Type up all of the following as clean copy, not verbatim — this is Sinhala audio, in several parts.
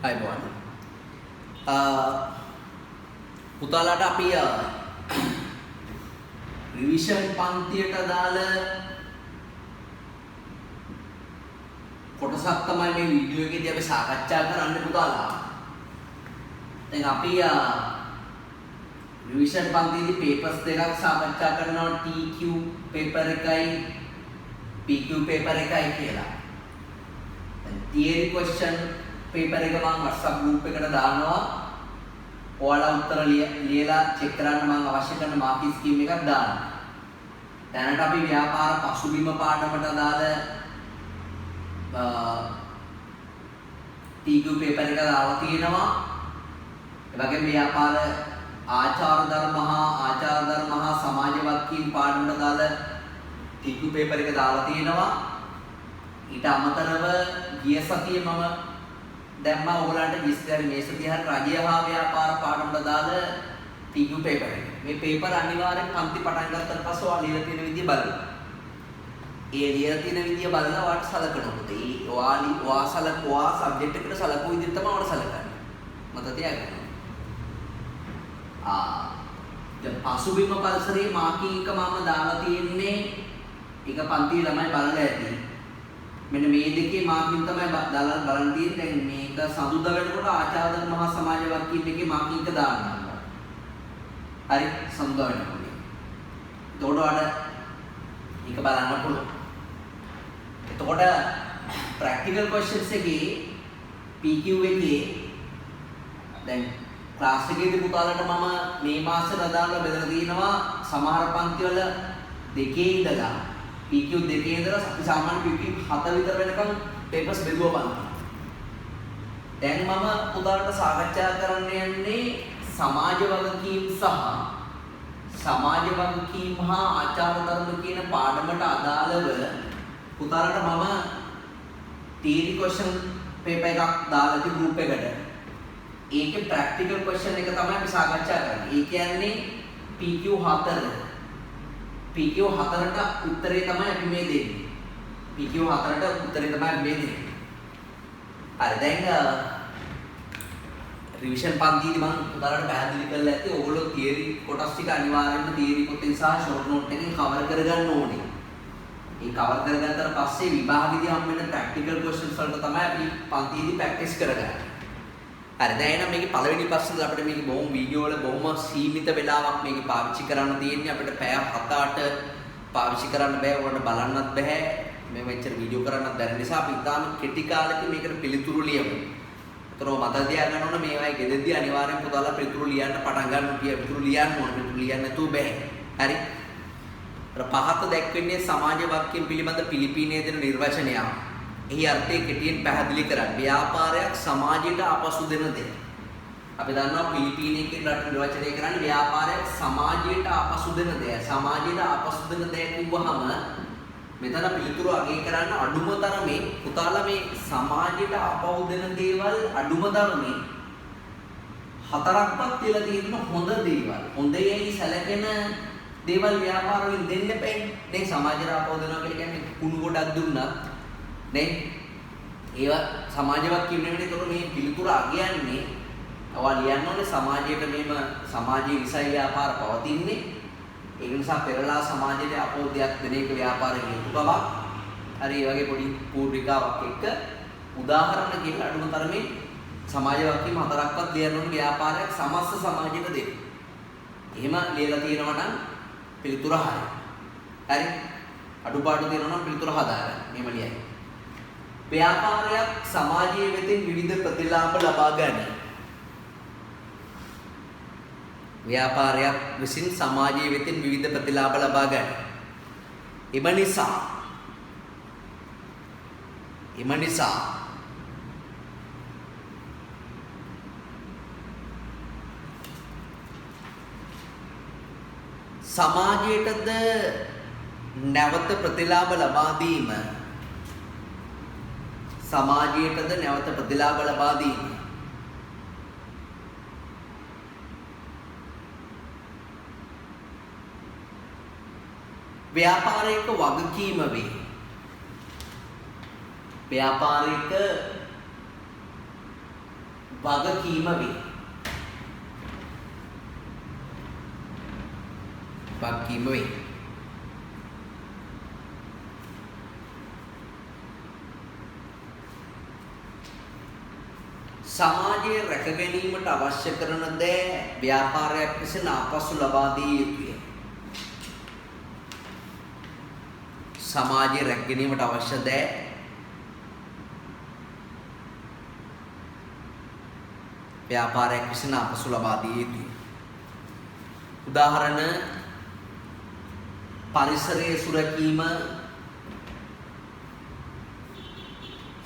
අයිබෝන් පුතාලාට අපි රිවිෂන් පන්තියට දාල කොටසක් තමයි මේ වීඩියෝ එකේදී අපි සාකච්ඡා කරන්න පුතාලා. දැන් අපි රිවිෂන් පන්තියේදී පේපර්ස් දෙකක් සාකච්ඡා කරනවා TQ පේපර් එකයි PQ පේපර් එකයි කියලා. දැන් theory question पेपर එක මම WhatsApp group එකට දානවා. ඔයාලා උත්තර ලියලා චෙක් කරන්න මම අවශ්‍ය කරන මාකි ස්කීම් එකක් දානවා. දැනට අපි ව්‍යාපාර පසුබිම පාඩමට දාලා TQ පේපර් එක දාලා තියෙනවා. ඒ වගේම ව්‍යාපාර ආචාර ධර්ම හා සමාජ වගකීම් පාඩමට දාලා TQ පේපර් එක දාලා තියෙනවා. ඊට අමතරව ගිය සතියේ මම දැම්මා ඔයගලන්ට විස්තර මේ සතිය හර රජය හා ව්‍යාපාර පාඩමට දාලා TQ පේපර් එක. මේ පේපර් අනිවාර්යෙන් පන්ති පටන් ගත්තට පස්සේ ඔයා ලියලා තියෙන විදිය බලන්න. ඒ ලියලා තියෙන විදිය බලලා ඔයාට සලකනකොට ඔයා සලකුවා සබ්ජෙක්ට් එකට සලකුව විදිහට තමයි ඔයාට සලකන්නේ. මත තියාගන්න. දැන් පසුබිම පරිසරයේ මාකින් එක මම දාලා තියෙන්නේ එක පන්තියේ ළමයි බලලා ඇති. මෙන්න මේ දෙකේ මාකින් තමයි දාලා බලන් තියෙන්නේ. දැන් මේක සඳුදා වෙනකොට ආචාර ධර්ම මහා සමාජ වගකීම් එකේ මාකින් එක දාන්නවා. හරි සඳුදා වෙනකොට. එතකොට අර එක බලන්න පුළුවන්. එතකොට ප්‍රැක්ටිකල් ක්වෙස්චන්ස් එකේ PQ එකේ දැන් ක්ලාස් එකේදී පුතාලට මම මේ මාසෙට අදාළව බෙදලා තියෙනවා සමහර පන්තිවල දෙකේ ඉඳලා PQ දෙකේ ඉඳලා අපි සාමාන්‍ය PQ 7 විතර වෙනකම් පේපර්ස් බෙදුවා බලන්න. දැන් මම පුතාලට සාකච්ඡා කරන්න යන්නේ සමාජ වගකීම් හා ආචාර ධර්ම කියන පාඩමට අදාළව පුතාලට මම theory question paper එකක් දාලා ති group එකට. ඒකේ practical question එක තමයි අපි සාකච්ඡා කරන්නේ. ඒ කියන්නේ PQ 4. PQ 4ට උත්තරේ තමයි අපි මේ දෙන්නේ. PQ 4ට උත්තරේ තමයි මේ දෙන්නේ. හරි දැන් රිවිෂන් පන්තියේදී මම උදාහරණයක් පැහැදිලි කරලා ඇත්තේ ඕගොල්ලෝ තියරි කොටස් ටික අනිවාර්යයෙන්ම තියරි පොතෙන් සහ ෂෝට් නෝට් එකෙන් කවර් කරගන්න ඕනේ. ඒ කවර් කරගත්තාට පස්සේ විභාගෙදී හම් වෙන ප්‍රැක්ටිකල් ක්වෙස්චන්ස් වලට තමයි අපි පන්තියේදී ප්‍රැක්ටිස් කරගන්නේ. හරි දැන් එහෙනම් මේකේ පළවෙනි ප්‍රශ්නේ අපිට මේක බොහොම වීඩියෝ වල බොහොම සීමිත වෙලාවක් මේක පාවිච්චි කරන්න තියෙන්නේ. අපිට පැය 7-8 පාවිච්චි කරන්න බෑ. ඕකට බලන්නත් බෑ. මේ මෙච්චර වීඩියෝ කරන්නත් බැරි නිසා අපි ඉතාලම කෙටි කාලෙකින් මේකට පිළිතුරු ලියමු. ඒතරෝ මතක තියාගන්න ඕන මේවායි ගෙදෙද්දී අනිවාර්යෙන් පුතාලා පිළිතුරු ලියන්න පටන් ගන්න පිළිතුරු ලියන්න ඕන. පිළිතුරු ලියන්න නැතුව බෑ. හරි. අර පහත දැක්වෙන්නේ සමාජ වගකීම් පිළිබඳ පිලිපීනයේ දෙන නිර්වචනය. එහි අර්ථය කෙටියෙන් පැහැදිලි කරන්න. ව්‍යාපාරයක් සමාජයට අපසු දෙන දෙයක්. අපි දන්නවා පිලිපීනයේ කියන නිර්වචනය කරන්නේ ව්‍යාපාරයක් සමාජයට අපසු දෙන දෙයක්. සමාජයට අපසු දෙන දෙයක් කිව්වහම මෙතන පිළිතුරු අගය කරන්න අඩුම තරමේ පුතාලා මේ සමාජයට අපහු දෙන දේවල් අඩුම තරමේ හතරක්වත් තියලා තියෙන හොඳ දේවල්. හොඳයි සැලකෙන දේවල් ව්‍යාපාර වලින් දෙන්න බෑ. දැන් සමාජයට අපහු දෙනවා කියන්නේ කුණු ගොඩක් දුන්නා. නේ ඒවා සමාජවත් කියන්නේ ඒකට මේ පිළිතුර අගයන්නේ ඔයා ලියන්න ඕනේ සමාජයට මේම සමාජයේ විසයි ව්‍යාපාර පවතින්නේ ඒ නිසා පෙරලා සමාජයට අපෝදයක් දෙන එක ව්‍යාපාර හේතු බවක් හරි ඒ වගේ පොඩි පූර්විකාවක් එක්ක උදාහරණ කියලා අඩුම තරමේ සමාජ වගකීම් හතරක්වත් ලියන්න ඕනේ ව්‍යාපාරයක් සමස්ත සමාජයට දෙන්න. එහෙම ලියලා තියෙනවා නම් පිළිතුර හරියි. හරි අඩුපාඩු තියෙනවා නම් පිළිතුර හදාගන්න. මෙහෙම ලියන්න. ව්‍යාපාරයක් සමාජයේ වෙතින් විවිධ ප්‍රතිලාභ ලබා ගනී. ව්‍යාපාරයක් විසින් සමාජයේ වෙතින් විවිධ ප්‍රතිලාභ ලබා ගනී. එම නිසා සමාජයටද නැවත ප්‍රතිලාභ ලබා දීම ව්‍යාපාරික වගකීම වේ. ව්‍යාපාරික වගකීම වේ. වගකීම වේ. සමාජයේ රැක ගැනීමට අවශ්‍ය කරන දේ ව්‍යාපාරයක් විසින් ආපසු ලබා දිය යුතුය. සමාජයේ රැක ගැනීමට අවශ්‍ය දේ ව්‍යාපාරයක් විසින් ආපසු ලබා දිය යුතුය. උදාහරණ පරිසරයේ සුරැකීම,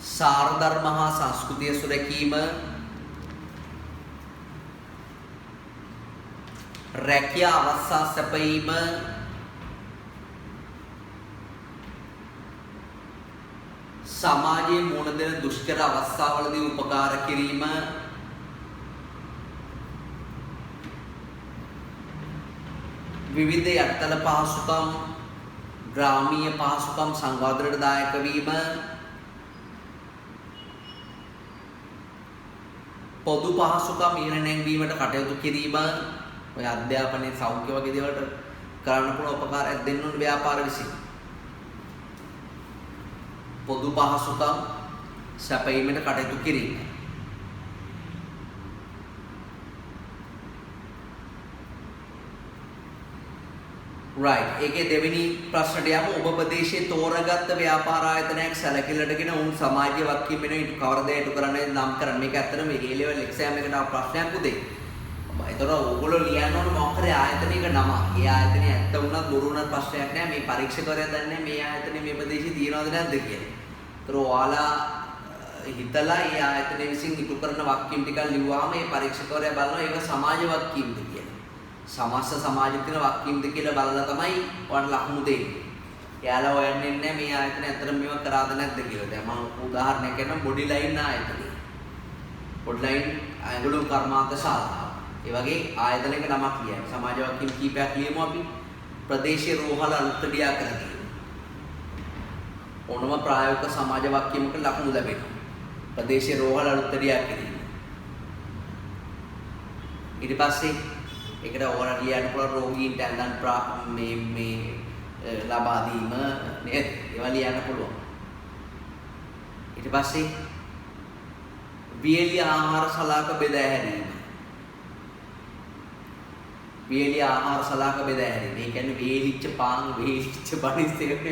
සාරධර්ම හා සංස්කෘතිය සුරැකීම, රැකියා අවස්ථා සැපයීම, සමාජයේ මුහුණ දෙන දුෂ්කර අවස්ථාවලදී උපකාර කිරීම, විවිධ යටතල පහසුකම්, ග්‍රාමීය පහසුකම් සංවර්ධනයට දායක වීම, පොදු පහසුකම් ඉහළ නැංවීමට කටයුතු කිරීම, ඔය අධ්‍යාපනයේ සෞඛ්‍ය වගේ දේවල්ට කරන්න පුළුවන් උපකාරයක් දෙන්න ඕන ව්‍යාපාර විසින්. පොදු පහසුකම් සැපයීමට කටයුතු කිරීම. right. ඒකේ දෙවෙනි ප්‍රශ්නට යමු. ඔබ ප්‍රදේශයේ තෝරාගත් ව්‍යාපාර ආයතනයක් සැලකිල්ලටගෙන උන් සමාජීය වක්කීම් වෙන ඊට කවර දෙයක් කරන්නේ නම් කරන්නේ. මේක ඇත්තටම මේ A level exam එකට ආව ප්‍රශ්නයක් උදේ. ඒතර ඕගොල්ලෝ ලියන්න ඕන මොකක් හරි ආයතනයක නම. ඒ ආයතනය ඇත්ත වුණත් බොරු වුණත් ප්‍රශ්නයක් නෑ. මේ පරීක්ෂකවරයා දන්නේ මේ ආයතනේ මේ ප්‍රදේශයේ තියනවද නැද්ද කියලා. ඒතර ඔයාලා හිතලා ඒ ආයතනය විසින් ඉටු කරන වක්කීම් ටිකක් ලිව්වාම මේ පරීක්ෂකවරයා බලනවා ඒක සමාජ වක්කීම්ද කියලා. සමස්ත සමාජික දින වක්කීම්ද කියලා බලලා තමයි ඔයාලට ලකුණු දෙන්නේ. එයාලා හොයන්නේ නැහැ මේ ආයතන ඇත්තටම මේවා කරාද නැද්ද කියලා. දැන් මම උදාහරණයක් කියන්නම් බොඩි ලයින් ආයතනය. බොඩි ලයින් ඇඟලුම් කර්මාන්ත ශාලාව. ඒ වගේ ආයතනයක නමක් ලියන්න. සමාජ වක්කීම් කීපයක් ලියමු අපි. ප්‍රදේශීය රෝහල අලුත්කඩියා කර දීම. ඕනම ප්‍රායෝගික සමාජ වක්කීමක ලකුණු ලැබෙනවා. ප්‍රදේශීය රෝහල අලුත්කඩියා කිරීම. ඊට පස්සේ ඒකට ඕන ලියන්න පුළුවන් රෝගීන්ට ඇඳන් මේ ලබා දීම නේද? ඒවා ලියන්න පුළුවන්. ඊට පස්සේ වියලි ආහාර සලාක බෙදා හැරීම. වියලි ආහාර සලාක බෙදා හැරීම. ඒ කියන්නේ වේලිච්ච පාන්, වේලිච්ච බනිස් එක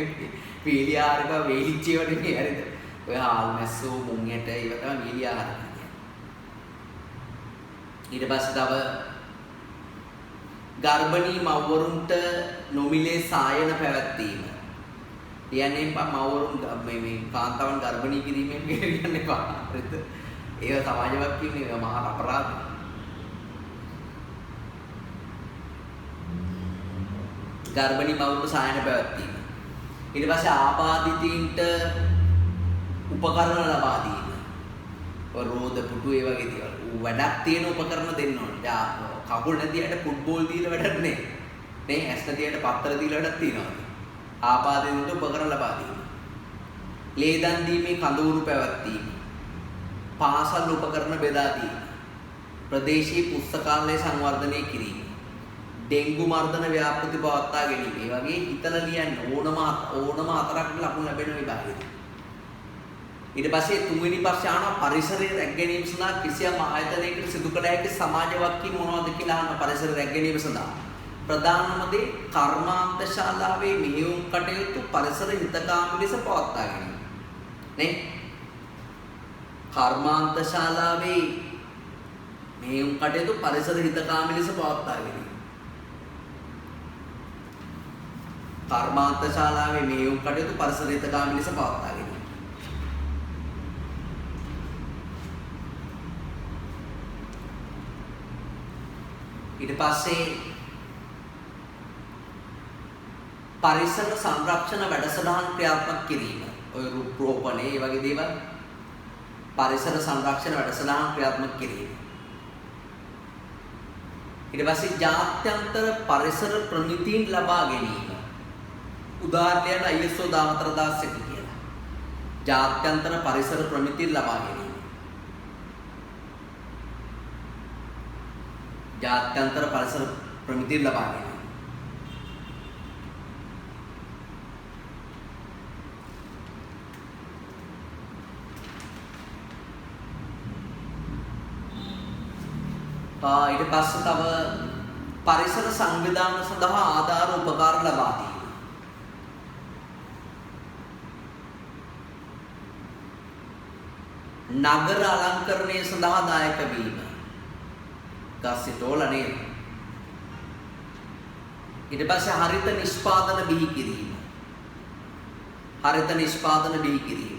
වියලි ආහාරක වේලිච්ච ඒවා නෙමෙයි හරිද? ඔය හාල් මැස්සෝ මුං ඇට ඒවා තමයි වියලි ආහාර කියන්නේ. ඊට පස්සේ තව ගර්භණී මව්වරුන්ට නොමිලේ සායන පැවැත්වීම. කියන්නේ මව්වරුන් මේ කාන්තාවන් ගර්භණී කිරීමෙන් කියන්නේ එපා. හරිද? ඒක සමාජ වක්කීම් නේ මහා අපරාධ. ගර්භණී මව්වරුන්ට සායන පැවැත්වීම. ඊට පස්සේ ආබාධිතයින්ට උපකරණ ලබා දීම. රෝද පුටු ඒ වගේ දේවල්. වැඩක් තියෙන උපකරණ දෙන්න ඕනේ. කකුල් නැති අයට ෆුට්බෝල් දීලා වැඩක් නෑ. නේ ඇස් නැති අයට පත්තර දීලා වැඩක් තියෙනවා. ආපාදිතට උපකරණ ලබා දීම. ලේදන් දීමේ කඳවුරු පැවැත්වීම. පාසල් උපකරණ බෙදා දීම. ප්‍රදේශීය පුස්තකාලය සංවර්ධනය කිරීම. ඩෙන්ගු මර්ධන ව්‍යාපෘති පවත්වා ගැනීම. මේ වගේ හිතලා ලියන්න ඕනම හතරක් ලකුණු ලැබෙන විභාගෙදී. ඊට පස්සේ තුන්වෙනි ප්‍රශ්න අහනවා පරිසරයේ රැක ගැනීම සඳහා කිසියම් ආයතනයකට සිදු කළ හැකි සමාජ වක්කීම් මොනවද කියලා අහනවා පරිසර රැක ගැනීම සඳහා. ප්‍රධානම දේ කර්මාන්ත ශාලාවේ මෙහෙයුම් කටයුතු පරිසර හිතකාමී ලෙස පවත්වා ගැනීම. නේ? කර්මාන්ත ශාලාවේ මෙහෙයුම් කටයුතු පරිසර හිතකාමී ලෙස පවත්වා ගැනීම. කර්මාන්ත ශාලාවේ මෙහෙයුම් කටයුතු පරිසර හිතකාමී ලෙස පවත්වා ගැනීම. ඊට පස්සේ පරිසර සංරක්ෂණ වැඩසටහන් ක්‍රියාත්මක කිරීම. ඔය රූපෝපණේ ඒ වගේ දේවල් පරිසර සංරක්ෂණ වැඩසටහන් ක්‍රියාත්මක කිරීම. ඊට පස්සේ ජාත්‍යන්තර පරිසර ප්‍රමිතීන් ලබා ගැනීම. උදාහරණයක් ISO 14001 කියලා. ජාත්‍යන්තර පරිසර ප්‍රමිතීන් ලබා ගැනීම. ජාත්‍යන්තර පරිසර ප්‍රමිතිය ලබාගෙන. ඊට පස්සේ තව පරිසර සංවිධාන සඳහා ආධාර උපකාර ලබා දීම. නගර අලංකරණය සඳහා දායක වීම. ගස්සිටෝල නේද? ඊට පස්සේ හරිත නිෂ්පාදන බිහි කිරීම. හරිත නිෂ්පාදන බිහි කිරීම.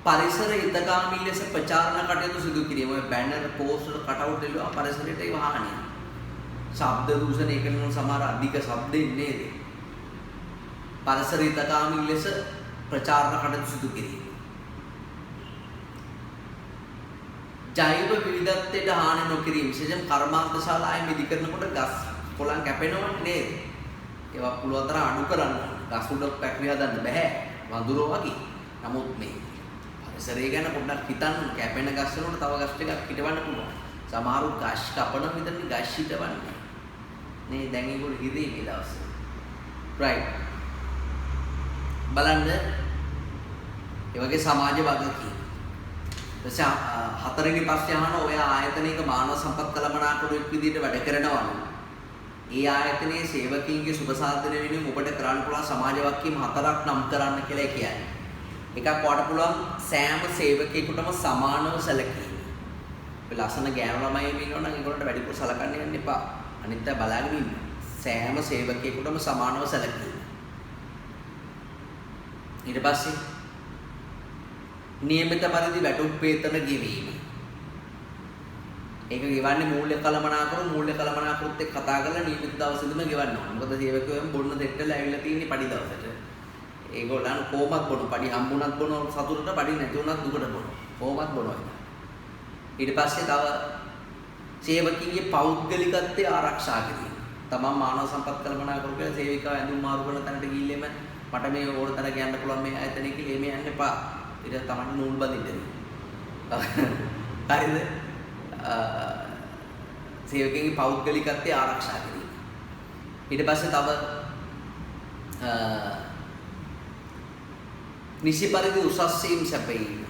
පරිසර හිතකාමී ලෙස ප්‍රචාරණ කටයුතු සිදු කිරීම. ඔය බැනර් පෝස්ටර් කටවුට් එළුවා පරිසරයට ඒ වහානිය. ශබ්ද දූෂණය කරන සමහර අධික ශබ්ද ඉන්නේ. පරිසර හිතකාමී ලෙස ප්‍රචාරණ කටයුතු සිදු කිරීම. ජෛව විවිධත්වයට හානි නොකිරීම. විශේෂයෙන් කර්මාන්තශාලාවේ මිදි කරනකොට ගස් කොළන් කැපෙනවනේ නේද? ඒවා පුළුවන් තරම් අඩු කරන්න. ගස් උඩ පැටවිලා දාන්න බෑ. වඳුරෝ වගේ. නමුත් මේ පරිසරය ගැන පොඩ්ඩක් හිතන්න. කැපෙන ගස් වලට තව ගස් ටිකක් හිටවන්න පුළුවන්. සමහරු ගස් කපන විතරනේ ගස් හිටවන්නේ. නේ දැන් ඒගොල්ලෝ හිතේ මේ දවස්වල. right. බලන්න ඒ වගේ සමාජ වගකීම්. එතකොට හතරවෙනි ප්‍රශ්නේ අහන ඔය ආයතනයක මානව සම්පත් කළමනාකරුවෙක් විදිහට වැඩ කරනවා නම් ඒ ආයතනයේ සේවකීන්ගේ සුබ සාධන වෙනුවෙන් ඔබට කරන්න පුළුවන් සමාජ වගකීම් හතරක් නම් කරන්න කියලා කියන්නේ. එකක් වට පුළුවන් සෑම සේවකයෙකුටම සමානව සැලකීම. ඔය ලස්සන ගෑනු ළමයි ඉන්නවා නම් ඒගොල්ලන්ට වැඩිපුර සලකන්න යන්න එපා. අනිත් අය බලාගෙන ඉන්න. සෑම සේවකයෙකුටම සමානව සැලකීම. ඊට පස්සේ නියමිත පරිදි වැටුප් වේතන ගෙවීම. ඒක ගෙවන්නේ මූල්‍ය කළමනාකරුත් එක්ක කතා කරලා නියමිත දවසෙදිම ගෙවන්න ඕන. මොකද සේවකයෝම බොන්න දෙට්ටල ඇවිල්ලා තියෙන්නේ පඩි දවසට. ඒගොල්ලන් කොහොමත් බොන පඩි හම්බුණත් බොන සතුටට පඩි නැති වුණත් දුකට බොන. කොහොමත් බොනවා. ඊට පස්සේ තව සේවකීන්ගේ පෞද්ගලිකත්වය ආරක්ෂා කිරීම. තමන් මානව සම්පත් කළමනාකරු කියලා සේවිකාව ඇඳුම් මාරු කරන තැනට ගිහිල්ලෙම මට මේ ඕන තරක යන්න පුළුවන් මේ ආයතනයේ කියලා එමේ යන්න එපා. ඊට තමයි නූල් බඳින්න. හරිද? සේවකයන්ගේ පෞද්ගලිකත්වය ආරක්ෂා කිරීම. ඊට පස්සේ තව නිසි පරිදි උසස් සීම් සැපයීම.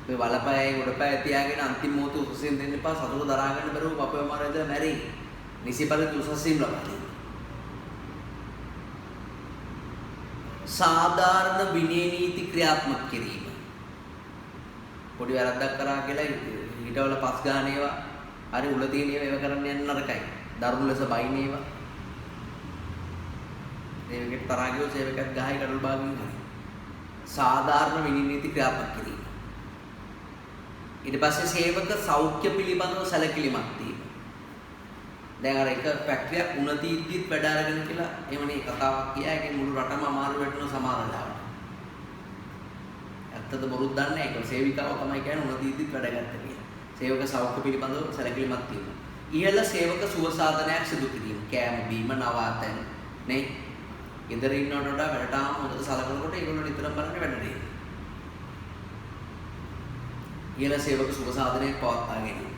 මේ වලපෑයි උඩපෑයි තියාගෙන අන්තිම මොහොත උසසින් දෙන්න එපා. සතුට දරා ගන්න බැරුව අපේ මාරේද මැරෙයි. නිසි පරිදි උසස් සීම් ලබා දෙන්න. සාධාරණ විනය නීති ක්‍රියාත්මක කිරීම. පොඩි වැරද්දක් කරා කියලා ඊටවල පස් ගන්න ඒවා හරි උල තියෙන ඒවා කරන්න යන්න නරකයි. දරුණු ලෙස බයින් ඒවා. මේකට තරහා ගියොත් සේවකයෙක් ගහයි කඩල් බාගෙන ඉන්නවා. සාධාරණ විනය නීති ක්‍රියාත්මක කිරීම. ඊට පස්සේ සේවක සෞඛ්‍ය පිළිබඳව සැලකිලිමත් වීම. දැන් අර එක ෆැක්ටරියක් උණ තීද්දිත් වැඩ අරගෙන කියලා එහෙමනේ කතාවක් කියා. ඒකේ මුළු රටම අමාරු වෙන්න සමහර වෙලාවට. ඇත්තද බොරුද දන්නේ නැහැ. ඒක සේවිකාව තමයි කියන්නේ උණ තීද්දිත් වැඩ ගත්තා කියලා. සේවක සෞඛ්‍ය පිළිබඳව සැලකිලිමත් වීම. ඉහළ සේවක සුව සාධනයක් සිදු කිරීම. කෑම බීම නවාතැන් නේ. ගෙදර ඉන්නවට වඩා වැඩට ආම හොඳට සලකනකොට ඒගොල්ලෝ නිතරම බලන්නේ වැඩේ. ඉහළ සේවක සුව සාධනයක් පවත්වා ගැනීම.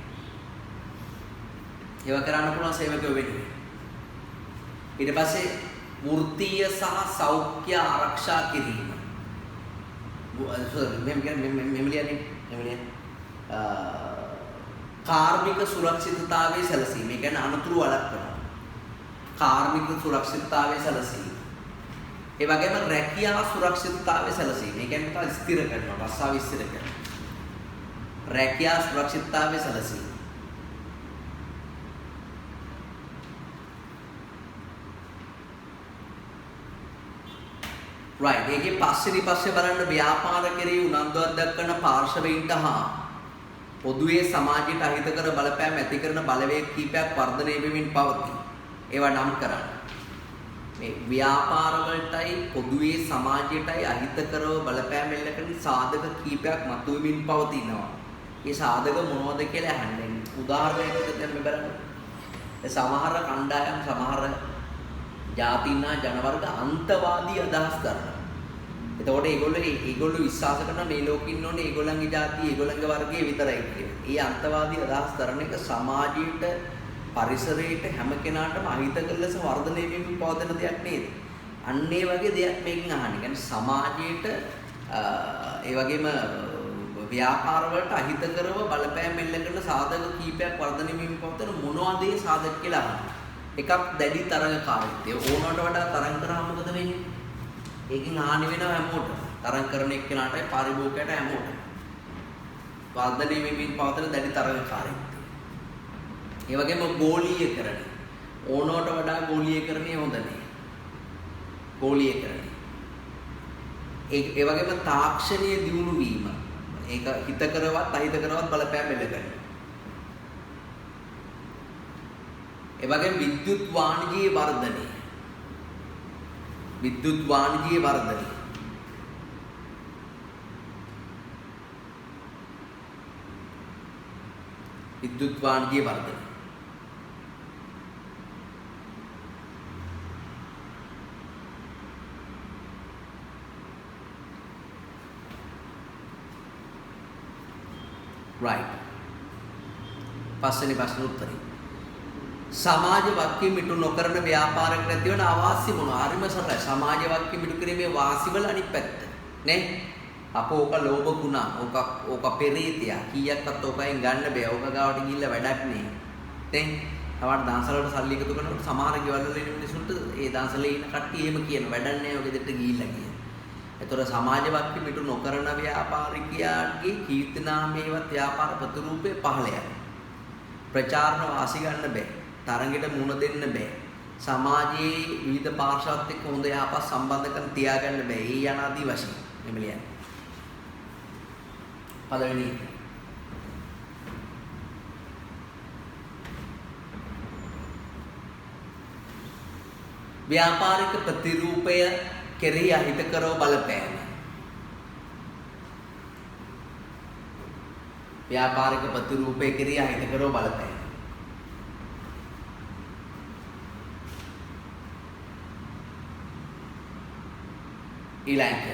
ඒවා කරන්න පුළුවන් සේවකයෝ වෙන්නේ. ඊට පස්සේ වෘත්තීය සහ සෞඛ්‍ය ආරක්ෂා කිරීම. කාර්මික සුරක්ෂිතතාවයේ සැලසීම. ඒ කියන්නේ අනතුරු වළක්වනවා. කාර්මික සුරක්ෂිතතාවයේ සැලසීම. ඒ වගේම රැකියා සුරක්ෂිතතාවයේ සැලසීම. ඒ කියන්නේ තමයි ස්ථිර කරනවා. රස්සාව ස්ථිර කරනවා. රැකියා සුරක්ෂිතතාවයේ සැලසීම. right. ඒකේ පස්සේ බලන්න ව්‍යාපාර කෙරෙහි උනන්දුවක් දක්වන පාර්ශවයින්ට හා පොදුවේ සමාජයට අහිතකර බලපෑම් ඇති කරන බලවේග කීපයක් වර්ධනය වෙමින් පවතී. ඒවා නම් කරන්න. මේ ව්‍යාපාර වලටයි පොදුවේ සමාජයටයි අහිතකරව බලපෑම් එල්ල කරන සාධක කීපයක් මතුවෙමින් පවතිනවා. මේ සාධක මොනවද කියලා අහන්නේ. උදාහරණයකට දැන් මේ බලන්න. සමහර කණ්ඩායම් සමහර ජාතිනා ජනවර්ග අන්තවාදී අදහස් කරනවා. එතකොට ඒගොල්ලෝ විශ්වාස කරන මේ ලෝකෙ ඉන්න ඕනේ ඒගොල්ලන්ගේ ජාතිය ඒගොල්ලන්ගේ වර්ගය විතරයි කියලා. ඒ අන්තවාදී අදහස් තරණ එක සමාජයට පරිසරයට හැම කෙනාටම අහිතකර ලෙස වර්ධනය වෙමින් පවතින දෙයක් නේද? අන්න ඒ වගේ දෙයක් මේකෙන් අහන්නේ. يعني සමාජයට ඒ වගේම ව්‍යාපාර වලට අහිතකරව බලපෑම් එල්ල කරන සාධක කීපයක් වර්ධනය වෙමින් පවතින මොනවද ඒ සාධක කියලා අහන්නේ. එකක් දැඩි තරඟකාරීත්වය. ඕනකට වඩා තරඟ කරාම මොකද වෙන්නේ? ඒකෙන් හානි වෙනවා හැමෝටම. තරඟ කරන එක්කෙනාටයි පරිභෝගකයට හැමෝටම. වර්ධනය වෙමින් පවතින දැඩි තරඟකාරීත්වය. ඒ වගේම ගෝලීයකරණය. ඕනකට වඩා ගෝලීයකරණය හොඳ නෑ. ගෝලීයකරණය. ඒ වගේම තාක්ෂණීය දියුණු වීම. ඒක හිතකරවත් අහිතකරවත් බලපෑම් එල්ල කරනවා. ඒ වගේම විද්‍යුත් වාණිජයේ වර්ධනය. විද්‍යුත් වාණිජයේ වර්ධනය. විද්‍යුත් වාණිජයේ වර්ධනය. right. පස්වෙනි ප්‍රශ්න උත්තරේ. සමාජ වක්කීම් ඉටු නොකරන ව්‍යාපාරයකට ඇතිවන අවාසි මොනවා? හරිම සරලයි. සමාජ වක්කීම් ඉටු කිරීමේ වාසිවල අනිත් පැත්ත. නේ? අපෝ ඕක ලෝභ ගුණ. ඕක පෙරේතිය. කීයක්වත් ඕකෙන් ගන්න බෑ. ඕක ගාවට ගිහිල්ලා වැඩක් නෑ. නේ? තවට දන්සල වලට සල්ලි එකතු කරනකොට සමහර ගෙවල් වල ඉන්න මිනිස්සුන්ට ඒ දන්සලේ ඉන්න කට්ටිය එහෙම කියන වැඩක් නෑ ඔය ගෙදරට ගිහිල්ලා කියන. ඒතර සමාජ වක්කීම් ඉටු නොකරන ව්‍යාපාරිකයාගේ කීර්ති නාමයේවත් ව්‍යාපාර ප්‍රතිරූපේ පහළ යනවා. ප්‍රචාරණ වාසි ගන්න බෑ. තරඟෙට මුණ දෙන්න බෑ. සමාජයේ විවිධ පාර්ශවත් එක්ක හොඳ යහපත් සම්බන්ධකම් තියාගන්න බෑ. ඒ යන ආදී වශයෙන් එමෙලියන්. පළවෙනි ව්‍යාපාරික ප්‍රතිරූපය කෙරෙහි අහිතකරව බලපෑම. ව්‍යාපාරික ප්‍රතිරූපය කෙරෙහි අහිතකරව බලපෑම. ඊළඟ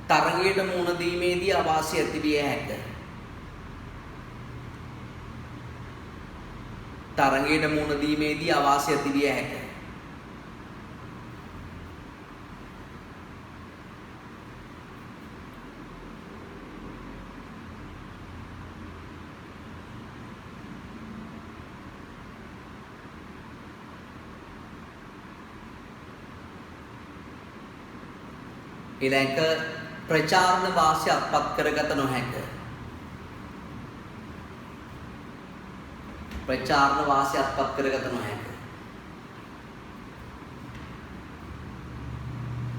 තරගයට මුහුණ දීමේදී අවාසිය ඇතිවිය හැකිය. තරගයට මුහුණ දීමේදී අවාසිය ඇතිවිය හැකිය. ඊළඟ ප්‍රචාරණ වාසිය අත්පත් කරගත නොහැක. ප්‍රචාරණ වාසිය අත්පත් කරගත නොහැක.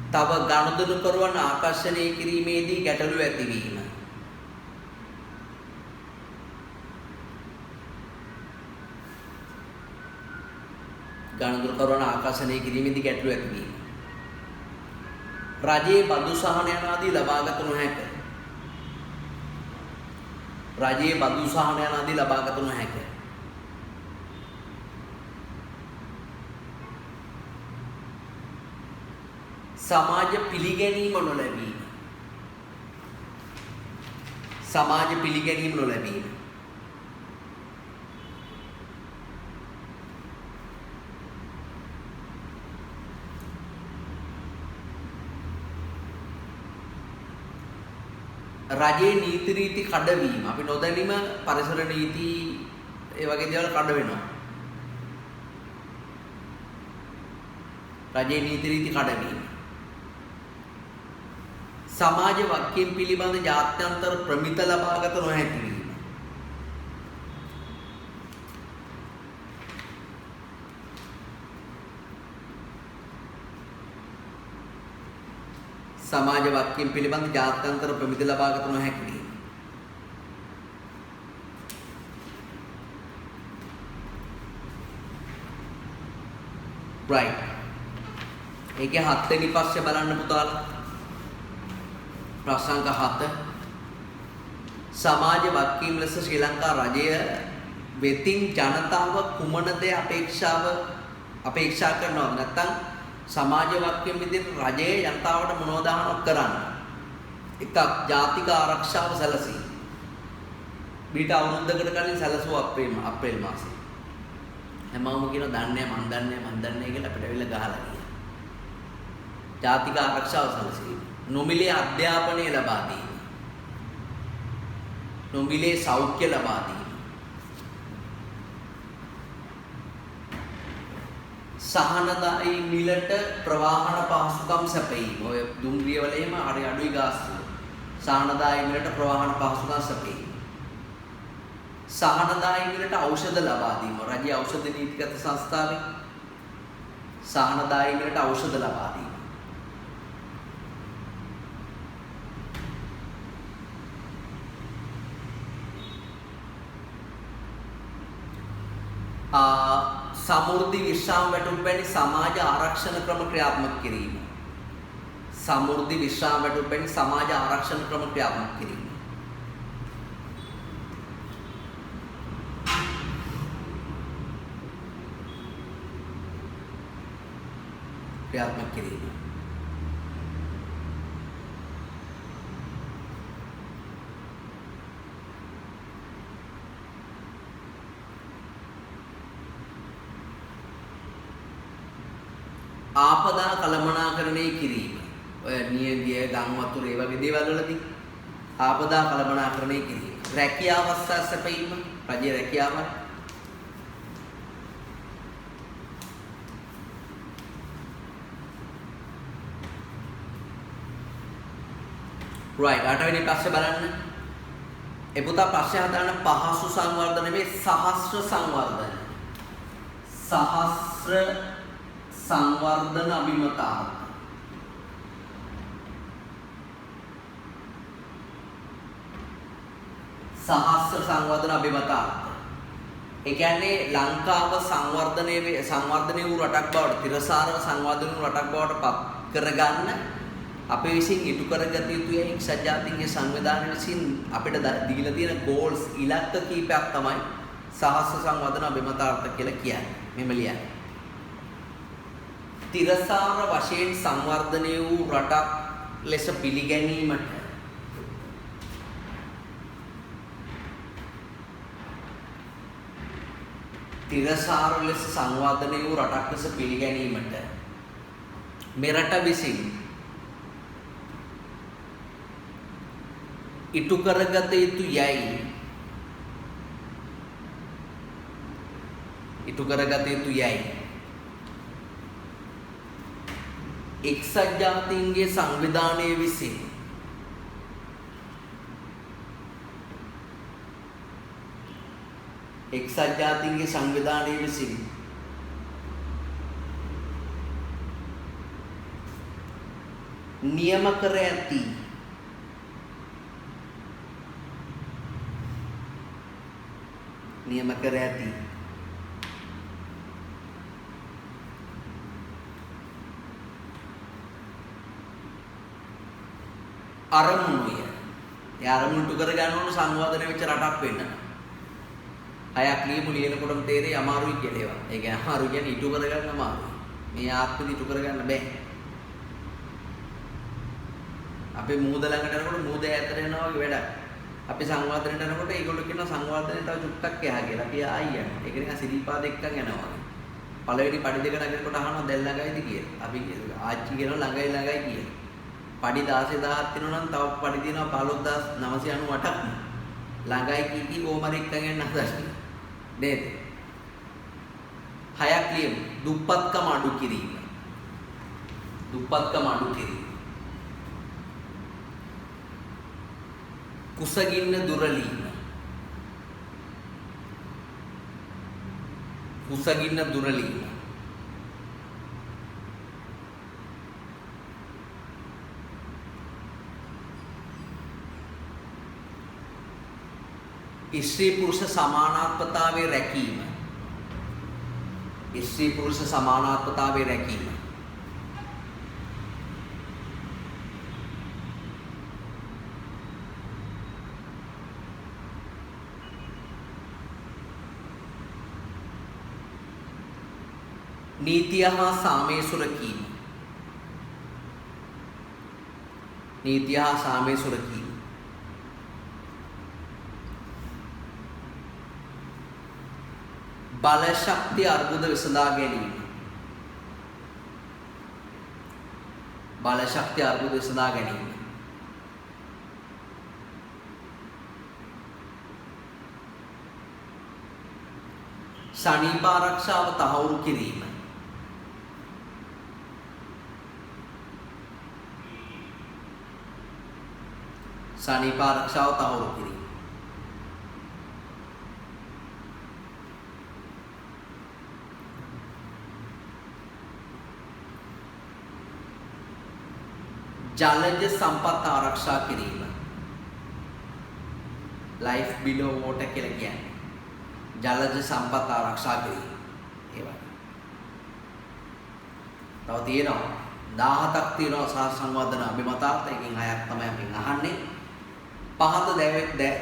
තව ගනුදෙනු කරවන ආකර්ෂණය කිරීමේදී ගැටලු ඇතිවීම. ගනුදෙනු කරවන ආකර්ෂණය කිරීමේදී ගැටලු ඇතිවීම. රජයේ බදු සහන යන ආදී ලබාගත නොහැක. රජයේ බදු සහන යන ආදී ලබාගත නොහැක. සමාජ පිළිගැනීම නොලැබීම. සමාජ පිළිගැනීම නොලැබීම. රජයේ නීති රීති කඩවීම. අපි නොදැනීම පරිසර නීති ඒ වගේ දේවල් කඩ වෙනවා. රජයේ නීති රීති කඩවීම. සමාජ වක්කීම් පිළිබඳ ජාත්‍යන්තර ප්‍රමිත ලබාගත නොහැකි වීම. සමාජ වක්කීම් පිළිබඳ ජාත්‍යන්තර ප්‍රමිති ලබාගත නොහැකි වීම. right. ඒකේ 7 වෙනි පස්සේ බලන්න පුතාලා. ප්‍රශ්න 7. සමාජ වක්කීම් ලෙස ශ්‍රී ලංකා රජය වෙතින් ජනතාව කුමන දේ අපේක්ෂා කරනවද නැත්නම් සමාජවාදයෙන් විදිහට රජයේ ජනතාවට මොනවද කරන්නේ? එකක් ජාතික ආරක්ෂාව සැලසීම. මීට අවුරුද්දකට කලින් සැලසුවා අප්‍රේල් මාසේ. හැමෝම කියන දන්නේ මන් දන්නේ කියලා අපිට වෙල ගහලා ගියා. ජාතික ආරක්ෂාව සැලසීම. නොමිලේ අධ්‍යාපනය ලබා දීම. නොමිලේ සෞඛ්‍ය ලබා දීම. සහනදායි මිලට ප්‍රවාහන පහසුකම් සැපයීම. ඔය දුම්රිය වලේම හරි අඩුයි ගාස්තුව. සහනදායි මිලට ප්‍රවාහන පහසුකම් සැපයීම. සහනදායි මිලට ඖෂධ ලබා දීම. රජයේ ඖෂධ නීතිගත සංස්ථාවේ සහනදායි මිලට ඖෂධ ලබා දීම. සමෘද්ධි විශ්‍රාම වැටුප් වැනි සමාජ ආරක්ෂණ ක්‍රම ක්‍රියාත්මක කිරීම. සමෘද්ධි විශ්‍රාම වැටුප් වැනි සමාජ ආරක්ෂණ ක්‍රම ක්‍රියාත්මක කිරීම. ක්‍රියාත්මක කිරීම. ආපදා කළමනාකරණය කිරීම. ඔය නියගිය ගම් වතුර ඒ වගේ දේවල් වලදී ආපදා කළමනාකරණය කිරීම. රැකියාව සැපයීම. රජයේ රැකියාව. right අටවෙනි ප්‍රශ්නේ බලන්න. ඒ පුතා ප්‍රශ්න හදාන්න පහසු සංවර්ධන නෙමෙයි සහස්‍ර සංවර්ධන. සහස්‍ර සංවර්ධන අභිමතාර්ථ. සහස්‍ර සංවර්ධන අභිමතාර්ථ. ඒ කියන්නේ ලංකාව සංවර්ධනය වූ රටක් බවට තිරසාරව සංවර්ධන වූ රටක් බවට පත් කරගන්න අපේ විසින් ඉටු කරගත යුතුයි. එක්සත් ජාතීන්ගේ සංවිධානය විසින් අපිට දීලා තියෙන ගෝල්ස් ඉලක්ක කීපයක් තමයි සහස්‍ර සංවර්ධන අභිමතාර්ථ කියලා කියන්නේ. මෙහෙම ලියන්න. තිරසාර වශයෙන් සංවර්ධනය වූ රටක් ලෙස පිළිගැනීමට තිරසාර ලෙස සංවර්ධනය වූ රටක් ලෙස පිළිගැනීමට මෙරට විසින් ඉටු කරගත යුතු යයි එක්සත් ජාතීන්ගේ සංවිධානය විසින් නියම කර ඇති අරමුණුය. ඒ අරමුණට කර ගන්න ඕන සංවර්ධනය වෙච්ච රටක් වෙන්න. හයක් ලියමු ලියනකොටම තේරෙයි අමාරුයි කියලා ඒවා. ඒ කියන්නේ අමාරු කියන්නේ ඉටු කර ගන්න අමාරුයි. මේ ආත්මෙදි ඉටු කර ගන්න බෑ. අපේ මූද ළඟට යනකොට මූද ඈතට යනවා වගේ වැඩක්. අපි සංවර්ධනයට යනකොට ඒගොල්ලෝ කියනවා සංවර්ධනය තව චුට්ටක් එහා කියලා. අපි ආයි යනවා. ඒක නිකන් සිරිපාද එක්කන් යනවා. පළවෙනි පඩි දෙක නගනකොට අහනවා දැන් ළඟයිද කියලා. අපි ආච්චි කියනවා ළඟයි කියලා. පඩි 16000ක් තියෙනවා නම් තව පඩි තියෙනවා 15998ක් ළඟයි කීකී කොහමද එක්කන් යන්න හදන්නේ නේද? හයක් ලියමු. දුප්පත්කම අඩු කිරීම. කුසගින්න දුරලීම. ස්ත්‍රී පුරුෂ සමානාත්මතාවයේ රැකීම. නීතිය හා සාමය සුරකීම. නීතිය හා සාමය සුරකීම. බල ශක්තිය අර්බුද විසඳා ගැනීම. බල ශක්තිය අර්බුද විසඳා ගැනීම. ශනීප ආරක්ෂාව තහවුරු කිරීම. ශනීප ආරක්ෂාව තහවුරු කිරීම. ජලජ සම්පත් ආරක්ෂා කිරීම. life below water කියලා කියන්නේ. ජලජ සම්පත් ආරක්ෂා කිරීම. ඒ වගේ. තව තියෙනවා 17ක් තියෙනවා සහ සංවර්ධන අභිමතාර්ථ. එකකින් 6ක් තමයි අපි අහන්නේ. පහත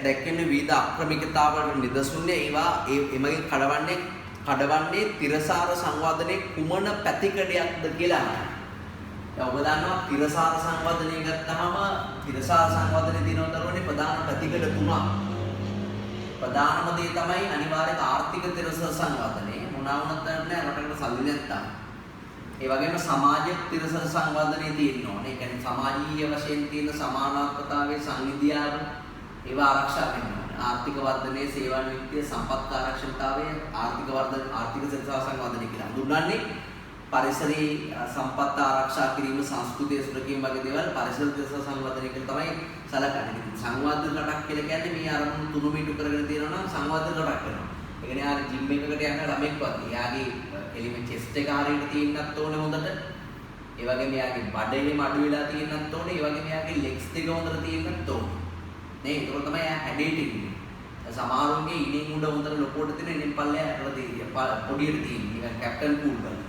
දැක්වෙන විවිධ අක්‍රමිකතාවලට නිදසුන්නේ ඒවා එමගින් කඩවන්නේ තිරසාර සංවර්ධනයේ කුමන පැතිකඩයක්ද කියලා අහනවා. දැන් ඔබ දන්නවා තිරසාර සංවර්ධනය ගත්තාම තිරසාර සංවර්ධනයේ තියෙන දරුවනේ ප්‍රධාන පැතිකඩ තුනක්. ප්‍රධානම දේ තමයි අනිවාර්යයෙන් ආර්ථික තිරසාර සංවර්ධනය. මොනවා වුණත් නැහැ රටකට සල්ලි නැත්තම්. ඒ වගේම සමාජ තිරසාර සංවර්ධනයේ තියෙන්න ඕනේ. ඒ කියන්නේ සමාජීය වශයෙන් තියෙන සමානාත්මතාවයේ සංවිධානය ඒවා ආරක්ෂා වෙන්න ඕනේ. ආර්ථික වර්ධනයේ සේවා නිමිත්තේ සම්පත් ආරක්ෂණතාවය ආර්ථික තිරසාර සංවර්ධනය කියලා හඳුන්වන්නේ. පරිසරයේ සම්පත් ආරක්ෂා කිරීම සංස්කෘතිය සුරකීම වගේ දේවල් පරිසර තිරසාර සංවර්ධනය කියලා තමයි සලකන්නේ. සංවර්ධන රටක් කියලා කියන්නේ මේ අරමුණු තුන මීටු කරගෙන තියෙනවා නම් සංවර්ධන රටක් වෙනවා. ඒ කියන්නේ ආර ජිම් එකකට යන ළමෙක් වගේ. එයාගේ එලිමෙන්ට් චෙස්ට් එක හරියට තියෙන්නත් ඕනේ හොඳට. ඒ වගේම එයාගේ බඩේම අඩු වෙලා තියෙන්නත් ඕනේ. ඒ වගේම එයාගේ ලෙග්ස් දෙක හොඳට තියෙන්නත් ඕනේ. නේ ඒක තමයි එයා හැඩේට ඉන්නේ. සමහරුන්ගේ ඉනින් උඩ හොඳට ලොකුවට තියෙන ඉනින් පල්ලෙහා ඇටලා තියෙන්නේ. පොඩියට තියෙන්නේ. නිකන් කැප්ටන් කූල් වල.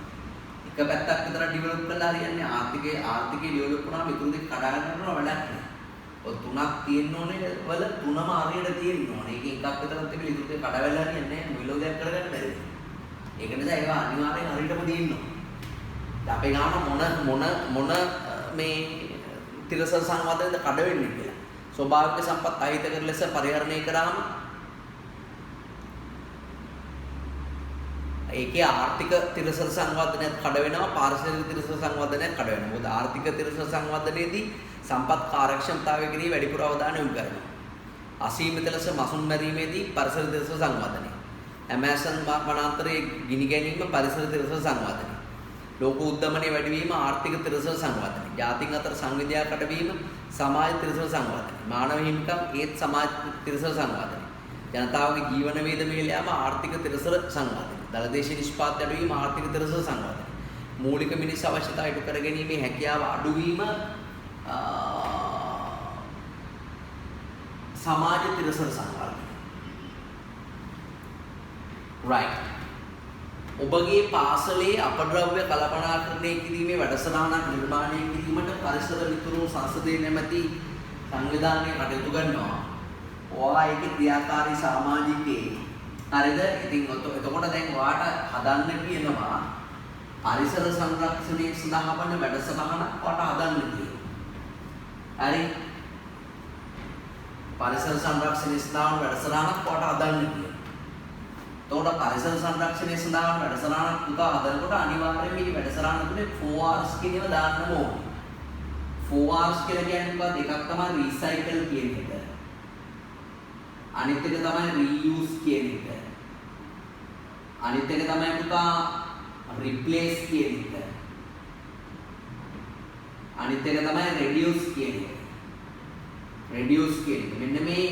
එක පැත්තක් විතර ඩිවෙලොප් කරලා හරියන්නේ ආර්ථිකය ඩිවෙලොප් වුණාම ඉතුරු දෙක කඩා ගන්නවා වැඩක් නෑ. ඔය තුනක් තියෙන්න ඕනේ වල තුනම හරියට තියෙන්න ඕනේ. ඒකෙන් එකක් විතරක් තිබිලා ඉතුරු දෙක කඩා වෙලා හරියන්නේ නෑ. මොයිලෝදයක් කරගන්න බැරි. ඒක නිසා ඒවා අනිවාර්යෙන් හරියටම තියෙන්න ඕනේ. දැන් අපේ ගාම මොන මේ තිරසාර සංවර්ධනයද කඩ වෙන්නේ කියලා. ස්වභාවික සම්පත් අහිතකර ලෙස පරිහරණය කරාම ඒකේ ආර්ථික තිරසාර සංවර්ධනයත් කඩ වෙනවා පාරිසරික තිරසාර සංවර්ධනයත් කඩ වෙනවා. මොකද ආර්ථික තිරසාර සංවර්ධනයේදී සම්පත් කාර්යක්ෂමතාවය කෙරෙහි වැඩිපුර අවධානය යොමු කරනවා. අසීමිත ලෙස මසුන් මැරීමේදී පරිසර තිරසාර සංවර්ධනය. ඇමේසන් වනාන්තරයේ ගිනි ගැනීම පරිසර තිරසාර සංවර්ධනය. ලෝක උද්දමනයේ වැඩිවීම ආර්ථික තිරසාර සංවර්ධනය. ජාතීන් අතර සංවිධා කඩවීම සමාජ තිරසාර සංවර්ධනය. මානව හිමිකම් ඒත් සමාජ තිරසාර සංවර්ධනය. ජනතාවගේ ජීවන වේද මෙහෙල යාම ආර්ථික තිරසාර සංවර්ධනය. දළදේශීය නිෂ්පාදනය අඩුවීම ආර්ථික තිරසාර සංවර්ධනය. මූලික මිනිස් අවශ්‍යතා ඉටු කර ගැනීමේ හැකියාව අඩුවීම සමාජ තිරසාර සංවර්ධනය. right. ඔබගේ පාසලේ අපද්‍රව්‍ය කළමනාකරණය කිරීමේ වැඩසටහනක් නිර්මාණය කිරීමට පරිසර මිතුරු සංසදයේ නැමැති සංවිධානය කටයුතු කරනවා. ඔයා ඒකේ ක්‍රියාකාරී සමාජිකයෙක්. හරිද? ඉතින් එතකොට දැන් ඔයාට හදන්න කියනවා පරිසර සංරක්ෂණය සඳහා වන වැඩසටහනක් ඔයාට හදන්න කියනවා. හරි? පරිසර සංරක්ෂණය සඳහා වන වැඩසටහනක් ඔයාට හදන්න කියනවා. එතකොට පරිසර සංරක්ෂණය සඳහා වන වැඩසටහනක් පුතා හදනකොට අනිවාර්යයෙන් මේ වැඩසටහන තුනේ 4Rs කියන ඒවා දාන්න ඕනේ. 4Rs කියලා කියන්නේ මොකක්ද? එකක් තමයි රීසයිකල් කියන එක. අනිත් එක තමයි රීයුස් කියන එක. අනිත් එක තමයි පුතා රිප්ලේස් කියන එක. අනිත් එක තමයි රෙඩියුස් කියන එක. රෙඩියුස් කියන එක. මෙන්න මේ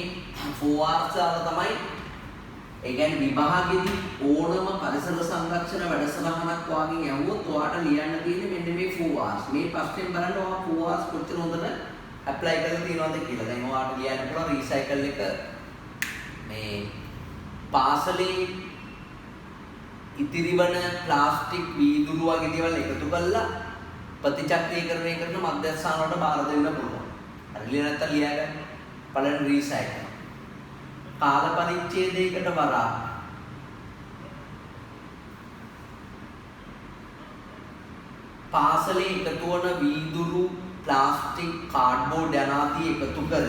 4Rs වල තමයි ඒ කියන්නේ විභාගෙදී ඕනම පරිසර සංරක්ෂණ වැඩසටහනක් වාගේ යවුවොත් ඔයාට ලියන්න තියෙන්නේ මෙන්න මේ 4Rs. මේ ප්‍රශ්නෙන් බලන්න ඔයා 4Rs කොච්චර හොඳට ඇප්ලයි කරලා තියෙනවද කියලා. දැන් ඔයාට ලියන්න පුළුවන් රීසයිකල් එක මේ පාසලේ ඉතිරිවන ප්ලාස්ටික් වීදුරු වගේ දේවල් එකතු කරලා ප්‍රතිචක්‍රීකරණය කරන මධ්‍යස්ථාන වලට බාර දෙන්න පුළුවන්. හරි ලියන්න නැත්නම් ලියාගන්න. බලන්න රීසයිකල්. කාල පරිච්ඡේදයකට වරා පාසලේ එකතු වන වීදුරු ප්ලාස්ටික් කාඩ්බෝඩ් යනාදී එකතු කර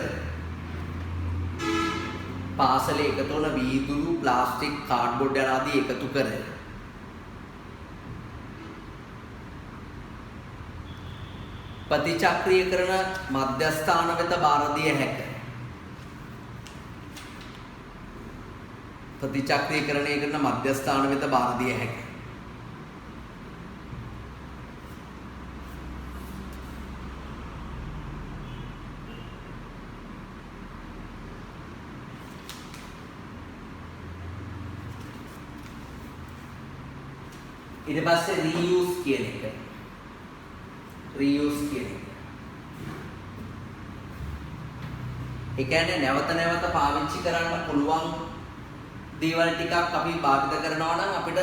පාසලේ එකතු වන වීදුරු ප්ලාස්ටික් කාඩ්බෝඩ් යනාදී එකතු කර ප්‍රතිචක්‍රීයකරණ මධ්‍යස්ථාන වෙත බාර දිය හැක. ප්‍රතිචක්‍රීයකරණය කරන මධ්‍යස්ථාන වෙත බාර දිය හැක. ඊට පස්සේ reuse කියන එක. reuse කියන එක. ඒ කියන්නේ නැවත නැවත පාවිච්චි කරන්න පුළුවන් දේවල් ටිකක් අපි භාවිත කරනවා නම් අපිට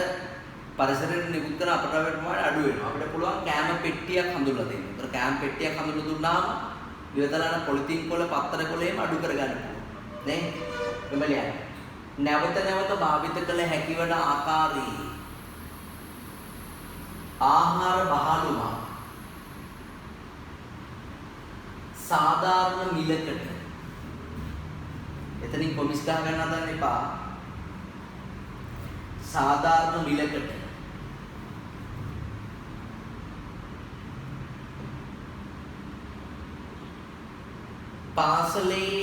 පරිසරයට නිකුත් කරන අපද්‍රව්‍ය ප්‍රමාණය අඩු වෙනවා. අපිට පුළුවන් කෑම පෙට්ටියක් හඳුන්වලා දෙන්න. ඒතර කෑම පෙට්ටියක් හඳුන්වලා දුන්නාම ඉවතලන පොලිතින් කොළ පත්තර කොළේම අඩු කරගන්න පුළුවන්. නේ? එමලියන්. නැවත නැවත භාවිත කළ හැකි වන ආකාරයේ ආහාර බහලුමක් සාධාරණ මිලකට එතනින් කොමිස් ගහ ගන්න හදන්න එපා. සාධාරණ මිලකට පාසලේ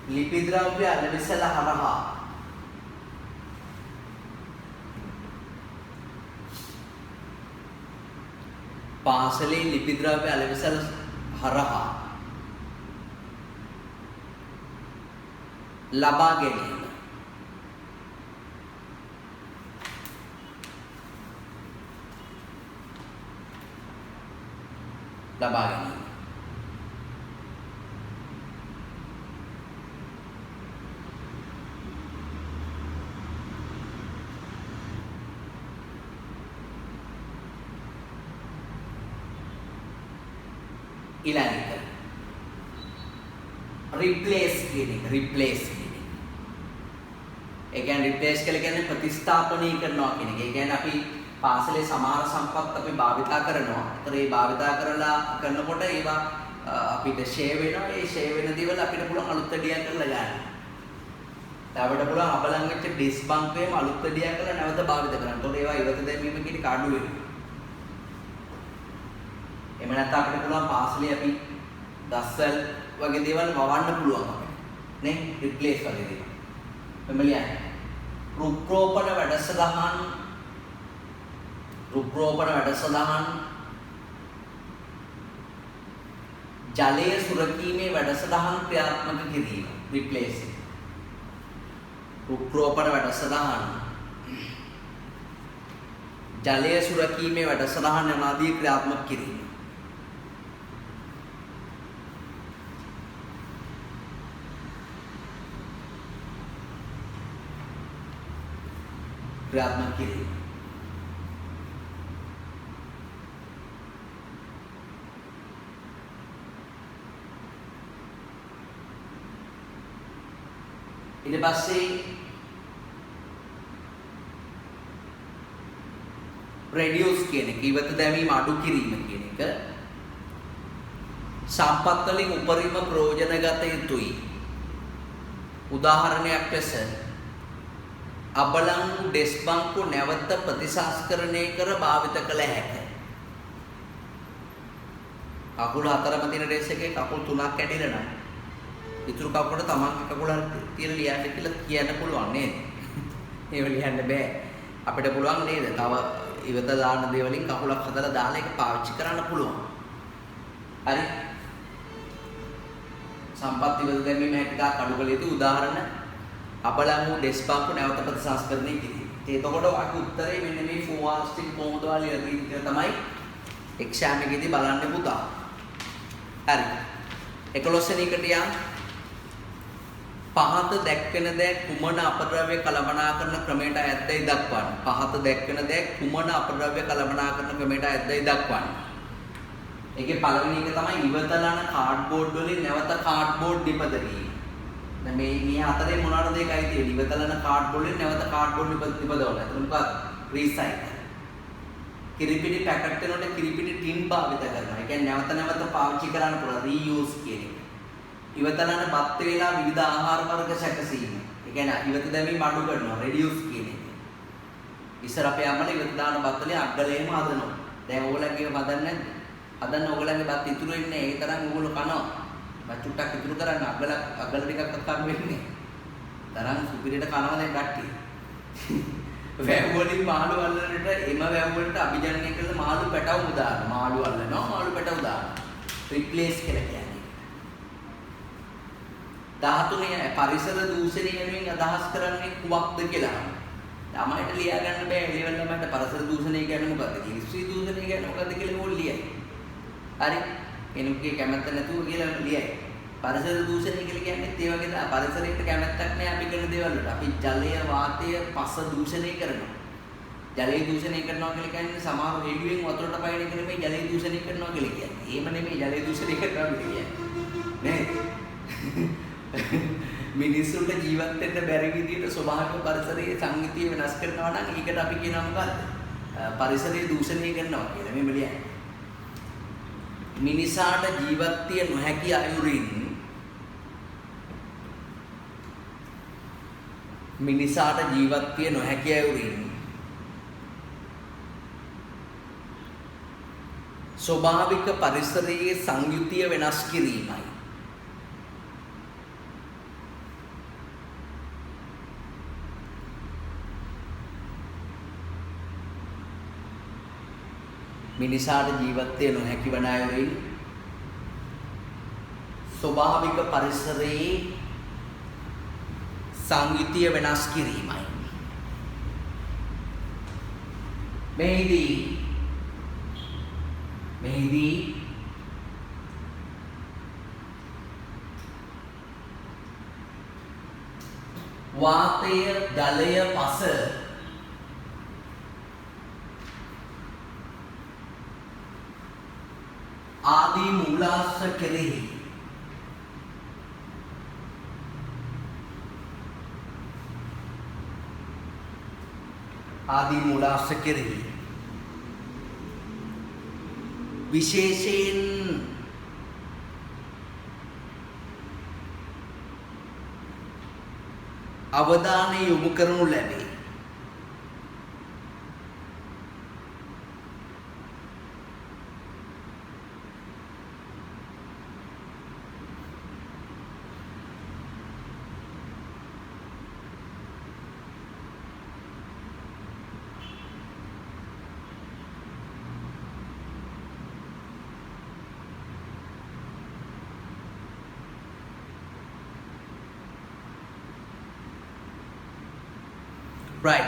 ලිපි ද්‍රව්‍ය අලෙවිසල හරහා පාසලේ ලිපි ද්‍රව්‍ය අලෙවිසල හරහා ලබා ගැනීම ඊළඟට replace කියන එක. ඒ කියන්නේ replace කියලා කියන්නේ ප්‍රතිස්ථාපනය කරනවා කියන එක. ඒ කියන්නේ අපි පාසලේ සමහර සම්පත් අපි භාවිතා කරනවා. ඒතර ඒ භාවිතා කරනකොට ඒවා අපිට ෂෙයා වෙනවා. ඒ ෂෙයා වෙන දේවල් අපිට පුළුවන් අලුත් දෙයක් කරලා ගන්න. අපිට පුළුවන් අපලං වෙච්ච ඩිස් බංකේම අලුත් දෙයක් කරලා නැවත භාවිත කරන්න. ඒතකොට ඒවා ඉවත දැමීම කියන එක අඩු වෙනවා. එහෙම නැත්නම් අපිට පුළුවන් පාසලේ අපි දස්වැල් වගේ දේවල් වවන්න පුළුවන් අපිට. නේ? රිප්ලේස් වගේ දේවල්. එමලියන්. රුක්රෝපණ වැඩසටහන් ජලය සුරකීමේ වැඩසටහන් ක්‍රියාත්මක කිරීම. රිප්ලේස්. රුක්රෝපණ වැඩසටහන් ජලය සුරකීමේ වැඩසටහන් යනාදී ක්‍රියාත්මක කිරීම. ක්‍රියාත්මක කිරීම. ඊට පස්සේ reduce කියන එක ඉවත දැමීම අඩු කිරීම කියන එක සම්පත් වලින් උපරිම ප්‍රයෝජන ගත යුතුයි. උදාහරණයක් ලෙස අබලංගු ඩෙස් බංකු නැවත ප්‍රතිසංස්කරණය කර භාවිත කළ හැකියි. කකුල හතරම තියෙන ඩෙස් එකේ කකුල් තුනක් කැඩිලා නම් ඉතුරු කකුලට තමන්ගේ කකුල තියලා ලියන්න කියලා කියන්න පුළුවන් නේද? ඒව ලියන්න බෑ. අපිට පුළුවන් නේද? තව ඉවත දාන දේ වලින් කකුලක් හදලා දාලා ඒක පාවිච්චි කරන්න පුළුවන්. හරි. සම්පත් ඉවත දැමීම හැකියාව කඩු කළ යුතු උදාහරණ අපලංගු ඩෙස් බංකු නැවත ප්‍රතිසංස්කරණය කිරීම. එතකොට ඔයාගේ උත්තරේ මෙන්න මේ ෆෝවාස්ටික් කොහොමද ලියලා තියෙන්නේ තමයි එක්සෑම් එකේදී බලන්න පුතා. හරි. 11 වෙනි එකට යන්න. පහත දැක්වෙන දෑ කුමන අපද්‍රව්‍ය කළමනාකරන ක්‍රමයට ඇද්දයි දක්වන්න. පහත දැක්වෙන දෑ කුමන අපද්‍රව්‍ය කළමනාකරන ක්‍රමයට ඇද්දයි දක්වන්න. ඒකේ පළවෙනි එක තමයි ඉවතලන කාඩ්බෝඩ් වලින් නැවත කාඩ්බෝඩ් නිපද වීම. දැන් මේ හතරේ මොනවාද දෙකයි තියෙන්නේ. ඉවතලන කාඩ්බෝඩ් වලින් නැවත කාඩ්බෝඩ් නිපදවලා. එතන මොකක්ද? රීසයිකල් කිරිපිටි පැකට් වෙනකොට කිරිපිටි ටින් භාවිත කරනවා. ඒ කියන්නේ නැවත නැවත පාවිච්චි කරන්න පුළුවන් රීයූස් කියන එක. ඉවතලන බත් වේලා විවිධ ආහාර වර්ග සැකසීම. ඒ කියන්නේ ඉවත දැමීම අඩු කරනවා රෙඩියුස් කියන එක. ඉස්සර අපේ අම්මලා ඉවත දාන බත් වලින් අග්ගලේම හදනවා. දැන් ඕගොල්ලන්ගේ හදන්නේ නැද්ද? හදන්න ඕගොල්ලන්ගේ බත් ඉතුරු වෙන්නේ ඒ තරම් ඕගොල්ලෝ කනවා. බත් චුට්ටක් ඉතුරු කරන්න අග්ගල ටිකක් කන්න වෙන්නේ. තරම් සුපිරියට කනවා දැන් කට්ටිය. වැව් වලින් මාළු අල්ලනට එම වැව් වලට අභිජනනය කරලා මාළු පැටවුම් දානවා. මාළු අල්ලනවා මාළු පැටවුම් දානවා. රිප්ලේස් කියලා කියන්නේ. 13 පරිසර දූෂණය වෙනුවෙන් අදහස් කරන්නේ කුමක්ද කියලා. ළමයිට ලියා ගන්න බෑ ලෙවල් ළමයිට පරිසර දූෂණය කියන්නේ මොකද්ද කියලා. ස්ත්‍රී දූෂණය කියන්නේ මොකද්ද කියලා ඕල් ලියයි. හරි. කෙනෙකුගේ කැමැත්ත නැතුව කියලා ලියයි. පරිසර දූෂණය කියලා කියන්නේ ඒ වගේ දා පරිසරයට කැමැත්තක් නෑ අපි කරන දේවල් වලට. අපි ජලය වාතය පස දූෂණය කරනවා. ජලය දූෂණය කරනවා කියලා කියන්නේ සමහර රේඩියෙන් වතුරට පයින් එක නෙමෙයි ජලය දූෂණය කරනවා කියලා කියන්නේ. එහෙම නෙමෙයි ජලය දූෂණය කරනවා කියන්නේ. නේද? මිනිස්සුන්ට ජීවත් වෙන්න බැරි විදිහට ස්වභාවික පරිසරයේ සංගීතය වෙනස් කරනවා නම් ඒකට අපි කියනවා මොකද්ද? පරිසරයේ දූෂණය කරනවා කියලා. මේ මෙලියයි. මිනිසාට ජීවත් විය නොහැකි අයුරින් මිනිසාට ජීවත් විය නොහැකි අයුරින් ස්වභාවික පරිසරයේ සංයුතිය වෙනස් කිරීමයි. මිනිසාට ජීවත් වෙන්න නොහැකි වන අයුරින් ස්වභාවික පරිසරයේ සංයුතිය වෙනස් කිරීමයි. මෙහිදී වාතය, ජලය, පස ආදී මූලාශ්‍ර කෙරෙහි විශේෂයෙන් අවධානය යොමු කරනු ලැබේ. right.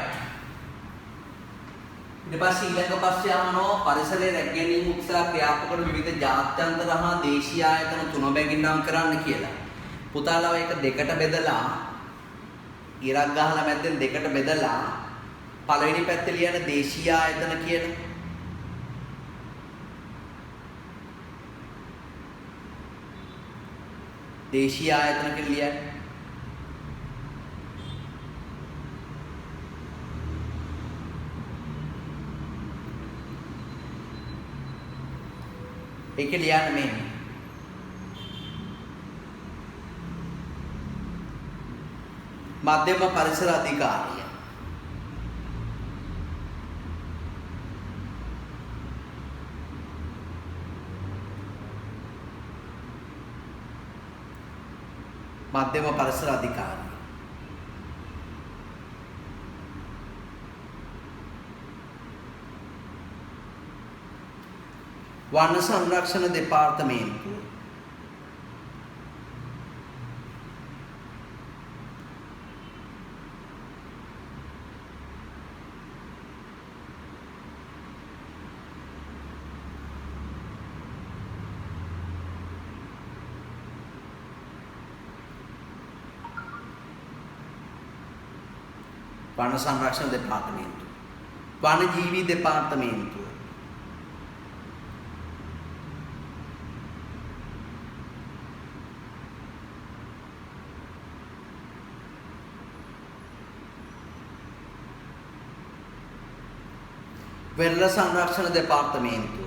ඊට පස්සේ ඊළඟ පස්සේ යනවා පරිසරයේ රැකගැනීම උත්සාහ ක්‍රියාත්මක කරන විවිධ ජාත්‍යන්තර හා දේශීය ආයතන තුන බැගින් නම් කරන්න කියලා. පුතාලා ඒක දෙකට බෙදලා ඉරක් ගහලා මැද්දෙන් දෙකට බෙදලා පළවෙනි පැත්තේ ලියන දේශීය ආයතන කියන දේශීය ආයතන කියලා ලියන්නේ. ඒක ලියන්න මේ මධ්‍යම පරිසර අධිකාරිය මධ්‍යම පරිසර අධිකාරිය වන සංරක්ෂණ දෙපාර්තමේන්තුව වන සංරක්ෂණ දෙපාර්තමේන්තුව වනජීවි දෙපාර්තමේන්තුව වෙරළ සංරක්ෂණ දෙපාර්තමේන්තුව.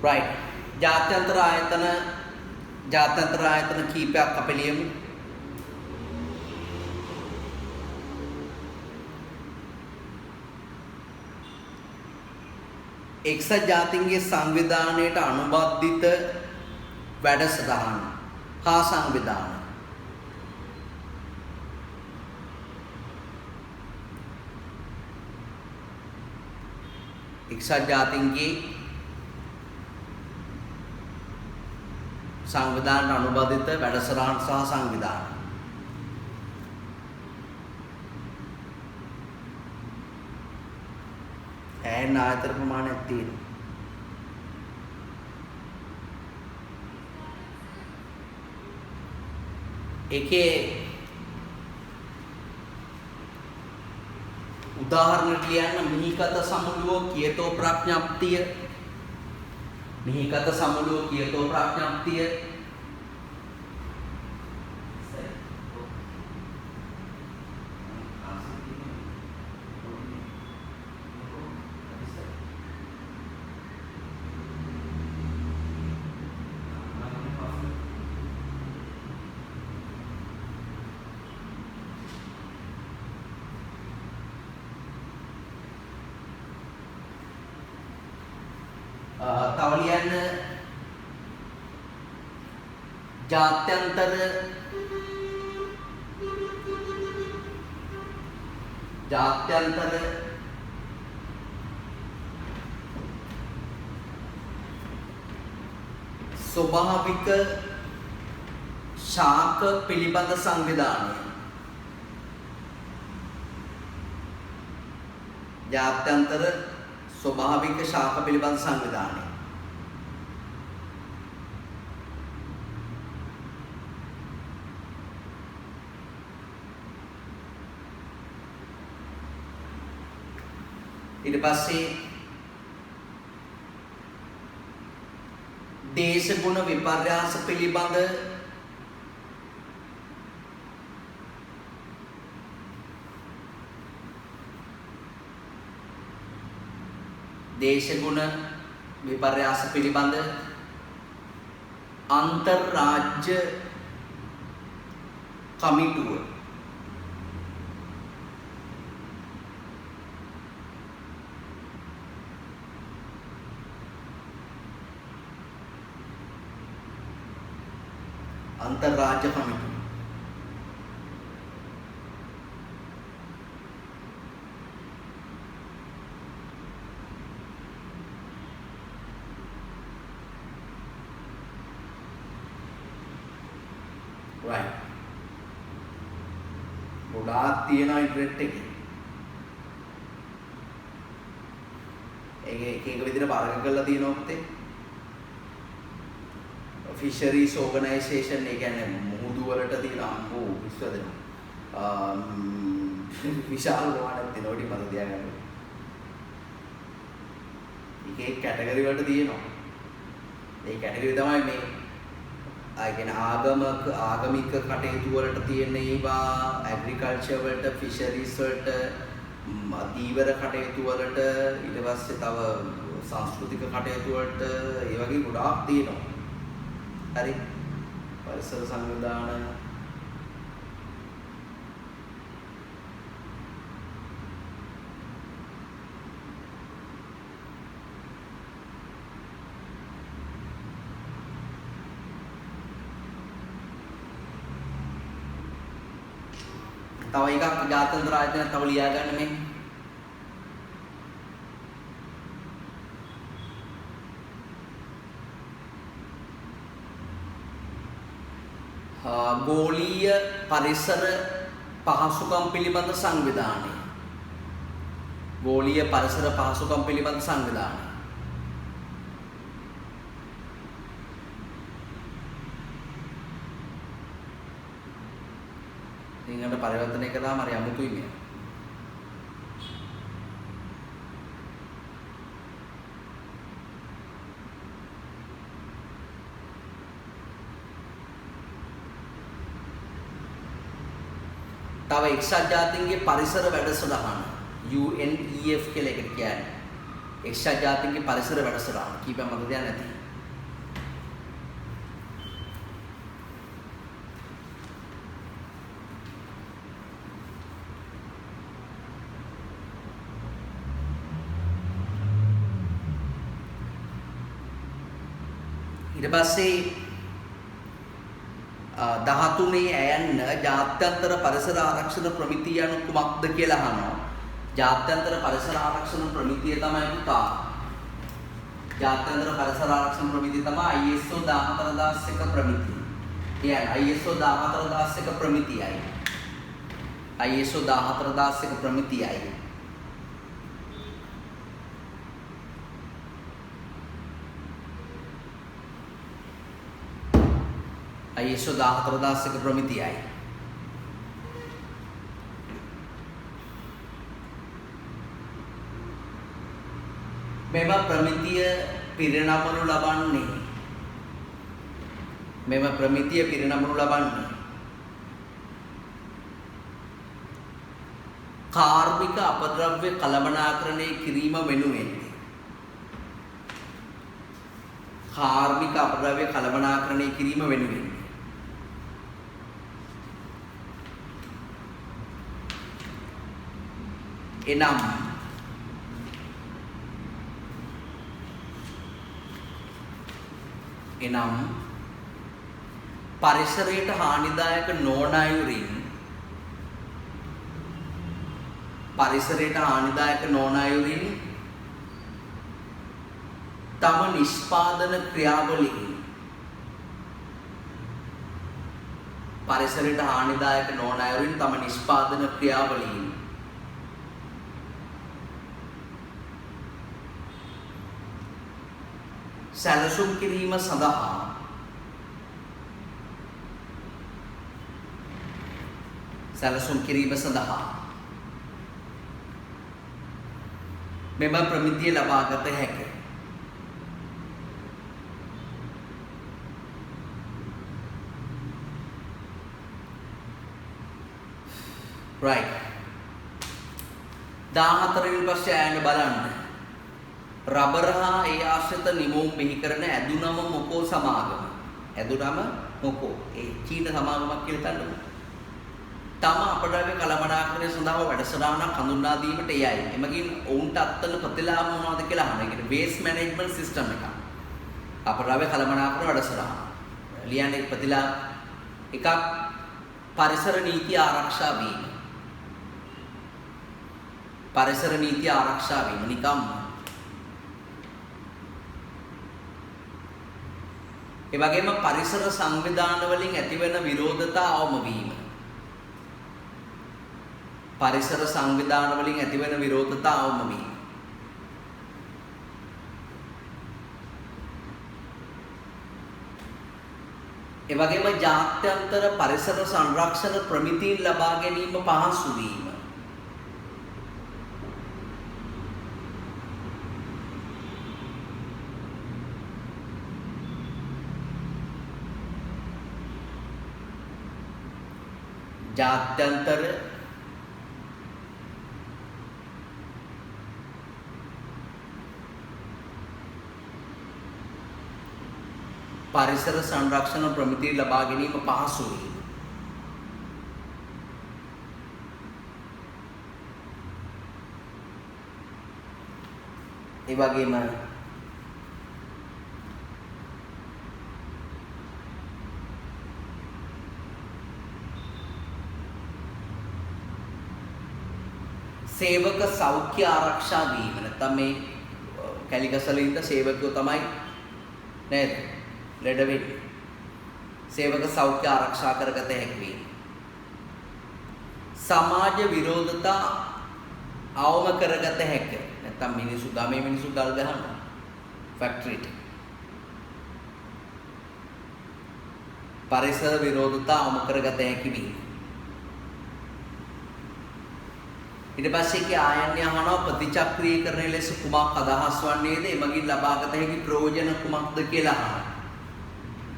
right ජාත්‍යන්තර ආයතන කීපයක් අපි ලියමු. එක්සත් ජාතීන්ගේ සංවිධානයට අනුබද්ධිත වැඩසටහන් හා සංවිධාන එක්සත් ජාතීන්ගේ සංවිධානයට අනුබද්ධිත වැඩසටහන් සහ සංවිධාන ඇයන් ආයතන ප්‍රමාණයක් තියෙනවා. ඒකේ උදාහරණ කියන්න මිහිකත සමුළුව කියතෝ ප්‍රඥප්තිය මිහිකත සමුළුව කියතෝ ප්‍රඥප්තිය තව ලියන්න ජාත්‍යන්තර ස්වභාවික ශාක පිළිබඳ සංවිධානය ජාත්‍යන්තර ස්වභාවික ශාක පිළිබඳ සංවිධානය ඊට පස්සේ දේශගුණ විපර්යාස පිළිබඳ දේශගුණ විපර්යාස පිළිබඳ අන්තර්රාජ්‍ය කමිටුව අන්තර්රාජ්‍ය කමිටුව right ගොඩාක් තියෙනවා ඉන්ටර්නෙට් එකේ ඒක එක විදිහට වර්ග කරලා තියෙනවා පුතේ fisheries organization ඒ කියන්නේ මුහුදු වලට තියෙන අම්බෝ විශ්වදෙනවා විශාල ප්‍රමාණයක් තියෙනවා ඊට මත තියාගන්න ඒකේ කැටගරි වලට තියෙනවා ඒ කැටගරි තමයි මේ I can ආගමික කටයුතු වලට තියෙන ඒවා ඇග්‍රිකල්චර් වලට ෆිෂරීස් වලට දීවර කටයුතු වලට ඊට පස්සේ තව සංස්කෘතික කටයුතු වලට ඒ වගේ ගොඩාක් තියෙනවා හරි පරිසර සංවිධාන තව එකක් ජාත්‍යන්තර ආයතනයක් තව ලියා ගන්න මේ ගෝලීය පරිසර පහසුකම් පිළිබඳ සංවිධානය ගෝලීය පරිසර පහසුකම් පිළිබඳ සංවිධානය. සිංහලට පරිවර්තනය කළාම හරි අමුතුයි මේ. තව එක්සත් ජාතීන්ගේ පරිසර වැඩසටහන UNEF කියලා එකට කියන්නේ. එක්සත් ජාතීන්ගේ පරිසර වැඩසටහන කීපයක් මතක තියන්න ඇති. ඊට පස්සේ 13 ඇයන්න ජාත්‍යන්තර පරිසර ආරක්ෂණ ප්‍රමිතිය යනු කුමක්ද කියලා අහනවා. ජාත්‍යන්තර පරිසර ආරක්ෂණ ප්‍රමිතිය තමයි පුතා. ජාත්‍යන්තර පරිසර ආරක්ෂණ ප්‍රමිතිය තමයි ISO 14001 ප්‍රමිතිය. කියන්නේ ISO 14001 ප්‍රමිතියයි. ISO 14001 ප්‍රමිතියයි. ISO 14001 ප්‍රමිතියයි. මෙම ප්‍රමිතිය පිරිනමනු ලබන්නේ කාර්මික අපද්‍රව්‍ය කළමනාකරණය කිරීම වෙනුවෙන්. කාර්මික අපද්‍රව්‍ය කළමනාකරණය කිරීම වෙනුවෙන්. එනම් පරිසරයට හානිදායක නොවන අයුරින් තම නිෂ්පාදන ක්‍රියාවලීන් සැලසුම් කිරීම සඳහා මෙම ප්‍රමිතිය ලබාගත හැකිය. right 14 වෙනි පස්සේ ආයන්න බලන්න. රබර් හා ඒ ආශ්‍රිත නිමවුම් බිහි කරන ඇදුනම මොකෝ සමාගම. ඇදුනම මොකෝ ඒ චීන සමාගමක් කියලා හිතන්නකෝ. තම අපද්‍රව්‍ය කළමනාකරණය සඳහා වැඩසටහනක් හඳුන්වා දීමට එයයි. එමගින් ඔවුන්ට අත්වන ප්‍රතිලාභ මොනවද කියලා අහනවා. ඒ කියන්නේ වේස්ට් මැනේජ්මන්ට් සිස්ටම් එකක්. අපද්‍රව්‍ය කළමනාකරණ වැඩසටහන. ලියන්නේ ප්‍රතිලාභ එකක් පරිසර නීතිය ආරක්ෂා වීම. නිකම්ම ඒ වගේම පරිසර සංවිධාන වලින් ඇතිවන විරෝධතා අවම වීම. ඒ වගේම ජාත්‍යන්තර පරිසර සංරක්ෂණ ප්‍රමිතීන් ලබා ගැනීම පහසු වීම. ජාත්‍යන්තර පරිසර සංරක්ෂණ ප්‍රමිතිය ලබා ගැනීම පහසු වීම. ඒ වගේම සේවක සෞඛ්‍ය ආරක්ෂා වීම. නැත්නම් මේ කැලිකසල ඉන්න සේවකයෝ තමයි නේද? ලෙඩ වෙන්නේ. සේවක සෞඛ්‍ය ආරක්ෂා කරගත හැකි වීම. සමාජ විරෝධතා අවම කරගත හැක. නැත්තම් මිනිස්සු ගමේ මිනිස්සු ගල් ගහනවා. ෆැක්ටරි එක. පරිසර විරෝධතා අවම කරගත හැකි වීම. ඊට පස්සේ කී ආයන්‍ය අහනවා ප්‍රතිචක්‍රීයකරණය ලෙස කුමක් අදහස් වන්නේද? එමගින් ලබාගත හැකි ප්‍රයෝජන කුමක්ද කියලා අහනවා.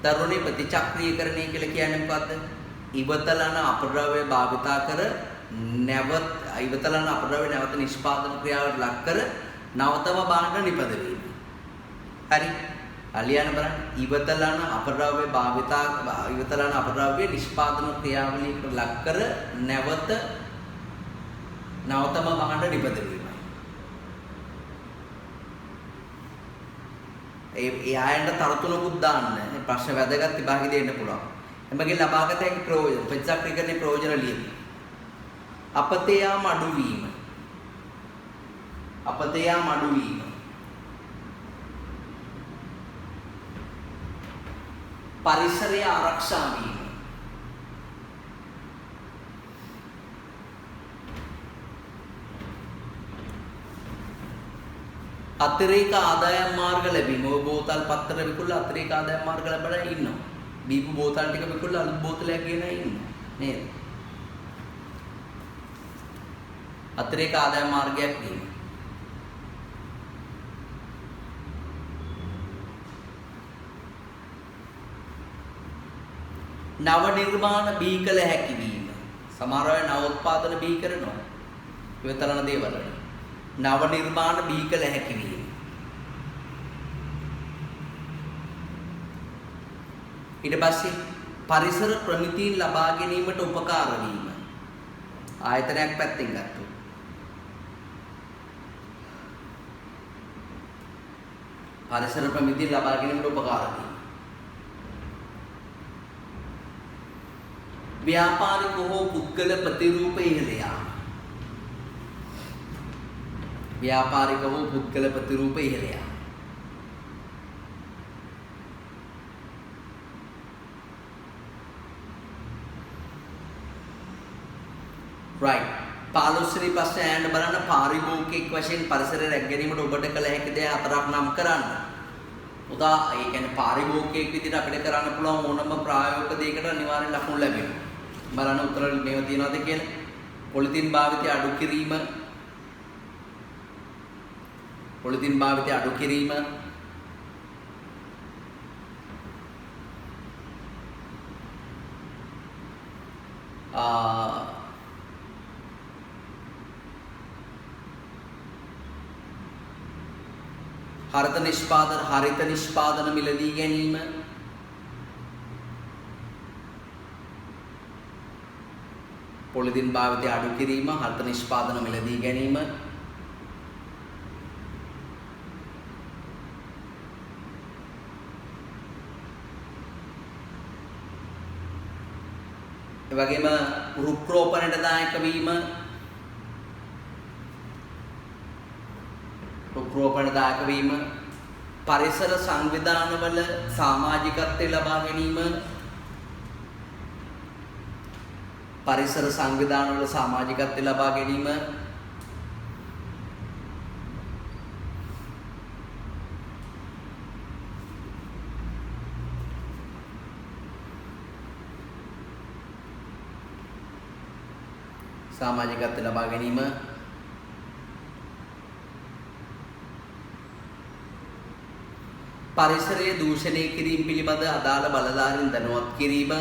තරුණී ප්‍රතිචක්‍රීයකරණය කියලා කියන්නේ මොකද්ද? ඉවතලන අපද්‍රව්‍ය භාවිතා කර නැවත ඉවතලන අපද්‍රව්‍ය නැවත නිෂ්පාදන ක්‍රියාවට ලක් කර නවතම භාණ්ඩ නිපදවීම. හරි. අලියන බලන්න ඉවතලන අපද්‍රව්‍ය භාවිතා ඉවතලන අපද්‍රව්‍ය නිෂ්පාදන ක්‍රියාවලියකට ලක් කර නැවත නවතම භාණ්ඩ නිපදවීමයි. ඒ ආයන්න තරතුණකුත් දාන්න. ප්‍රශ්න වැදගත් විභාගෙ දෙන්න පුළුවන්. එමගින් ලබාගත හැකි ප්‍රයෝජන ප්‍රතිචක්‍රීයකරණයේ ප්‍රයෝජන ලියන්න. අපතේ යාම අඩුවීම. අපතේ යාම අඩුවීම. පරිසරය ආරක්ෂා වීම. අතිරේක ආදායම් මාර්ග ලැබීම. ඔය බෝතල් පත්තර විකුණලා අතිරේක ආදායම් මාර්ග ලැබලා ඉන්නවා. බීපු බෝතල් ටික විකුණලා අලුත් බෝතලයක් ගෙන ඉන්නවා. නේද? අතිරේක ආදායම් මාර්ගයක් වීම. නව නිර්මාණ බිහි කළ හැකි වීම. සමහර අය නව උත්පාදන බිහි කරනවා. ඉවතලන දේවල් වල. නව නිර්මාණ බිහි කළ හැකි වීම. ඊට පස්සේ පරිසර ප්‍රමිතීන් ලබා ගැනීමට උපකාර වීම. ආයතනයක් පැත්තෙන් ගත්තොත් පරිසර ප්‍රමිතීන් ලබා ගැනීමට උපකාර වීම. ව්‍යාපාරික හෝ පුද්ගල ප්‍රතිරූප ඉහළ යාම. ව්‍යාපාරික හෝ පුද්ගල ප්‍රතිරූප ඉහළ යාම. right 15 වෙනි ප්‍රශ්නේ අයන්න බලන්න පාරිභෝගික වශයෙන් පරිසරය රැක ගැනීමට ඔබට කළ හැකි දේ හතරක් නම් කරන්න. උදා ඒ කියන්නේ පාරිභෝගිකයෙක් විදිහට අපිට කරන්න පුළුවන් ඕනම ප්‍රායෝගික දෙයකට අනිවාර්යෙන් ලකුණු ලැබෙනවා. බලන්න උත්තර මේව තියනවාද කියලා. පොලිතින් භාවිතය අඩු කිරීම. පොලිතින් භාවිතය අඩු කිරීම. හරිත නිෂ්පාදන මිලදී ගැනීම. පොලිතින් භාවිතය අඩු කිරීම, හරිත නිෂ්පාදන මිලදී ගැනීම. ඒ වගේම රුක් රෝපණයට දායක වීම. රුක් රෝපණයට දායක වීම. පරිසර සංවිධානවල සමාජිකත්වය ලබා ගැනීම. පරිසර සංවිධානවල සමාජිකත්වය ලබා ගැනීම. සමාජිකත්වය ලබා ගැනීම. පරිසරයේ දූෂණය කිරීම පිළිබඳ අදාළ බලධාරීන් දැනුවත් කිරීම.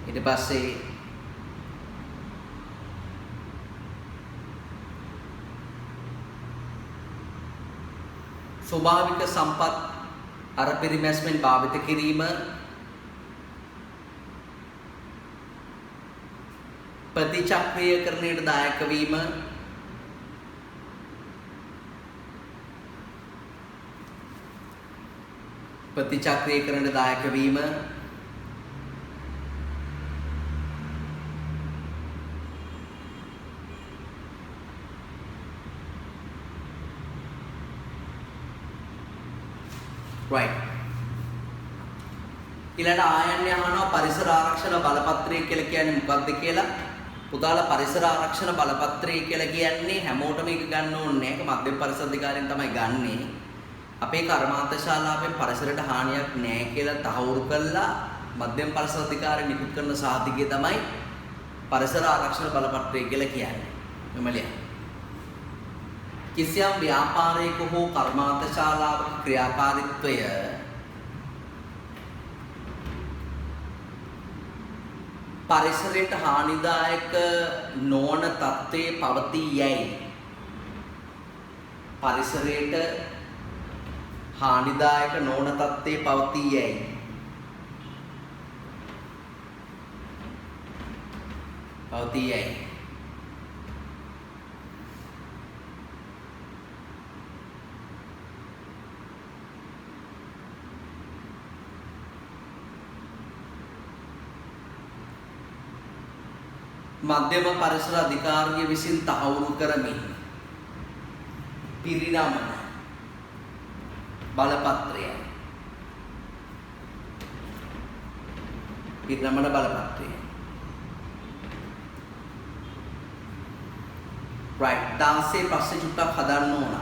ඊට පස්සේ ස්වභාවික සම්පත් අර පරිමැස්මෙන් භාවිත කිරීම. ප්‍රතිචක්‍රීයකරණයට දායක වීම. ප්‍රතිචක්‍රීයකරණයට දායක වීම. right ඊළඟ ආයන්නේ අහනවා පරිසර ආරක්ෂණ බලපත්‍රය කියලා කියන්නේ මොකක්ද කියලා. පුතාලා පරිසර ආරක්ෂණ බලපත්‍රය කියලා කියන්නේ හැමෝටම මේක ගන්න ඕනේ නැහැ. ඒක මධ්‍යම පරිසර අධිකාරියෙන් තමයි ගන්නෙ. අපේ කර්මාන්ත ශාලාවේ පරිසරයට හානියක් නැහැ කියලා තහවුරු කළා මධ්‍යම පරිසර අධිකාරිය නිකුත් කරන සාධකය තමයි පරිසර ආරක්ෂණ බලපත්‍රය කියලා කියන්නේ. මෙමලිය. කිසියම් ව්‍යාපාරයක හෝ කර්මාන්ත ශාලාවක ක්‍රියාකාරීත්වය පරිසරයට හානිදායක නොවන තත්ත්වයේ පවතී යැයි පරිසරයට හානිදායක නොවන තත්ත්වයේ පවතී යැයි මධ්‍යම පරිසර අධිකාරිය විසින් තහවුරු කරමින් පිරිනමන බලපත්‍රය right 16 ප්‍රශ්න චුට්ටක් හදන්න ඕන.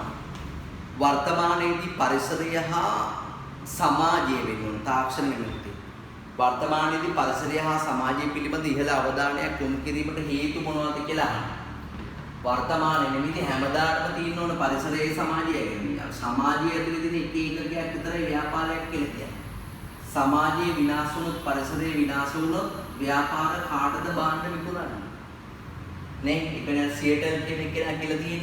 වර්තමානයේදී පරිසරය හා සමාජය වෙනුවෙන් තාක්ෂණ නිමිති වර්තමානයේදී පරිසරය හා සමාජය පිළිබඳ ඉහළ අවධානයක් යොමු කිරීමට හේතු මොනවද කියලා අහනවා. වර්තමානයේ නිමිති හැමදාටම තියෙන්න ඕන පරිසරයේ සමාජය කියන්නේ. සමාජය ඇතුලේ තියෙන එක එකකයක් විතරයි ව්‍යාපාරයක් කියලා කියන්නේ. සමාජයේ විනාශ වුණොත් පරිසරයේ විනාශ වුණොත් ව්‍යාපාර කාටද බාන්න විකුණන්නේ? නේ ඉතින් සියටල් කියන එක කියලා තියෙන්නේ.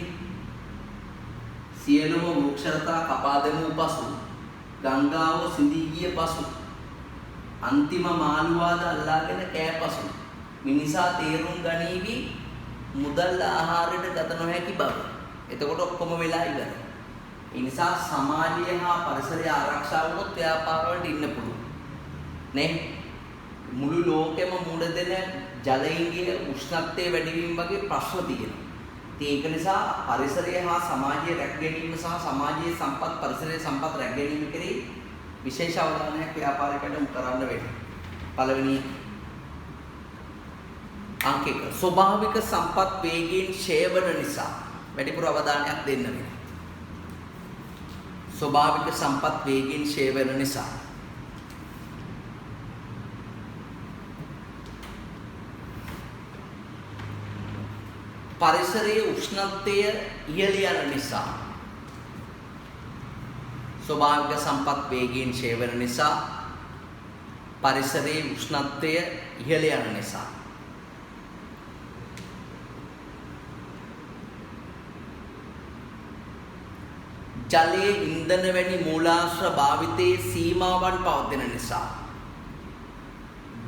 සියලුම වෘක්ෂලතා කපා දැමූ පසු ගංගාව සිඳී ගිය පසු අන්තිම මාළුවාද අල්ලාගෙන කෑ පසු මිනිසා තේරුම් ගනීවි මුදල් ආහාරයට ගත නොහැකි බව. එතකොට ඔක්කොම වෙලා ඉවරයි. ඒ නිසා සමාජය හා පරිසරය ආරක්ෂා වුණොත් ව්‍යාපාර වලට ඉන්න පුළුවන්. නේ මුළු ලෝකෙම මුණ දෙන ජලයේ උෂ්ණත්වයේ වැඩිවීම වගේ ප්‍රශ්න තියෙනවා. ඒක නිසා පරිසරය හා සමාජය රැක ගැනීම සහ සමාජයේ සම්පත් පරිසරයේ සම්පත් රැක ගැනීම කෙරෙහි විශේෂ අවධානයක් ව්‍යාපාරිකයන්ට යොමු කරන්න වෙනවා. පළවෙනි අංක 1 ස්වභාවික සම්පත් වේගයෙන් ඡය වන නිසා වැඩිපුර අවධානයක් දෙන්න වෙනවා. ස්වභාවික සම්පත් වේගයෙන් ඡය වෙන නිසා පරිසරයේ උෂ්ණත්වය ඉහළ යන නිසා ස්වභාවික සම්පත් වේගයෙන් ඡය වෙන නිසා පරිසරයේ උෂ්ණත්වය ඉහළ යන නිසා ජලයේ ඉන්ධන වැනි මූලාශ්‍ර භාවිතයේ සීමාවන් පවතින නිසා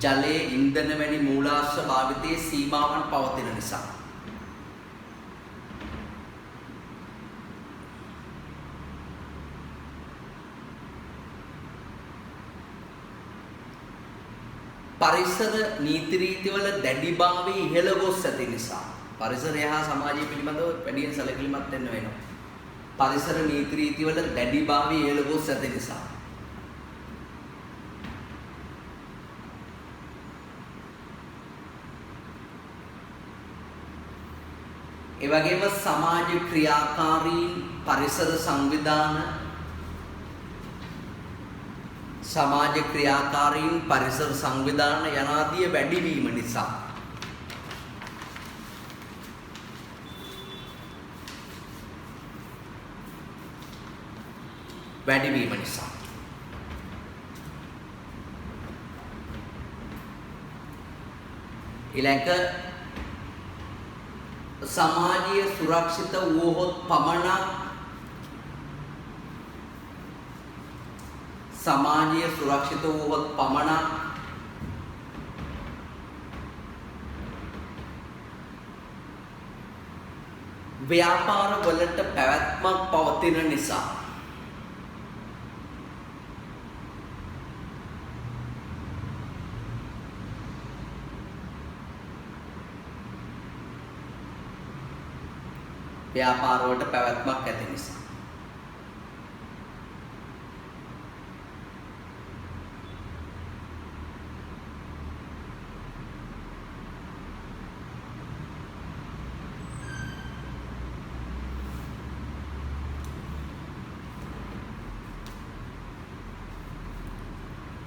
ජලයේ ඉන්ධන වැනි මූලාශ්‍ර භාවිතයේ සීමාවන් පවතින නිසා පරිසර නීති රීතිවල දැඩිභාවය ඉහළ ගොස් ඇති නිසා පරිසරය හා සමාජය පිළිබඳව වැඩියෙන් සැලකිලිමත් වෙන්න වෙනවා. පරිසර නීති රීතිවල දැඩිභාවය ඉහළ ගොස් ඇති නිසා ඒ වගේම සමාජ ක්‍රියාකාරීන් පරිසර සංවිධාන සමාජ ක්‍රියාකාරීන් පරිසර සංවිධාන යනාදිය වැඩිවීම නිසා ඊළඟ සමාජීය සුරක්ෂිත වූහොත් පමණක් සමාජීය සුරක්ෂිත වූහොත් පමණක් ව්‍යාපාර වලට පැවැත්මක් පවතින නිසා ව්‍යාපාර වලට පැවැත්මක් ඇති නිසා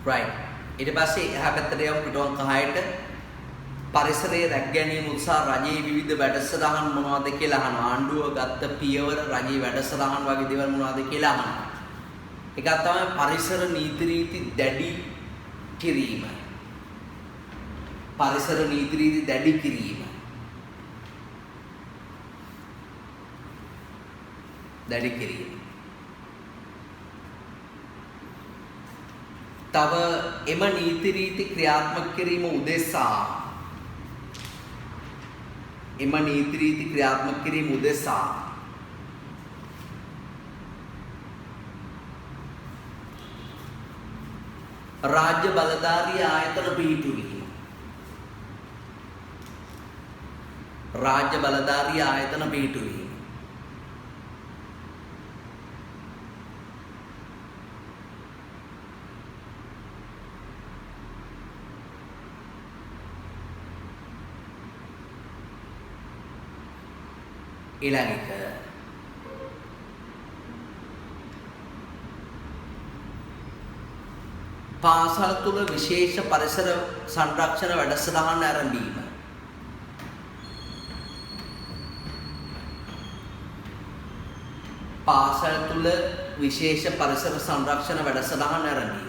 right ඊට පස්සේ එහා පැත්තට යමු පිටුවන්ක 6ට පරිසරයේ රැක ගැනීම උත්සාහ රජයේ විවිධ වැඩසටහන් මොනවද කියලා අහනවා. ආණ්ඩුව ගත්ත පියවර රජයේ වැඩසටහන් වගේ දේවල් මොනවද කියලා අහනවා. එකක් තමයි පරිසර නීති දැඩි කිරීම. පරිසර නීති දැඩි කිරීම. දැඩි කිරීම. තව එම නීති රීති ක්‍රියාත්මක කිරීම උදෙසා රාජ්‍ය බලධාරී ආයතන පිහිටුවීම. ඊළඟ එක පාසල් තුල විශේෂ පරිසර සංරක්ෂණ වැඩසටහන් ආරම්භීම. පාසල් තුල විශේෂ පරිසර සංරක්ෂණ වැඩසටහන් ආරම්භීම.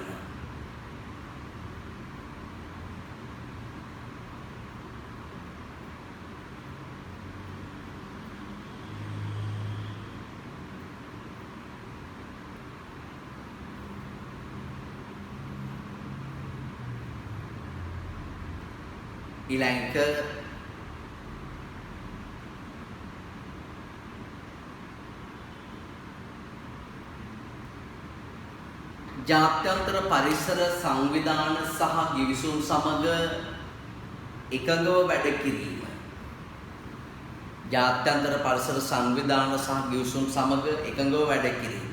ඊළඟ ජාත්‍යන්තර පරිසර සංවිධාන සහ ගිවිසුම් සමග එකඟව වැඩ කිරීම. ජාත්‍යන්තර පරිසර සංවිධාන සහ ගිවිසුම් සමග එකඟව වැඩ කිරීම.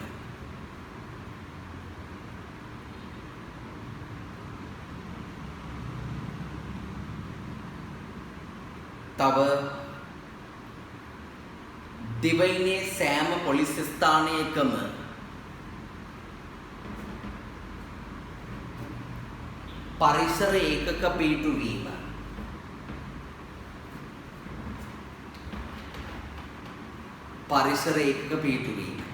තව දිවයිනේ සෑම පොලිස් ස්ථානයකම පරිසර ඒකක පිහිටුවීම. පරිසර ඒකක පිහිටුවීම.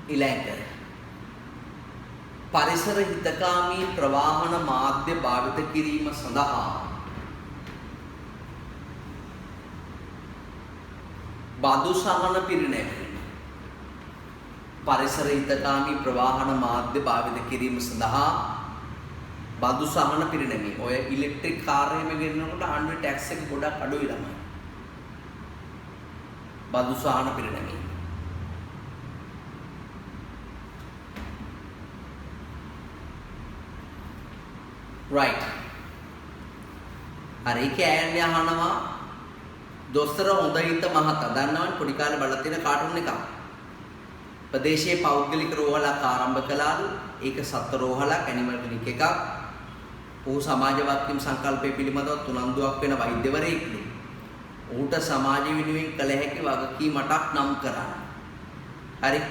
ඊළඟ පරිසර හිතකාමී ප්‍රවාහන මාධ්‍ය භාවිත කිරීම සඳහා බදු සහන පිරිනැමීම. පරිසර හිතකාමී ප්‍රවාහන මාධ්‍ය භාවිත කිරීම සඳහා බදු සහන පිරිනැමීම. ඔය ඉලෙක්ට්‍රික් කාර් එකම ගෙන්නනකොට ආණ්ඩුවේ ටැක්ස් එක ගොඩක් අඩුයි ළමයි. බදු සහන පිරිනැමීම. right හරි කෑන්නේ අහනවා දොස්තර හොඳින්ත මහතා දන්නවනේ පොඩි කාලේ බලලා තියෙන කාටුන් එකක් ප්‍රදේශයේ පෞද්ගලික රෝහලක් ආරම්භ කළාලු ඒක සත්ත්ව රෝහලක් ඇනිමල් ක්ලිනික් එකක් ඔහු සමාජවාදී සංකල්පයේ පිළිබඳව තුනන්දුවක් වෙන වෛද්‍යවරයෙක්ලු ඔහුට සමාජ වෙනුවෙන් කළ හැකි වගකීමක් නම් කරන්න හරි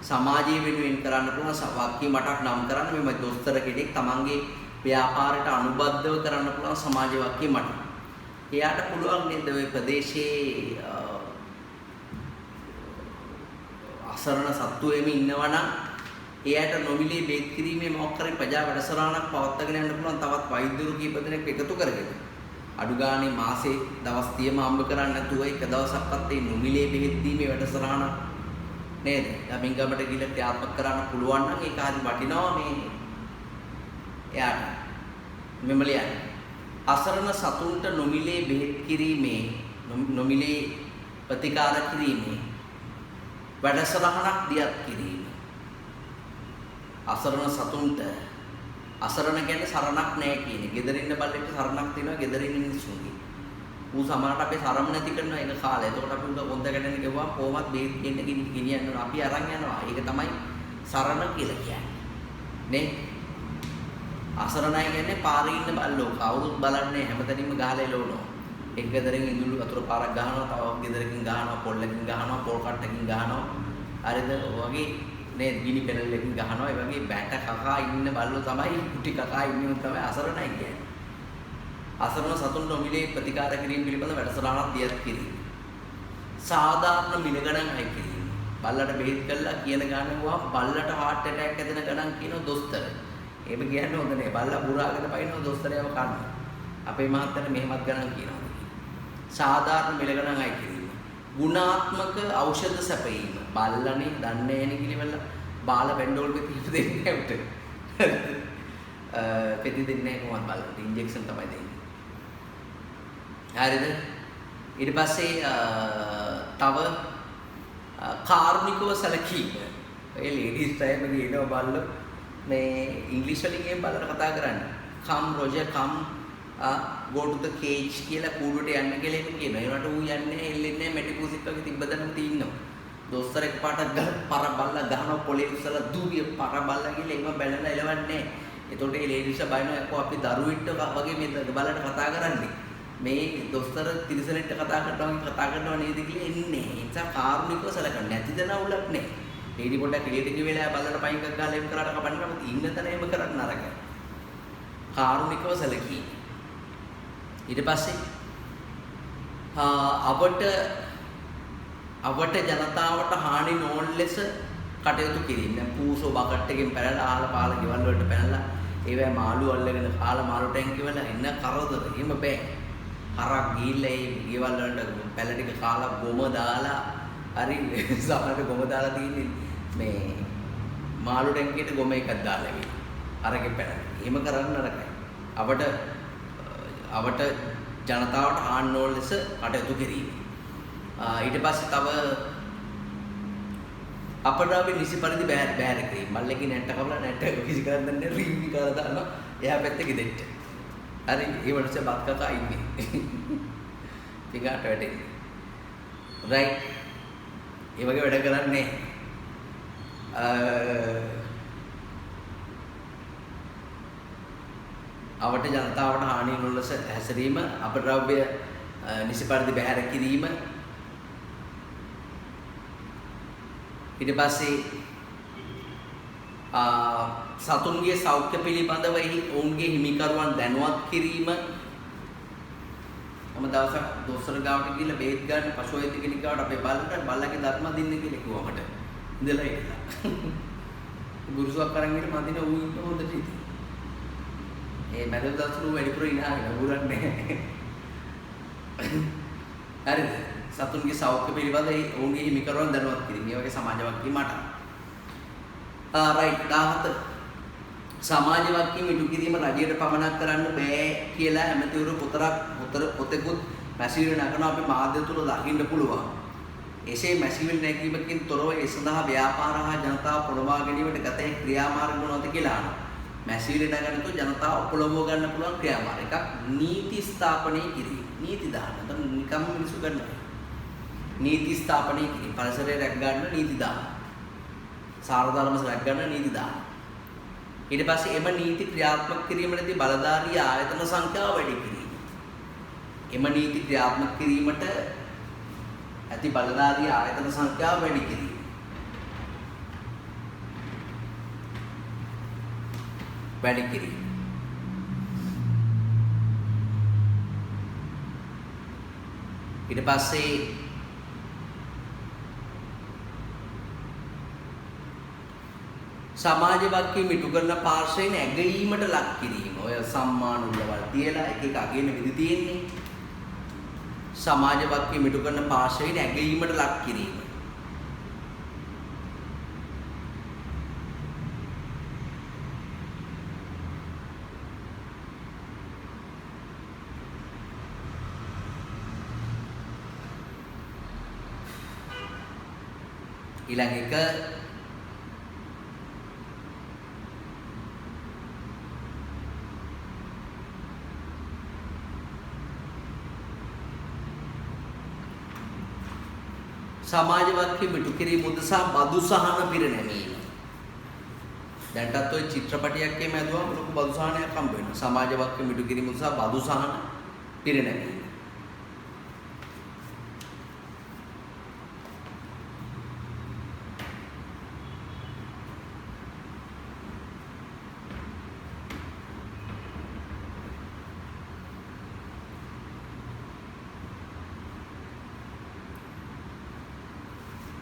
සමාජය වෙනුවෙන් කරන්න පුළුවන් වගකීමක් නම් කරන්න මේ දොස්තර කෙනෙක් තමන්ගේ ව්‍යාපාරයට අනුබද්ධව කරන්න පුළුවන් සමාජ වගකීමක්. එයාට පුළුවන් නේද ඔය ප්‍රදේශයේ අසරණ සත්තු එමෙ ඉන්නවා නම් එයාට නොමිලේ බේත් කිරීමේ මොකක් කරේ ප්‍රජා වැඩසටහනක් පවත්වාගෙන යන්න පුළුවන් තවත් වෛද්‍යවරු කීප දෙනෙක් එකතු කරගෙන. අඩු ගානේ මාසේ දවස් 30ම හම්බ කරන්නේ නැතුව එක දවසක්වත් ඒ නොමිලේ බෙහෙත් දීමේ වැඩසටහන නේද? ගමින් ගමට ගිහලා ක්‍රියාත්මක කරන්න පුළුවන් නම් ඒක හරි වටිනවා මේ එයාට. මෙමලියන් අසරණ සතුන්ට නොමිලේ බෙහෙත් කිරීමේ නොමිලේ ප්‍රතිකාර කිරීමේ වැඩසටහනක් දියත් කිරීම. අසරණ සතුන්ට අසරණ කියන්නේ සරණක් නැහැ කියන්නේ. ගෙදරින් ඉන්න බල්ලෙක්ට සරණක් තියෙනවා ගෙදරින් ඉන්න මිනිස්සුන්ගේ. ඌ සමහරට අපේ සරම නැති කරනවා එන කාලේ. එතකොට අපි උන්ට කොන්ද ගැටෙන ගෙවුවා කොහොමත් බේත් දෙන්න ගෙනියන්න ඕන. අපි අරන් යනවා. ඒක තමයි සරණ කියලා කියන්නේ. නේ? අසරණයි කියන්නේ පාරේ ඉන්න බල්ලෝ කවුරුත් බලන්නේ හැමතැනින්ම ගහලා එලවනවා. එක් ගෙදරින් ඉඳුළු වතුර පාරක් ගහනවා, තව ගෙදරකින් ගහනවා, පොල්ලකින් ගහනවා, පොල් කට්ටකින් ගහනවා. හරිද? ඔයගේ නේ ගිනි පෙරල්ලකින් ගහනවා. ඒ වගේ බැට කකා ඉන්න බල්ලෝ තමයි කුටි කකා ඉන්නේ තමයි අසරණයි කියන්නේ. අසරණ සතුන් නොමිලේ ප්‍රතිකාර කිරීම පිළිබඳ වැඩසටහනක් දියත් කිරීම. සාධාරණ මිල ගණන් අය කිරීම. බල්ලට බෙහෙත් කළා කියන ගාන වුණා බල්ලට heart attack ඇදෙන ගණන් කියන දොස්තර. එහෙම කියන්නේ හොඳ නෑ. බල්ලා පුරාගෙන පයින්නවා දොස්තරයව කනවා. අපේ මහත්තයාට මෙහෙමත් ගණන් කියනවා. සාධාරණ මිල ගණන් අය කිරීම. ගුණාත්මක ඖෂධ සැපයීම. බල්ලානේ දන්නේ නැහැ කිලිවල බාල බෙන්ඩෝල් පෙති දෙන්නේ උට. පෙති දෙන්නේ නැහැ කොහොමද බල්ලට ඉන්ජෙක්ෂන් තමයි දෙන්නේ. හරිද? ඊට පස්සේ තව කාර්මිකව සැලකීම. ඒ ලේඩීස් ටයිම් එකේ ඉනවා බල්ලෝ මේ ඉංග්‍රීසි වලින් එහෙම බලලා කතා කරන්නේ. come Roger come go to the cage කියලා කූඩුවට යන්න කියලා එහෙම කියනවා. ඒකට ඌ යන්නේ එල්ලෙන්නේ මෙටිකුසික් වගේ තිබ්බදනම් තියෙනවා. දොස්තර එකපාරට පර බල්ලා ගහනවා පොලේ උස්සලා දූවිය පර බල්ලා කියලා එහෙම බැලලා එලවන්නේ. එතකොට ඒ ලේඩීස් බයිනවා යකෝ අපි දරුවෙක්ට වගේ මේ බලන්න කතා කරන්නේ. මේ දොස්තර තිරිසනෙක්ට කතා කරනවා නේද කියලා එන්නේ. ඒ නිසා කාර්මිකව සැලකන්නේ නැති දන උලක් නෑ. ලේඩි පොඩ්ඩක් එළියට ගිහ වෙලාව බල්ලට පයින් එකක් ගහලා එහෙම කරාට කපන්න නම් ඉන්න තැන එහෙම කරන්න නරකයි. කාර්මිකව සැලකී. ඊට පස්සේ අවට ජනතාවට හානි නොවන ලෙස කටයුතු කිරීම. දැන් පූසෝ බකට් එකෙන් පැනලා ආල පාල ගෙවල් වලට පැනලා ඒවැ මාළු අල්ලගෙන කාලා මාළු ටැංකිය වල එන්න කරදර. එහෙම බෑ. හරක් ගිහිල්ලා ඒ ගෙවල් වලට පැල ටික කාලා ගොම දාලා හරි සමහරට ගොම දාලා තියෙන්නේ මේ මාළු ටැංකියට ගොම එකක් දාලා ඉන්නේ. අරගෙන පැනලා. එහෙම කරන්න නරකයි. අවට ජනතාවට හානි නොවන ලෙස කටයුතු කිරීම. ඊට පස්සේ තව අපරාපේ නිසි පරිදි බෑර කිරීම. මල්ලේගේ නැට්ට කවලා නැට්ට කිසි කරන්න දෙන්නේ රීවි කාලා දානවා. එයා පැත්තේ ගෙදෙට්ට. හරි ඒ වගේ බත් කකා ඉන්නේ. ටිකට වැටෙන්නේ. රයිට්. ඒ වගේ වැඩ කරන්නේ අවට ජනතාවට හානි නොවන ලෙස හැසිරීම, අපද්‍රව්‍ය නිසි පරිදි බැහැර කිරීම. ඊට පස්සේ සතුන්ගේ සෞඛ්‍ය පිළිබඳව ඔවුන්ගේ හිමිකරුවන් දැනුවත් කිරීම. මම දවසක් දොස්තර ගාවට ගිහිල්ලා බේත් ගන්න පශුවෛද්‍ය කෙනෙක් ගාවට අපේ බල්ලගේ ධර්ම දින්න කියලා කිව්වා මට. ඉඳලා ඉඳලා. ගුරුසුවක් අරන් ගිහින් මම දින ඌ ඉන්න හොඳට ඉතින්. ඒ මැදල් දවසට වැඩිපුර ඉනාගෙන උරන්නේ. හරිද? සතුන්ගේ සෞඛ්‍ය පිළිබඳ ඔවුන්ගේ හිමිකරුවන් දැනුවත් කිරීම. මේ වගේ සමාජ වක්කීම් 8. රයිට් 17. සමාජ වක්කීම් ඉටු කිරීම රජයට පමණක් කරන්න බෑ කියලා ඇමතිවරු පොතකුත් මැසිවිලි නගන අපි මාධ්‍ය තුල දකින්න පුළුවන්. එසේ මැසිවිලි නැගීමකින් තොරව ඒ සඳහා ව්‍යාපාර හා ජනතාව පොළඹවා ගැනීමට ගත හැකි ක්‍රියාමාර්ග මොනවද කියලා අහනවා. මැසිවිලි නගනකොට ජනතාව පොළඹව ගන්න පුළුවන් ක්‍රියාමාර්ග එකක් නීති ස්ථාපනය කිරීම. නීති දාන්න. දැන් නිකම්ම මිනිසු ගන්නවා. නීති ස්ථාපනය කිරීම. පරිසරය රැක ගන්න නීති දාන්න. සාරධර්ම රැක ගන්න නීති දාන්න. ඊට පස්සේ එම නීති ක්‍රියාත්මක කිරීමේදී බලධාරී ආයතන සංඛ්‍යාව වැඩි කිරීම. එම නීති ක්‍රියාත්මක කිරීමට ඇති බලධාරී ආයතන සංඛ්‍යාව වැඩි කිරීම. වැඩි කිරීම. ඊට පස්සේ සමාජ වක්කීම් ඉටු කරන පාර්ශ්වයෙන් ඇගීමට ලක් කිරීම. ඔය සම්මාන උළවල් තියලා එක එක අගින විදි තියෙන්නේ. සමාජ වක්කීම් ඉටු කරන පාර්ශ්වයෙන් ඇගීමට ලක් කිරීම. ඊළඟ එක සමාජ වක්කීම් ඉටු කිරීම උදෙසා බදු සහන පිරිනැමීම. දැන්ටත් ওই චිත්‍රපටයක් එහෙම ඇදුවම ලොකු බදු සහනයක් හම්බ වෙනවා. සමාජ වාක්‍ය මිටු කිරීම සහ බදු සහන පිරිනැමීම.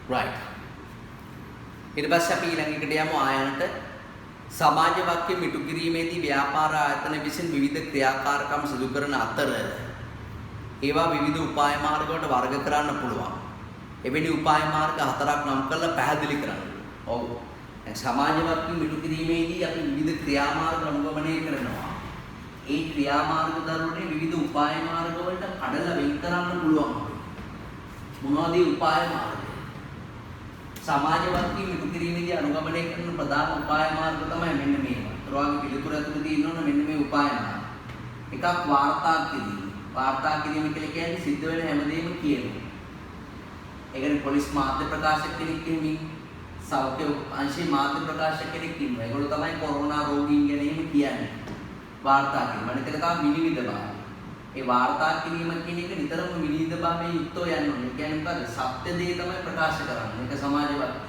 right. ඊට පස්සේ අපි ඊළඟ එකට යමු ආයනට සමාජ වාක්‍ය මිටු කිරීමේදී ව්‍යාපාර ආයතන විසින් විවිධ ක්‍රියාකාරකම් සිදු කරන අතර ඒවා විවිධ උපාය මාර්ග වලට වර්ග කරන්න පුළුවන්. එවැනි උපාය මාර්ග හතරක් නම් කරලා පැහැදිලි කරන්න. ඔව්. සමාජ වාක්‍ය මිටු කිරීමේදී අපි විවිධ ක්‍රියාමාර්ග අනුගමනය කරනවා. ඒ ක්‍රියාමාර්ග දරුවනේ විවිධ උපාය මාර්ග වලට කඩලා වෙන් කරන්න පුළුවන්. මොනවද මේ උපාය මාර්ග? සමාජ වාක්‍ය මිටු කිරීමේදී අනුගමනය කරන ප්‍රධාන උපාය මාර්ග තමයි මෙන්න මේවා. ඒවාගේ පිළිතුර ඇතුළේ තියෙනවනේ මෙන්න මේ උපාය මාර්ග. එකක් වාර්තා කිරීම. වාර්තා කිරීම කියලා කියන්නේ සිද්ධ වෙන හැමදේම කියනවා. ඒ කියන්නේ පොලිස් මාධ්‍ය ප්‍රකාශක කෙනෙක් එහෙමින් සෞඛ්‍ය අංශයේ මාධ්‍ය ප්‍රකාශක කෙනෙක් ඉන්නවා. ඒගොල්ලෝ තමයි කොරෝනා රෝගීන් ගැන එහෙම කියන්නේ. වාර්තා කිරීම. අනිත් එක තමයි විනිවිද භාවය. ඒ වාර්තා කිරීම කියන එක නිතරම විනිවිද භාවයේ යුක්තව යන්න ඕනේ. ඒ කියන්නේ මොකද? සත්‍ය දේ තමයි ප්‍රකාශ කරන්නේ. ඒක සමාජ වාක්‍ය.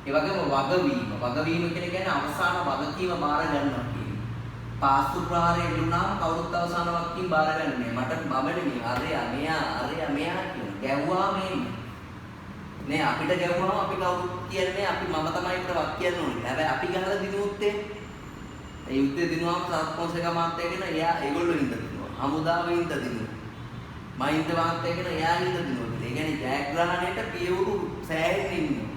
ඒ වගේම වගවීම. වගවීම කියන්නේ අවසාන වගකීම බාර ගන්නවා කියන්නේ. පාස්තු ප්‍රහාරය එළුණාම කවුරුත් අවසාන වගකීම බාර ගන්නෑ. මට මමනේ අරයා මෙයා කියන. ගැව්වා මේ. නේ අපිට ගැව්වම අපි කවුරුත් කියන්නේ අපි මම තමයි ඒකට වක් කියන්න ඕනේ. හැබැයි අපි ගහලා දිනුවොත් ඒ යුද්ධය දිනුවම සත්පොන්සේක මාත්‍යගෙන එයා ඒගොල්ලෝ ඉඳ දිනුවා. හමුදාවෙ ඉඳ දිනුවා. මහින්ද මාත්‍යගෙන එයා ඉඳ දිනුවා. ඒ කියන්නේ ජයග්‍රහණයට පියවරු සෑහෙන්න ඉන්නවා.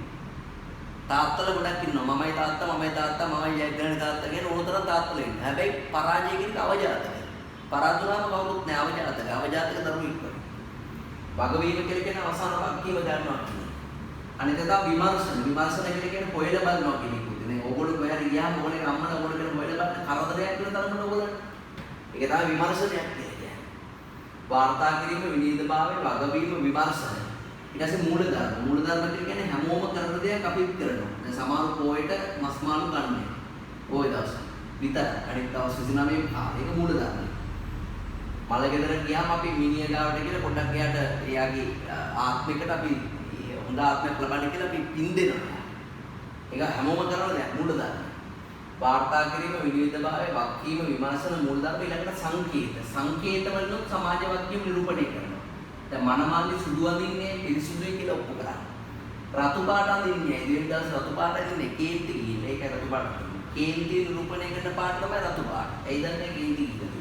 තාත්තලා ගොඩක් ඉන්නවා. මමයි තාත්තා මමයි ජයග්‍රහණ තාත්තා කියන ඕනතරම් තාත්තලා ඉන්නවා. හැබැයි පරාජය කියන අවජාතක. පරාදුනාම කවුරුත් නෑ අවජාතක. අවජාතක දරුවෝ ඉක්කොයි. වගවීම කියලා කියන අවසාන වගකීම ගන්නවා කියන්නේ. අනිත් එක තමයි විමර්ශන. විමර්ශන කියලා කියන්නේ හොයලා බලනවා කියන එක. දැන් ඕගොල්ලෝ කොහරි ගියාම ඕනේ අම්මලා ඕගොල්ලෝ කියන හොයලා බලන්න කරදරයක් කියලා තරමට ඕගොල්ලෝ. ඒක තමයි විමර්ශනයක් කියන්නේ. වාර්තා කිරීම, විනීතභාවය, වගවීම, විමර්ශනය. ඊට පස්සේ මූලධර්ම. මූලධර්ම කියන්නේ හැමෝම කරන දෙයක් අපිත් කරනවා. දැන් සමහර පොයට මස් මාළු ගන්නෑ. පොය දවස්. විතර අනිත් දවස් 29 ඒක මූලධර්ම. මල ගෙදර ගියාම අපි මිනිහ ගාවට කියලා පොඩ්ඩක් එයාට එයාගේ ආත්මිකට අපි හොඳ ආත්මයක් ලබන්න කියලා අපි පින් දෙනවා. ඒක හැමෝම කරන දෙයක් මූලධර්ම. වාර්තා කිරීම, විවිධභාවය, වක්කීම, විමර්ශන මූලධර්ම ඊළඟට සංකේත. සංකේත වලින් සමාජ වක්කීම නිරූපණය කරනවා. දැන් මනමාලි සුදු අඳින්නේ පිරිසුදුයි කියලා ඔප්පු කරා. රතු පාට අඳින්නේ ඉතින් දවස් රතු පාට අඳින්නේ කේන්ති කියලා. ඒක රතු පාට. කේන්ති නිරූපණය කරන පාට තමයි රතු පාට. ඒ දන්නේ කේන්ති කියලා.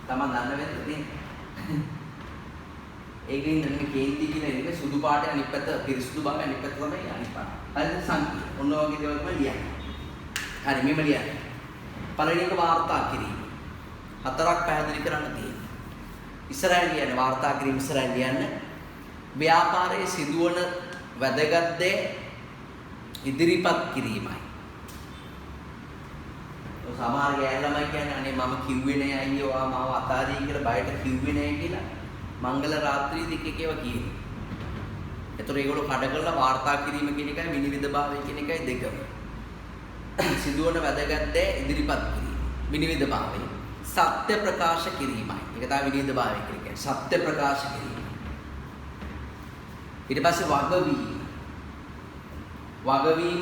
තමන් දන්න වෙද්ද නේ. ඒකෙන් දැන් කේන්ති කියන එක සුදු පාට අනිත් පැත්ත පිරිසුදු බව අනිත් පැත්ත තමයි අනිත් පාට. හරිද සංකේත. ඔන්න ඔය වගේ දේවල් තමයි ලියන්නේ. හරි මෙහෙම ලියන්න. පළවෙනි එක වාර්තා කිරීම. හතරක් පැහැදිලි කරන්න තියෙනවා. ඉස්සරහින් ලියන්න වාර්තා කිරීම ඉස්සරහින් ලියන්න. ව්‍යාපාරයේ සිදුවන වැදගත් දේ ඉදිරිපත් කිරීමයි. සමහර ගෑල්ලමයි කියන්නේ අනේ මම කිව්වේ නෑ අයියෝ ආ මාව අතාරියි කියලා බයට කිව්වේ නෑ කියලා මංගල රාත්‍රී දෙකක ඒවා කියනවා. ඒතර ඒගොල්ලෝ කඩ කරලා වාර්තා කිරීම කියන එකයි විනිවිදභාවය කියන එකයි දෙකම. සිදුවන වැදගත් දේ ඉදිරිපත් කිරීම. විනිවිදභාවය. සත්‍ය ප්‍රකාශ කිරීමයි. ඒක තමයි විනිවිදභාවය කියන්නේ. සත්‍ය ප්‍රකාශ කිරීම. ඊට පස්සේ වගවීම. වගවීම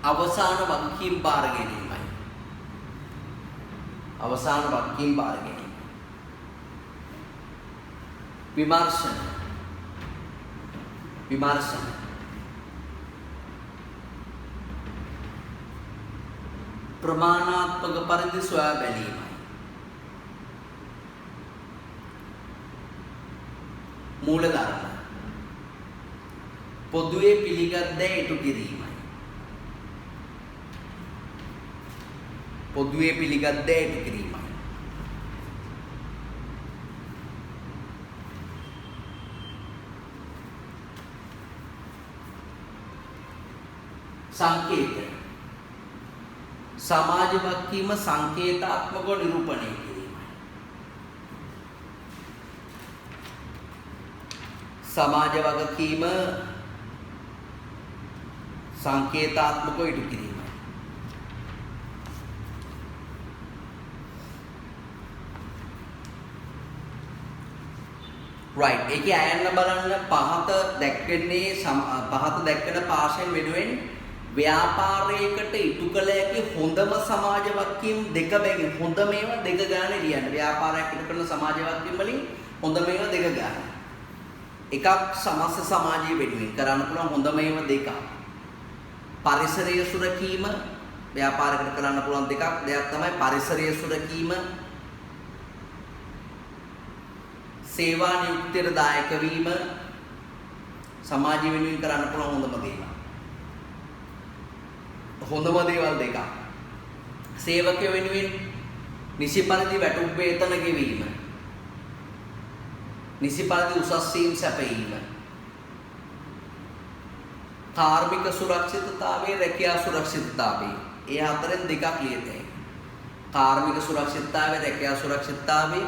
අවසාන වගකීම් බාර ගැනීමයි. අවසාන වගකීම් බාර ගැනීම. විමර්ශන. ප්‍රමාණාත්මක පරිදි සොයා බැලීමයි. මූලධර්ම. පොදුවේ පිළිගත් දේ ඉටු කිරීමයි. පොදුවේ පිළිගත් දේ ඉටු කිරීමයි. සංකේත. සමාජ වගකීම සංකේතාත්මකව නිරූපණය කිරීමයි. සමාජ වගකීම සංකේතාත්මකව ඉටු කිරීමයි. right. ඒකේ අයන්න බලන්න පහත දැක්වෙන්නේ පහත දැක්වෙන පාර්ශ්වයෙන් වෙනුවෙන් ව්‍යාපාරයකට ඉටු කළ හැකි හොඳම සමාජ වගකීම් දෙක බැගින් හොඳ මේවා දෙක ගානේ ලියන්න. ව්‍යාපාරයක් ඉටු කරන සමාජ වගකීම් වලින් හොඳ මේවා දෙක ගන්න. එකක් සමස්ත සමාජය වෙනුවෙන් කරන්න පුළුවන් හොඳ මේවා දෙකක්. පරිසරය සුරකීම ව්‍යාපාරයකට කරන්න පුළුවන් දෙයක් තමයි පරිසරය සුරකීම, සේවා නියුක්තියට දායක වීම සමාජය වෙනුවෙන් කරන්න පුළුවන් හොඳම දේවල්. හොඳම දේවල් දෙකක්. සේවකයෝ වෙනුවෙන් නිසි පරිදි වැටුප් වේතන ගෙවීම, නිසි පරිදි උසස් සීම් සැපයීම, කාර්මික සුරක්ෂිතතාවය, රැකියා සුරක්ෂිතතාවය. ඒ හතරෙන් දෙකක් ලියතේ. කාර්මික සුරක්ෂිතතාවය, රැකියා සුරක්ෂිතතාවය,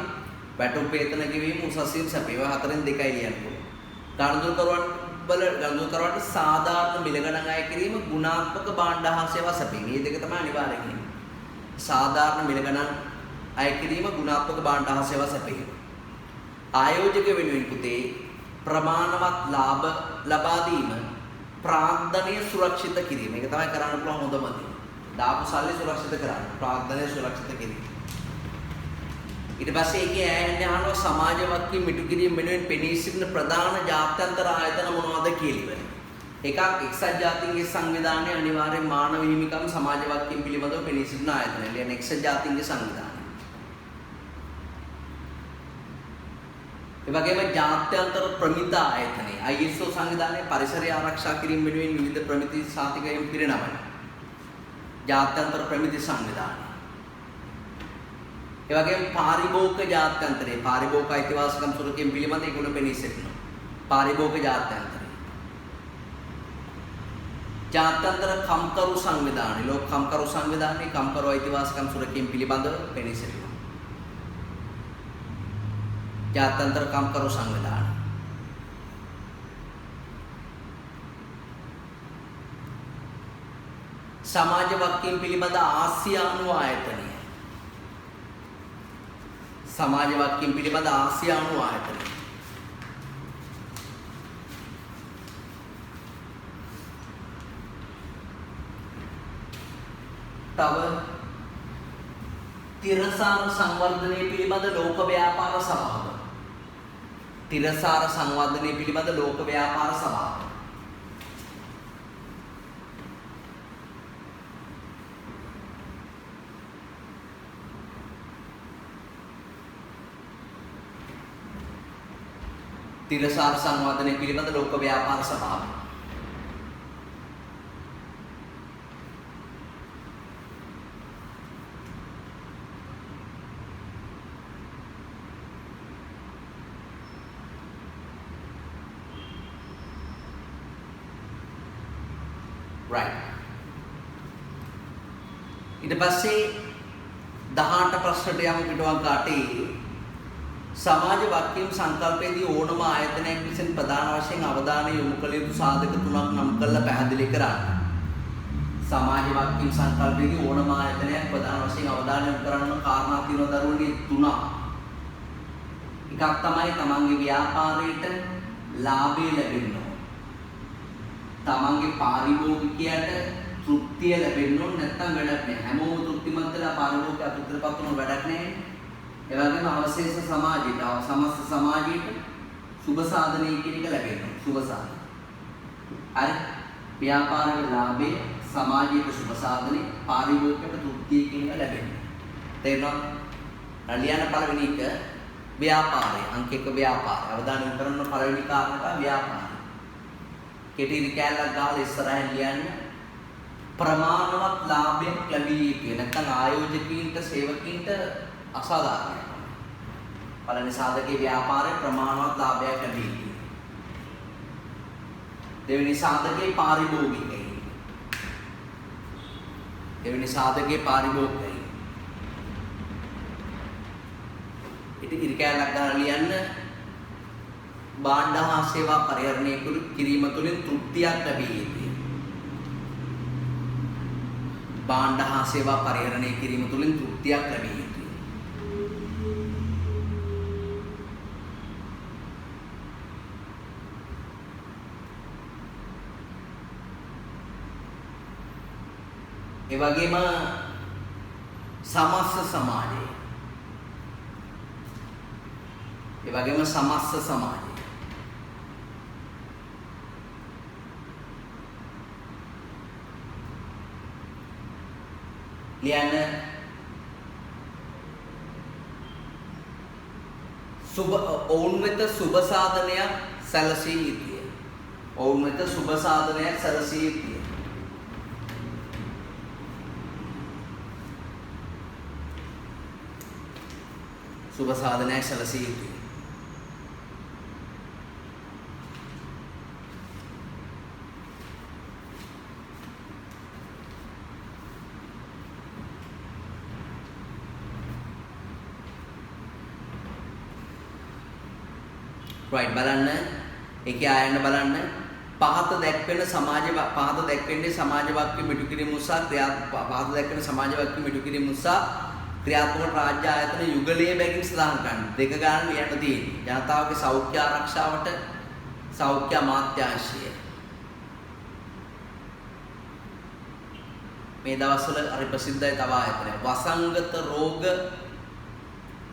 වැටුප් වේතන ගෙවීම, උසස් සීම් සැපයීම. හතරෙන් දෙකයි ලියන්න පුළුවන්. ගනුදෙනුකරුවන්ට සාධාරණ මිල ගණන් අය කිරීම, ගුණාත්මක භාණ්ඩ හා සේවා සැපයීම. මේ දෙක තමයි අනිවාර්යෙන් කියන්නේ. සාධාරණ මිල ගණන් අය කිරීම, ගුණාත්මක භාණ්ඩ හා සේවා සැපයීම. ආයෝජක වෙනුවෙන් පුතේ ප්‍රමාණවත් ලාභ ලබා දීම, ප්‍රාග්ධනය සුරක්ෂිත කිරීම. ඒක තමයි කරන්න පුළුවන් හොඳම දේ. දාපු සල්ලි සුරක්ෂිත කරන්න, ප්‍රාග්ධනය සුරක්ෂිත කිරීම. ඊට පස්සේ ඒකේ ඈන්නේ අහනවා සමාජ වගකීම් ඉටු කිරීම වෙනුවෙන් පෙනී සිටින ප්‍රධාන ජාත්‍යන්තර ආයතන මොනවද කියලා. එකක් එක්සත් ජාතීන්ගේ සංවිධානයේ අනිවාර්ය මානව හිමිකම් සමාජ වගකීම් පිළිබඳව පෙනී සිටින ආයතන. එළියන එක්සත් ජාතීන්ගේ සංවිධානය. ඒ වගේම ජාත්‍යන්තර ප්‍රමිත ආයතනය ISO සංවිධානයේ පරිසරය ආරක්ෂා කිරීම වෙනුවෙන් විවිධ ප්‍රමිති සාතිකයන් පිරිනමන. ජාත්‍යන්තර ප්‍රමිති සංවිධානය. ඒ වගේම පාරිභෝගික ජාත්‍යන්තරේ පාරිභෝගික අයිතිවාසිකම් සුරකීම පිළිබඳ ඒගොල්ලෝ පෙනී සිටිනවා. පාරිභෝගික ජාත්‍යන්තරේ. ජාත්‍යන්තර කම්කරු සංවිධානය, ලෝක කම්කරු සංවිධානයේ කම්කරු අයිතිවාසිකම් සුරකීම පිළිබඳව පෙනී සිටිනවා. ජාත්‍යන්තර කම්කරු සංවිධානය. සමාජ වගකීම් පිළිබඳ ආසියානු ආයතනය. සමාජ වගකීම් පිළිබඳ ආසියානු ආයතනය. තව තිරසාර සංවර්ධනය පිළිබඳ ලෝක ව්‍යාපාර සභාව. තිරසාර සංවර්ධනය පිළිබඳ ලෝක ව්‍යාපාර සභාව. තිරසාර සංවර්ධනය පිළිබඳ ලෝක ව්‍යාපාර සභාව. right. ඊට පස්සේ 18 ප්‍රශ්නට යමු පිටුවක් කාටේ. සමාජ වගකීම් සංකල්පයේදී ඕනම ආයතනයක් විසින් ප්‍රධාන වශයෙන් අවධානය යොමු කළ යුතු සාධක තුනක් නම් කරලා පැහැදිලි කරන්න. සමාජ වගකීම් සංකල්පයේදී ඕනම ආයතනයක් ප්‍රධාන වශයෙන් අවධානය යොමු කරන කාරණා තියෙනවා දරුවනේ තුනක්. එකක් තමයි තමන්ගේ ව්‍යාපාරයට ලාභය ලැබෙන්න ඕන. තමන්ගේ පාරිභෝගිකයට තෘප්තිය ලැබෙන්න ඕන, නැත්නම් වැඩක් නෑ. හැමෝම තෘප්තිමත් වෙලා පාරිභෝගික අතෘප්තිපත් වුණොත් වැඩක් නෑ. ඒ වගේම අවශේෂ සමාජයට, සමස්ත සමාජයට සුබ සාධනය කියන එක ලැබෙනවා. සුබ සාධන. හරි. ව්‍යාපාරයේ ලාභය, සමාජයට සුබ සාධනය, පාරිභෝගිකයට තෘප්තිය කියන එක ලැබෙනවා. තේරෙනවද? ලියන පළවෙනි එක ව්‍යාපාරය. අංක 1 ව්‍යාපාරය. අවධානය යොමු කරන පළවෙනි කාරණා ව්‍යාපාරය. කෙටි කැලක් ගාලා ඉස්සරහින් ලියන්න. ප්‍රමාණවත් ලාභයක් ලැබී යුතුයි. නැත්නම් ආයෝජකීන්ට, සේවකීන්ට අසාධාරණයි. පළවෙනි සාධකයේ ව්‍යාපාරයේ ප්‍රමාණවත් ලාභයක් ලැබී යුතුයි. දෙවෙනි සාධකයේ පාරිභෝගිකයි. එවැනි සාධකයේ පාරිභෝගිකයි. ඉතින් ඉරිකෑලක් ගන්න ලියන්න භාණ්ඩ හා සේවා පරිහරණය කිරීම තුළින් තෘප්තියක් ලැබිය යුතුයි. භාණ්ඩ හා සේවා පරිහරණය කිරීම තුළින් තෘප්තියක් ලැබිය යුතුයි. ඒ වගේම සමස්ත සමාජය. ඒ වගේම සමස්ත සමාජය. ලියන්න ඔවුන් වෙත සුබ සාධනයක් සැලසිය යුතුය. ඔවුන් වෙත සුබ සාධනයක් සැලසිය යුතුය. සුබ සාධනයක් සැලසිය යුතුයි. right බලන්න ඒකේ ආයන්න බලන්න පහත දැක්වෙන පහත දැක්වෙන්නේ සමාජ වාක්‍ය මිටු කිරීම උසා පහත දැක්වෙන සමාජ වාක්‍ය මිටු කිරීම උසා ක්‍රියාත්මක රාජ්‍ය ආයතන යුගලයේ බැගින් සඳහන් කරන්න දෙක ගන්න ලියන්න තියෙන්නේ ජනතාවගේ සෞඛ්‍ය ආරක්ෂාවට සෞඛ්‍ය අමාත්‍යාංශය මේ දවස්වල හරි ප්‍රසිද්ධයි තව ආයතනයක් වසංගත රෝග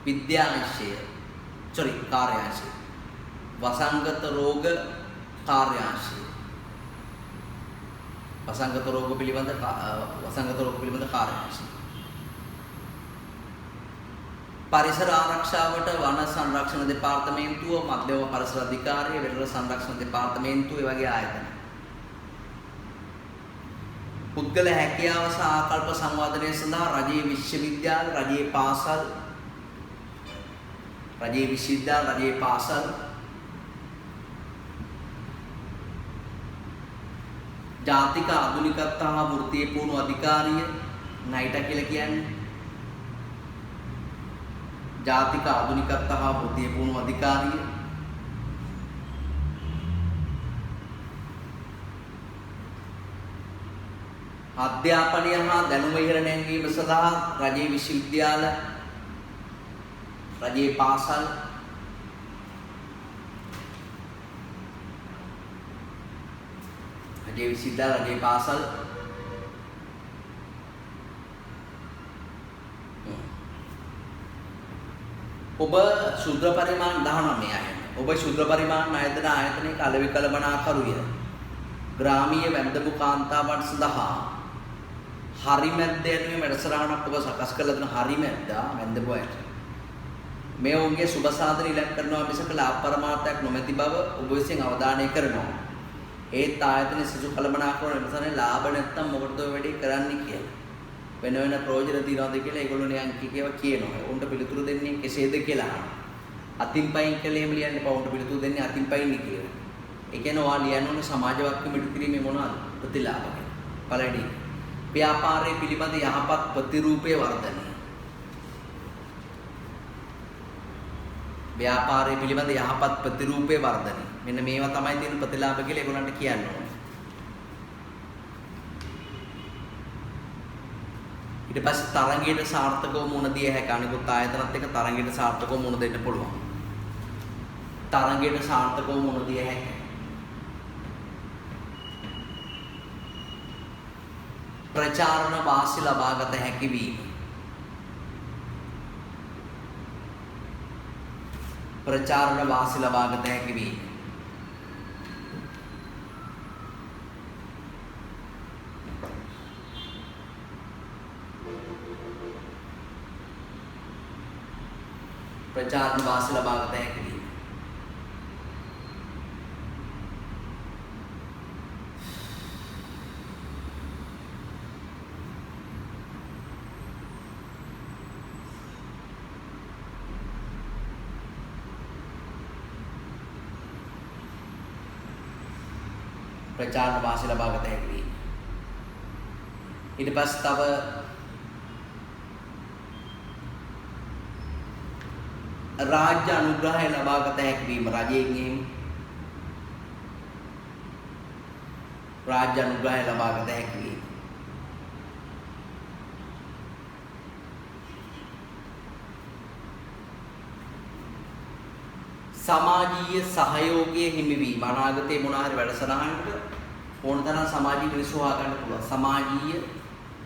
විද්‍යාංශය කාර්යාංශය වසංගත රෝග කාර්යාංශය වසංගත රෝග පිළිබඳ කාර්යාංශය පරිසර ආරක්ෂාවට වන සංරක්ෂණ දෙපාර්තමේන්තුව මධ්‍යම පරිසර අධිකාරිය වෙරළ සංරක්ෂණ දෙපාර්තමේන්තුව ඒ වගේ ආයතන පුද්ගල හැකියාව සහ ආකල්ප සංවර්ධනය සඳහා රජයේ විශ්වවිද්‍යාල රජයේ පාසල් ජාතික ආධුනිකත්ව හා වෘත්තීය පුහුණු අධිකාරිය නයිටා කියලා කියන්නේ ජාතික ආධුනිකත්ව හා වෘත්තීය පුහුණු අධිකාරිය අධ්‍යාපනය හා දැනුම ඉහළ නැංවීම සඳහා රජයේ විශ්වවිද්‍යාල රජයේ පාසල් රජයේ විශ්වවිද්‍යාල රජයේ පාසල් ඔබ ශුද්‍ර පරිමාණ 19 ආයතන ඔබ ශුද්‍ර පරිමාණ ආයතනයක අලෙවි කළමනාකරුය ග්‍රාමීය වැන්දඹු කාන්තාවන් සඳහා හරිමැද්ද යනුවෙන් වැඩසටහනක් ඔබ සකස් කරලා දෙන හරිමැද්දා වැන්දඹු අයට මේ ඔවුන්ගේ සුබ සාධන ඉලක්ක කරනවා මිසක ලාභ පරමාර්ථයක් නොමැති බව ඔබ විසින් අවධානය කරනවා ඒත් ආයතනයේ සිසු කළමනාකරන නිසා ලාභ නැත්තම් මොකටද ඔය වැඩේ කරන්නේ කියලා වෙන වෙන ප්‍රයෝජන තියනවාද කියලා ඒගොල්ලෝ නිකන් කියනවා. උන්ට පිළිතුරු දෙන්නේ කෙසේද කියලා අහනවා. අතින් පයින් කියලා එහෙම ලියන්න එපා. උන්ට පිළිතුරු දෙන්නේ අතින් පයින් කියලා. ඒ කියන්නේ ඔයා ලියන්න ඕන සමාජ වාක්‍ය මිටු කිරීමේ මොනවද? ප්‍රතිලාභ කියලා. පළවෙනි ව්‍යාපාරයේ පිළිබඳ යහපත් ප්‍රතිරූපයේ වර්ධනය. ව්‍යාපාරයේ පිළිබඳ යහපත් ප්‍රතිරූපයේ වර්ධනය. මෙන්න මේවා තමයි තියෙන ප්‍රතිලාභ කියලා ඒගොල්ලන්ට කියන්න ඕනේ. ඊට පස්සේ තරංගයට සාර්ථකව මුණ දිය හැකි අනිකුත් ආයතනත් එක්ක තරංගයට සාර්ථකව මුණ දෙන්න පුළුවන්. තරංගයට සාර්ථකව මුණ දිය හැකි. ප්‍රචාරණ වාසි ලබාගත හැකි වීම. ප්‍රචාරණ වාසි ලබාගත හැකි වීම. ප්‍රචාරණ වාසි ලබාගත හැකි වීම. ප්‍රචාරණ වාසි ලබාගත හැකි වීම. ඊට පස්සේ තව රාජ්‍ය අනුග්‍රහය ලබාගත හැකි වීම රජයෙන් එහෙම රාජ්‍ය අනුග්‍රහය ලබාගත හැකි වීම සමාජීය සහයෝගයේ හිමිවීම අනාගතයේ මොන හරි වැඩසටහනකට ඕන තරම් සමාජීය මිනිස්සු හොයාගන්න පුළුවන් සමාජීය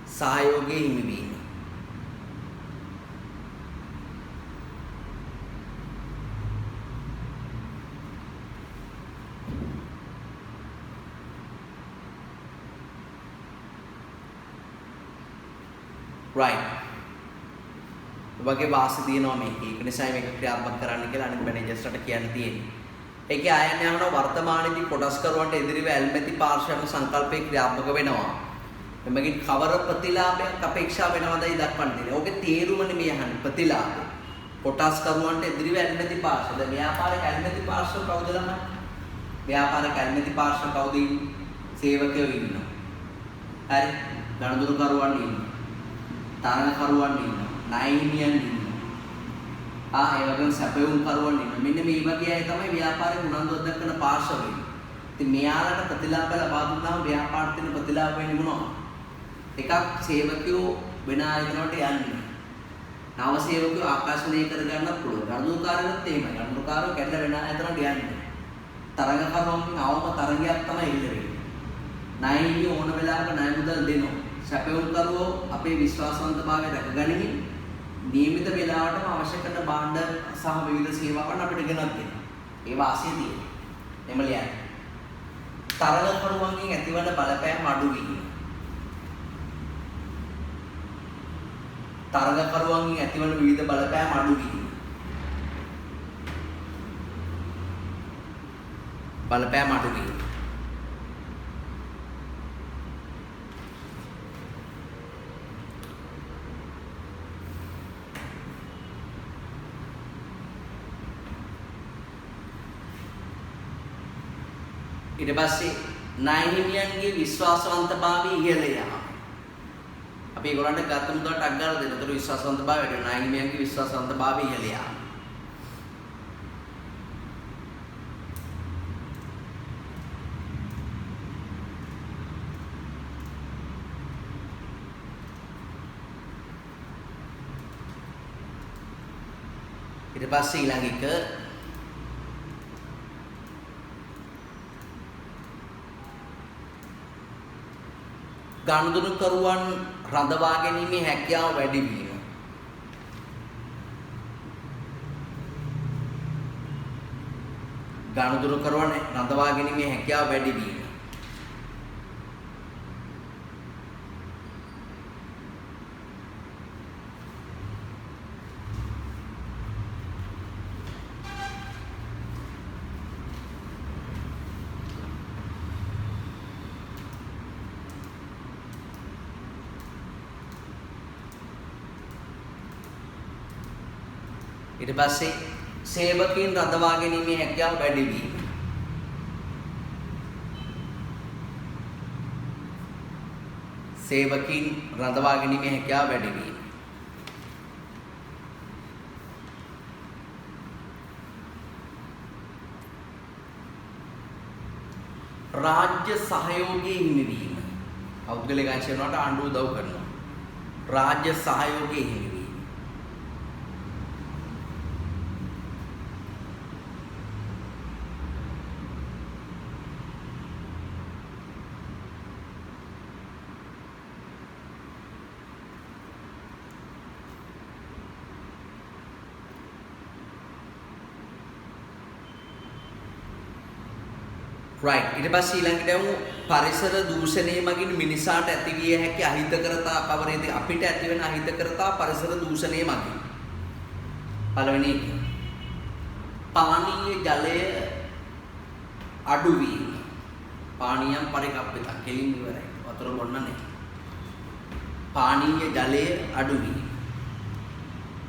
සහයෝගයේ හිමිවීම right ඔබගේ වාසි දිනනවා මේක. ඒක නිසා මේක ක්‍රියාත්මක කරන්න කියලා අනිත් මැනේජර්ස්ට කියන්න තියෙන්නේ. ඒකේ ආයන යන වර්තමානයේදී කොටස්කරුවන්ට එදිරිව ඇල්මැති පාර්ශ්වයන් සංකල්පේ ක්‍රියාත්මක වෙනවා. එමගින් කවර ප්‍රතිලාභයක් අපේක්ෂා වෙනවදයි දක්වන්න තියෙන්නේ. ඕකේ තේරුම නෙමෙයි අහන්නේ ප්‍රතිලාභය. කොටස්කරුවන්ට එදිරිව ඇල්මැති පාර්ශ්ව. දැන් ව්‍යාපාරික ඇල්මැති පාර්ශ්ව කවුද ළමයි? ව්‍යාපාරික ඇල්මැති පාර්ශ්ව කවුද ඉන්නේ? සේවකයෝ ඉන්නවා. හරි. ගණදුරුකරුවන් ඉන්නවා. තරගකරුවන් ඉන්නවා. නයිමියන් ඉන්නවා. ඒ වගේම සැපයුම් කරුවන් ඉන්නවා. මෙන්න මේ වගේ අය තමයි ව්‍යාපාරේ උනන්දුවක් දක්වන පාර්ශ්ව වෙන්නේ. ඉතින් මෙයාලට ප්‍රතිලාභ ලබා දුන්නාම ව්‍යාපාරට තියෙන ප්‍රතිලාභ වෙන්නේ මොනවද? එකක් සේවකයෝ වෙන ආයතනවලට යන්නේ. නව සේවකයෝ ආකර්ෂණය කරගන්නත් පුළුවන්. ගණනුකාරයොත් එහෙමයි. ගණනුකාරයෝ කැඩලා වෙන ආයතනවලට යන්නේ. තරගකරුවන්ගෙන් අවම තරගයක් තමයි ඉල්ල වෙන්නේ. ණයනිය ඕන වෙලාවක ණය මුදල් දෙනවා. සැපයුම්කරුවෝ අපේ විශ්වාසවන්තභාවය රැකගනිමින් නියමිත වේලාවටම අවශ්‍ය කරන භාණ්ඩ සහ විවිධ සේවාවන් අපිට ගෙනත් දෙනවා. ඒ වාසිය තියෙනවා. එම ලියන්න. තරගකරුවන්ගෙන් ඇතිවන බලපෑම අඩු වීම. තරගකරුවන්ගෙන් ඇතිවන විවිධ බලපෑම අඩු වීම. බලපෑම අඩු වීම. ඊට පස්සේ ණයහිමියන්ගේ විශ්වාසවන්තභාවය ඉහළ යාම. අපි ඒගොල්ලන්ට ගත්ත මුදලට අක් ගාලා දෙන්න. ඒතර විශ්වාසවන්තභාවය වැඩි වෙනවා. ණයහිමියන්ගේ විශ්වාසවන්තභාවය ඉහළ යාම. ඊට පස්සේ ඊළඟ එක ගනුදෙනුකරුවන් රඳවා ගැනීමේ හැකියාව වැඩි වීම. ගනුදෙනුකරුවන් රඳවා ගැනීමේ හැකියාව වැඩි වීම. ඊට පස්සේ සේවකයන් රඳවා ගැනීමේ හැකියාව වැඩි වීම. සේවකයන් රඳවා ගැනීමේ හැකියාව වැඩි වීම. රාජ්‍ය සහයෝගයේ හිමිවීම. පෞද්ගලික අංශවලට ආණ්ඩුව උදව් කරනවා. රාජ්‍ය සහයෝගයේ හිමිවීම. right ඊට පස්සේ ඊළඟට යමු පරිසර දූෂණය මගින් මිනිසාට ඇතිවිය හැකි අහිතකරතා කවරේද අපිට ඇති වෙන අහිතකරතා පරිසර දූෂණය මගින් පළවෙනි එක පානීය ජලය අඩු වීම පානීයම් පරිකප්පිත කෙලින් ඉවරයි වතුර බොන්න නැහැ පානීය ජලය අඩු වීම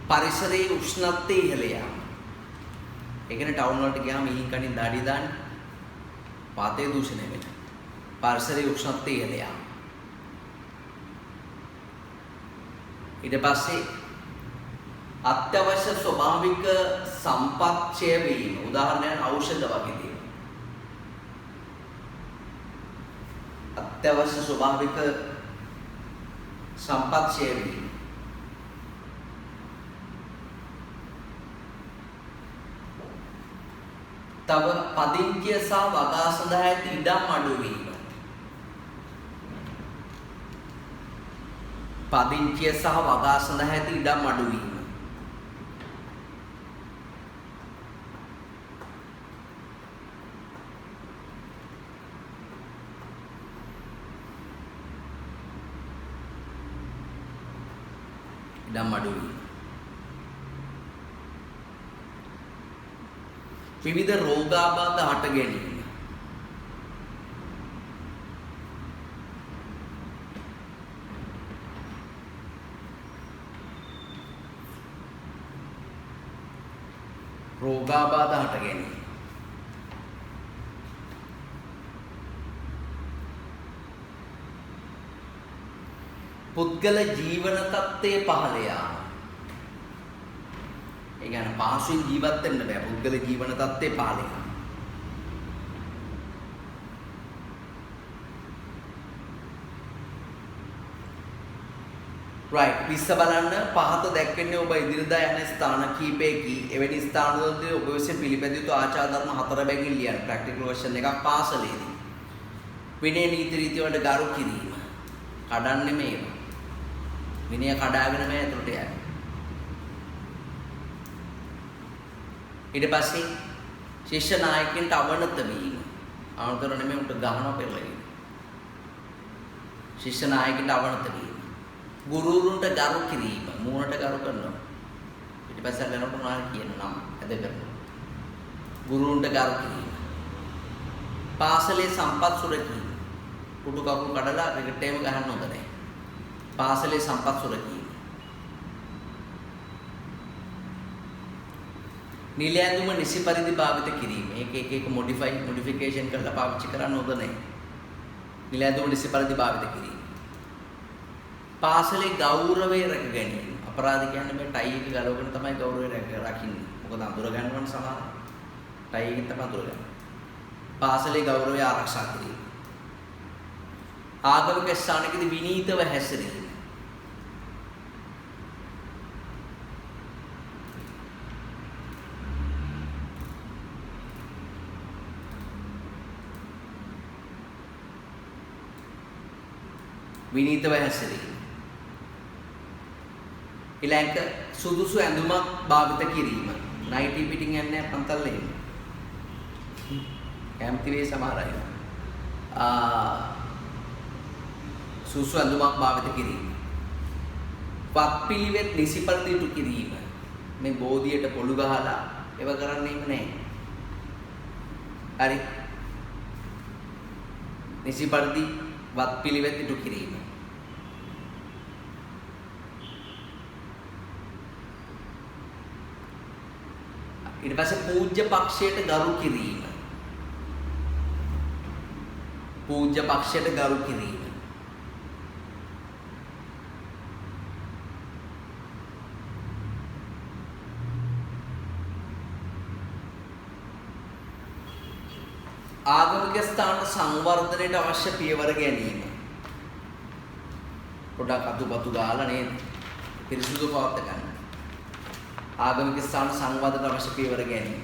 පරිසරයේ උෂ්ණත්වය ඉහළ යාම ඒ කියන්නේ ටවුන් වලට ගියාම මිහින් කනින් දාඩිය දාන්නේ පාතේ දූෂණය වෙන පරිසරයේ උෂ්ණත්වය ඉහළ යාම ඊට පස්සේ අත්‍යවශ්‍ය ස්වභාවික සම්පත්ය වීම උදාහරණයක් ඖෂධ වගේ දේවල්. අත්‍යවශ්‍ය ස්වභාවික සම්පත්ය වීම. තව පදිංචිය සහ වගා සඳහා ඇති ඉඩම් අඩු වීම. පදිංචිය සහ වගා සඳහා ඇති ඉඩම් අඩු වීම. ඉඩම් අඩු වීම. විවිධ රෝගාබාධ හට ගැනීම. රෝගාබාධ හට ගැනීම. පුද්ගල ජීවන තත්ත්වයේ පහළ යාම. ඒ කියන්නේ පහසුවෙන් ජීවත් වෙන්න බෑ පුද්ගල ජීවන තත්ත්වයේ පහළ යාම. right විස්ස බලන්න පහත දැක්වෙන්නේ ඔබ ඉදිරියදා යන ස්ථාන කීපයකී එවැනි ස්ථානවලදී ඔබ විසින් පිළිපැදිය යුතු ආචාර ධර්ම 4 බැගින් ලියන්න ප්‍රැක්ටිකල් වර්ෂන් එකක් පාසලේදී විනය නීති රීති වලට ගරු කිරීම කඩන්නේ මේවා විනය කඩාගෙන මේ ඇතුළට යන්නේ ඊට පස්සේ ශිෂ්‍ය නායකයන්ට අවනත වීම ආනතර නෙමෙයි උන්ට ගහනවා පෙරලගෙන ශිෂ්‍ය නායකයන්ට අවනත වීම ගුරුවරුන්ට ගරු කිරීම මූණට ගරු කරනවා ඊට පස්සේ ලැනොට මොනවා කියන නම් ඇද කරනවා ගුරුවරුන්ට ගරු කිරීම පාසලේ සම්පත් සුරකීම කුඩු කකුල් කඩලා ක්‍රිකට් එකම ගහන්න හොඳ නැහැ පාසලේ සම්පත් සුරකීම නිල ඇඳුම නිසි පරිදි භාවිත කිරීම එක මොඩිෆිකේෂන් කරලා පාවිච්චි කරන්න හොඳ නැහැ නිල ඇඳුම නිසි පරිදි භාවිත කිරීම පාසලේ ගෞරවය රැක ගැනීම අපරාධ කියන්නේ මේ ටයි එක ගලවගෙන තමයි ගෞරවය රැකින්නේ මොකද අඳුර ගන්නවන සමහර ටයි එකෙන් තමයි අඳුර ගන්න පාසලේ ගෞරවය ආරක්ෂා කිරීම ආගමික ස්ථානකදී විනීතව හැසිරීම විනීතව හැසිරීම ඊළඟ සුදුසු ඇඳුමක් භාවිත කිරීම නයිටි පිටින් යන්නේ පන්තල් එහෙම කැම්ති වේ සමහර අය සුදුසු ඇඳුමක් භාවිත කිරීම වත්පිළිවෙත් නිසිපරිදි ඉටු කිරීම මේ බෝධියට පොළු ගහලා ඒව කරන්නේ නැහැ හරි නිසිපරිදි වත්පිළිවෙත් ඉටු කිරීම ඊට පස්සේ පූජ්‍ය පක්ෂයට ගරු කිරීම පූජ්‍ය පක්ෂයට ගරු කිරීම ආගමික ස්ථාන සංවර්ධනයට අවශ්‍ය පියවර ගැනීම පොඩක් අතුපතු ගාලා නේද පිරිසුදු පවත්ත ගන්න ආගමික ස්ථාන සංවර්ධනයට අවශ්‍ය පියවර ගැනීම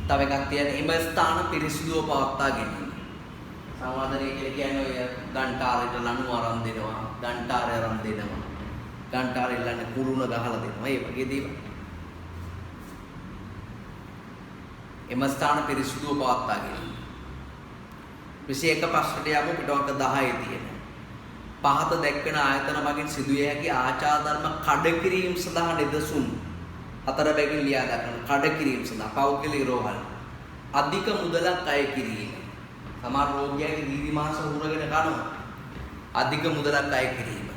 තව එකක් තියෙනවා එම ස්ථාන පිරිසුදුව පවත්වා ගැනීම සංවර්ධනය කියලා කියන්නේ ඔය ගන්ටාරයට ලණු අරන් දෙනවා ගන්ටාරය අරන් දෙනවා ගන්ටාරය ළඟ කුරුණ ගහලා දෙනවා ඒ වගේ දේවල් එම ස්ථාන පිරිසුදුව පවත්වා ගැනීම. 21 ප්‍රශ්නට යමු පිටවක 10 තියෙන. පහත දැක්වෙන ආයතන මගින් සිදුවිය හැකි ආචාර ධර්ම කඩ කිරීම සඳහා නිදසුන් 4 බැගින් ලියා දක්වන කඩ කිරීම සඳහා පෞද්ගලික රෝහල් අධික මුදලක් අය කිරීම. සමහර රෝගියාගේ දීර්ඝ මාස උරගෙන කනවා. අධික මුදලක් අය කිරීම.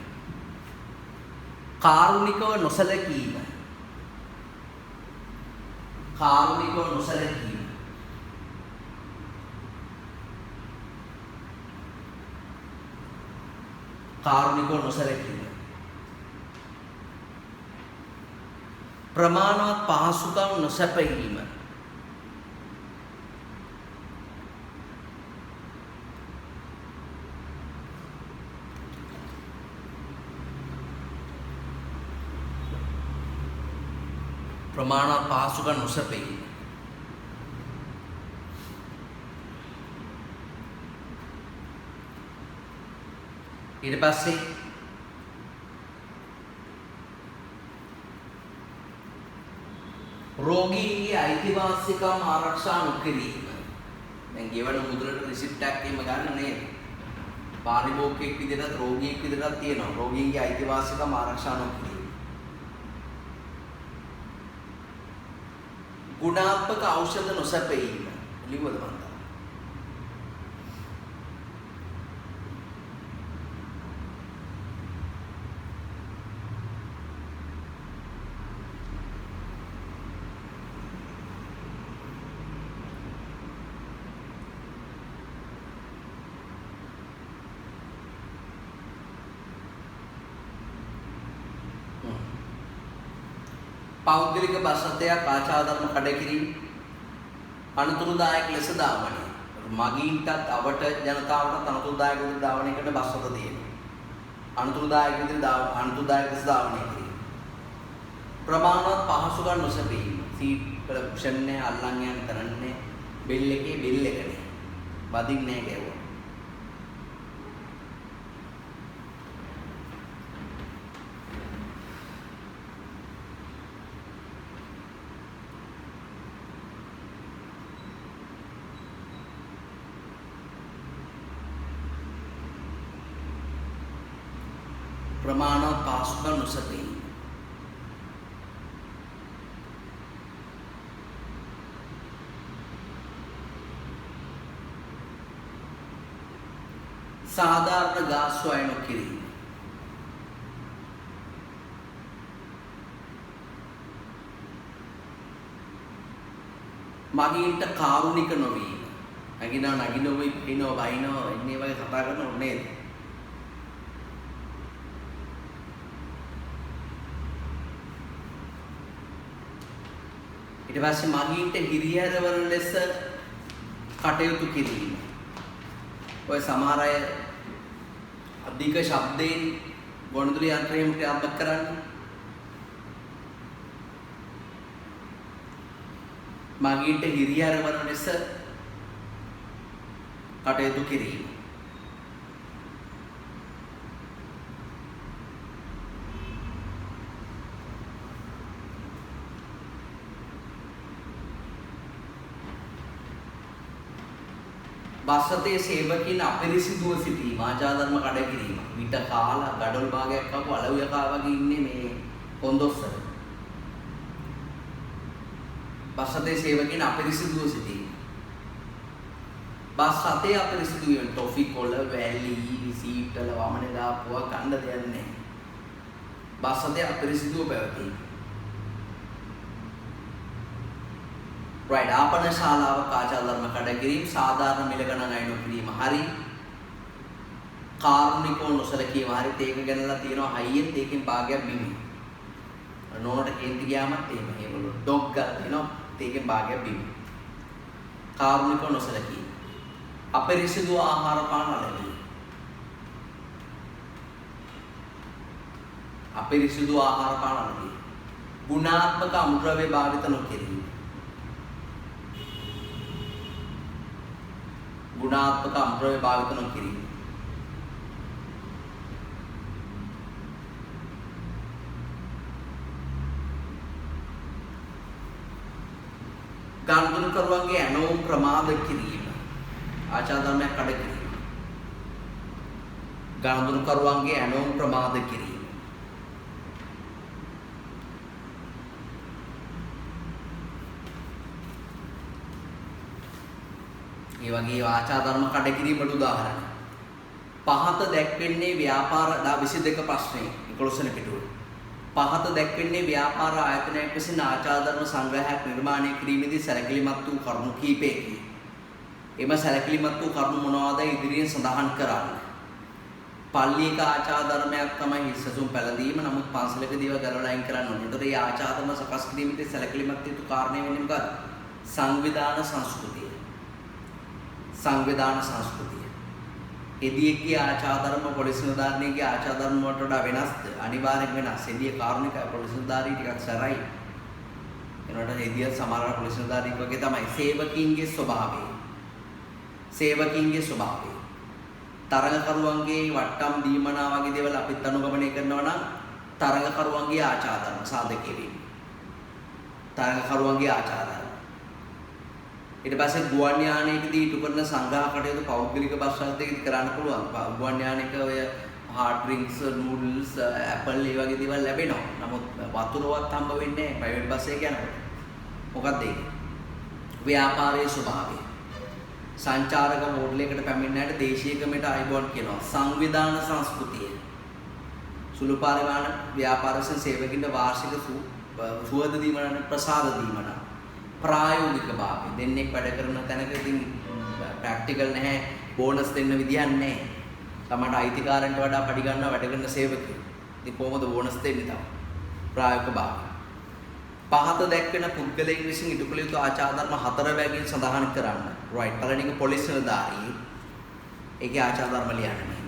කාරුණිකව නොසලකීම. කාරුණිකව නොසලකීම කාරුණිකව නොසැලකීම. ප්‍රමාණවත් පහසුකම් නොසැපයීම. ප්‍රමාණවත් පහසුකම් නොසැපයීම. ඊට පස්සේ රෝගීන්ගේ අයිතිවාසිකම් ආරක්ෂා නොකිරීම. දැන් ගෙවන මුදලට රිසිප්ට් එකක් එහෙම ගන්න නේද? පාරිභෝගිකයෙක් විදිහට රෝගියෙක් විදිහට තියෙනවා. රෝගීන්ගේ අයිතිවාසිකම් ආරක්ෂා නොකිරීම. ගුණාත්මක ඖෂධ නොසැපයීම. ලිව්වද මන්ද? පෞද්ගලික බස් රථයක් ආචාරධර්ම කඩකිරීම අනුතුරුදායක ලෙස දාවණය. මගීන්ටත් අවට ජනතාවටත් අනුතුරුදායක විදිහට දාවණය කරන බස් රථ තියෙනවා. අනුතුරුදායක විදිහට අනුතුරුදායක ලෙස දාවණය කිරීම. ප්‍රමාණවත් පහසුකම් නොසැපීම. සීට් වල කුෂන් නැහැ, අල්ලන් යන්න කරන්නේ බෙල් එකේ බෙල් එක නේ. වදින්නේ නැහැ ගැවුවා. ප්‍රමාණවත් පහසුකම් නොසැපීම. සාධාරණ ගාස්තු අය නොකිරීම. මගීන්ට කාරුණික නොවීම. නගිනව පිටිනව බයිනව එන්නේ වගේ කතා කරනව නේද? ඊට පස්සේ මගීන්ට හිරිහැරවන ලෙස කටයුතු කිරීම. ඔය සමහර අය අධික ශබ්දයෙන් ගොනුදුළු යන්ත්‍රයෙන් ක්‍රියාත්මක කරන්නේ. මගීන්ට හිරිහැරවන ලෙස කටයුතු කිරීම. බස්සතේ සේවකීන් අපිරිසිදුව සිටීම, ආචාරධර්ම කඩ කිරීම. විට කාලා ගඩොල් භාගයක් ආපු අලව්‍යකා වගේ ඉන්නේ මේ කොන්දොස්සර. බස්සතේ සේවකීන් අපිරිසිදුව සිටීම. බස් රථයේ අපිරිසිදු වීම, ටොෆි කොළ, වැලි, සීට් වල වමනේ දාපුවා ගන්න දෙයක් නැහැ. බස් රථයේ අපිරිසිදුව පැවතීම. right ආපන ශාලාවක ආචාරධර්ම කඩ කිරීම, සාධාරණ මිල ගණන් අය නොකිරීම හරි. කාරුණිකව නොසලකීම හරි. තේක ගණනලා තියෙනවා හයියෙන් තේකෙන් භාගයක් බිමි. නෝනට කේන්ති ගියාමත් එහෙම. ඒගොල්ලෝ ඩොග් ගන්න තියෙනවා තේකෙන් භාගයක් බිමි. කාරුණිකව නොසලකීම. අපිරිසිදු ආහාර පාන ලැබීම. අපිරිසිදු ආහාර පාන ලැබීම. ගුණාත්මක අමුද්‍රව්‍ය භාවිත නොකිරීම. ගුණාත්මක අමුද්‍රව්‍ය භාවිත නොකිරීම. ගනුදෙනුකරුවන්ගේ ඇනෝම් ප්‍රමාද කිරීම. ආචාරධර්මයක් කඩ කිරීම. ගනුදෙනුකරුවන්ගේ ඇනෝම් ප්‍රමාද කිරීම. ඒ වගේ ආචාරධර්ම කඩ කිරීමට උදාහරණ. පහත දැක්වෙන්නේ ව්‍යාපාර 22 ප්‍රශ්නේ 11 වෙනි පිටුවේ. පහත දැක්වෙන්නේ ව්‍යාපාර ආයතනයක් විසින් ආචාරධර්ම සංග්‍රහයක් නිර්මාණය කිරීමේදී සැලකිලිමත් වූ කරුණු කිහිපයකි. එම සැලකිලිමත් වූ කරුණු මොනවාද ඉදිරියෙන් සඳහන් කරන්න. පල්ලියක ආචාර ධර්මයක් තමයි හිස්සසුන් පැලදීම. නමුත් පන්සලකදී ඒවා ගලවලා අයින් කරන්න ඕනේ. ඒතකොට මේ ආචාර ධර්ම සකස් කිරීමේ සැලකිලිමත් යුතු කාරණේ වෙන්නේ මොකක්ද? සංවිධාන සංස්කෘතිය. සංවිධාන සංස්කෘතිය. එදියේගේ ආචාර ධර්ම පොලිස් නිලධාරිණියගේ ආචාර ධර්ම වලට වඩා වෙනස්ද? අනිවාර්යෙන් වෙනස්. එදියේ කාරණික පොලිස් නිලධාරිණිය ටිකක් සරයි. එනකොට එදිය සමහර පොලිස් නිලධාරිණියෙක් වගේ තමයි. සේවකීන්ගේ ස්වභාවය. සේවකීන්ගේ ස්වභාවය. තරඟකරුවන්ගේ වට්ටම් දීමනා වගේ දේවල් අපිත් අනුගමනය කරනවා නම් තරඟකරුවන්ගේ ආචාර ධර්ම සාධකයේ වෙන්නේ. තරඟකරුවන්ගේ ආචාර ධර්ම. ඊට පස්සේ ගුවන් යානයකදී ඉටු කරන සංග්‍රහ කටයුතු පෞද්ගලික බස් රථයකදී කරන්න පුළුවන්. ගුවන් යානයක ඔය හાર્ඩ් ඩ්‍රින්ක්ස්, නූඩල්ස්, ඇපල් ඒ වගේ දේවල් ලැබෙනවා. නමුත් වතුරවත් හම්බ වෙන්නේ නැහැ ප්‍රයිවට් බස් එකක යනකොට. මොකක්ද ඒක? ව්‍යාපාරයේ ස්වභාවය. සංචාරක හෝටලයකට පැමිණෙනාට දේශීය ක්‍රමයට ආයුබෝවන් කියනවා. සංවිධාන සංස්කෘතිය. සුළු පරිමාණ ව්‍යාපාර සේවකින්ට වාර්ෂික සුවද දීමන ප්‍රසාද දීමන ප්‍රායෝගික භාවය. දෙන්නෙක් වැඩ කරන තැනක ඉතින් ප්‍රැක්ටිකල් නැහැ, බෝනස් දෙන්න විදියක් නැහැ. තමන්ට අයිතිකාරන්ට වඩා පඩි ගන්නවා වැඩ කරන සේවකයෝ. ඉතින් කොහොමද බෝනස් දෙන්නේ තව? ප්‍රායෝගික භාවය. පහත දැක්වෙන පුද්ගලයන් විසින් ඉටු කළ යුතු ආචාර ධර්ම 4 බැගින් සඳහන් කරන්න. රයිට්. පළවෙනි එක පොලිස් නිලධාරී. ඒකේ ආචාර ධර්ම ලියන්න මෙහෙම.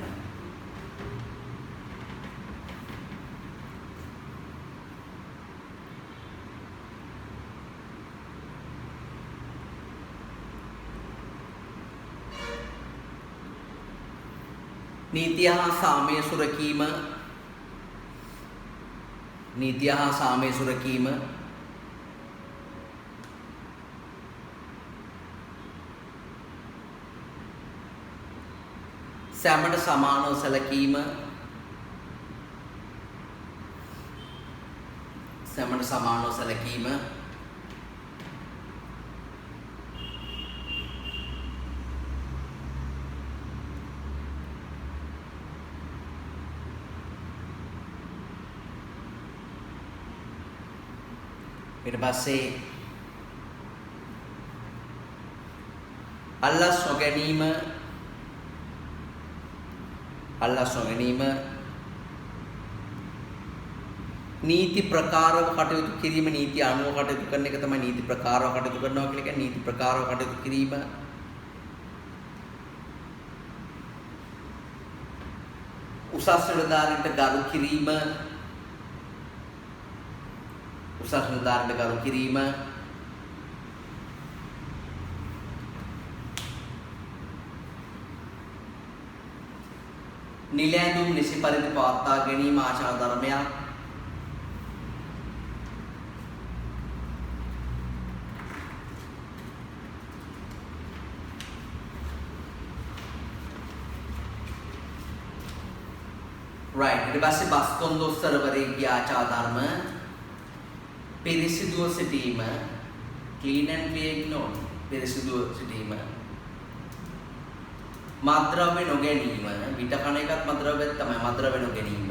නීතිය හා සාමය සුරකීම. නීතිය හා සාමය සුරකීම. සැමට සමානව සැලකීම. සැමට සමානව සැලකීම. ඊට පස්සේ අල්ලස් නොගැනීම. අල්ලස් නොගැනීම. නීති ප්‍රකාරව කටයුතු කිරීම. නීති අනුව කටයුතු කරන එක තමයි නීති ප්‍රකාරව කටයුතු කරනවා කියලා කියන්නේ. නීති ප්‍රකාරව කටයුතු කිරීම. උසස් නිලධාරීන්ට ගරු කිරීම. උසස් නිලධාරීන්ට ගරු කිරීම. නිල ඇඳුම් නිසි පරිදි පවත්වා ගැනීම ආචාර ධර්මයක්. right. ඊට පස්සේ බස් කොන්දොස්තරවරයෙක්ගේ ආචාර ධර්ම පිරිසිදුව සිටීම. clean and clear නෝන. පිරිසිදුව සිටීම. මද්ද්‍රව්‍ය නොගැනීම. විට කන එකත් මද්ද්‍රව්‍යයක් තමයි. මද්ද්‍රව්‍ය නොගැනීම.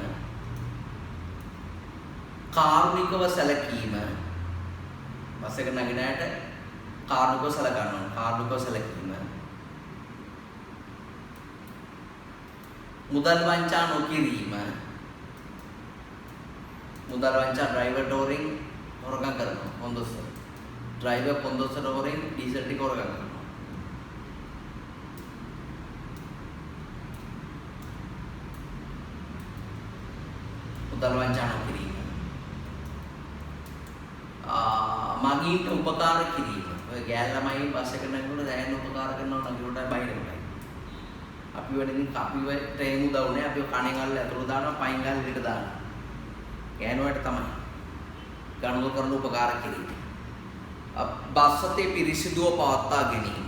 කාරුණිකව සැලකීම. බස් එක නැගින අයට කාරුණිකව සැලකන්න ඕන. කාරුණිකව සැලකීම. මුදල් වංචා නොකිරීම. මුදල් වංචා ඩ්‍රයිවර්ට හොරෙන් හොරගම් කරනවා. කොන්දොස්තර. ඩ්‍රයිවර් කොන්දොස්තර හොරෙන් ඩීසල් ටික හොරගම් කරනවා. මුදල් වංචා නොකිරීම. මගීන්ට උපකාර කිරීම. ඔය ගෑල් ළමයි බස් එක නැගුණා දැන් උපකාර කරනවා නගිරට බයිනකොට. අපි වෙනින් අපිට එහෙම උදව් නැහැ. අපි කණෙන් අල්ල ඇතුළට දානවා, පයින් ගාලා එළියට දානවා. ගෑනුවට තමයි ගණුව කරන උපකාර කිරීම. බස් රථයේ පිරිසිදුව පවත්වා ගැනීම.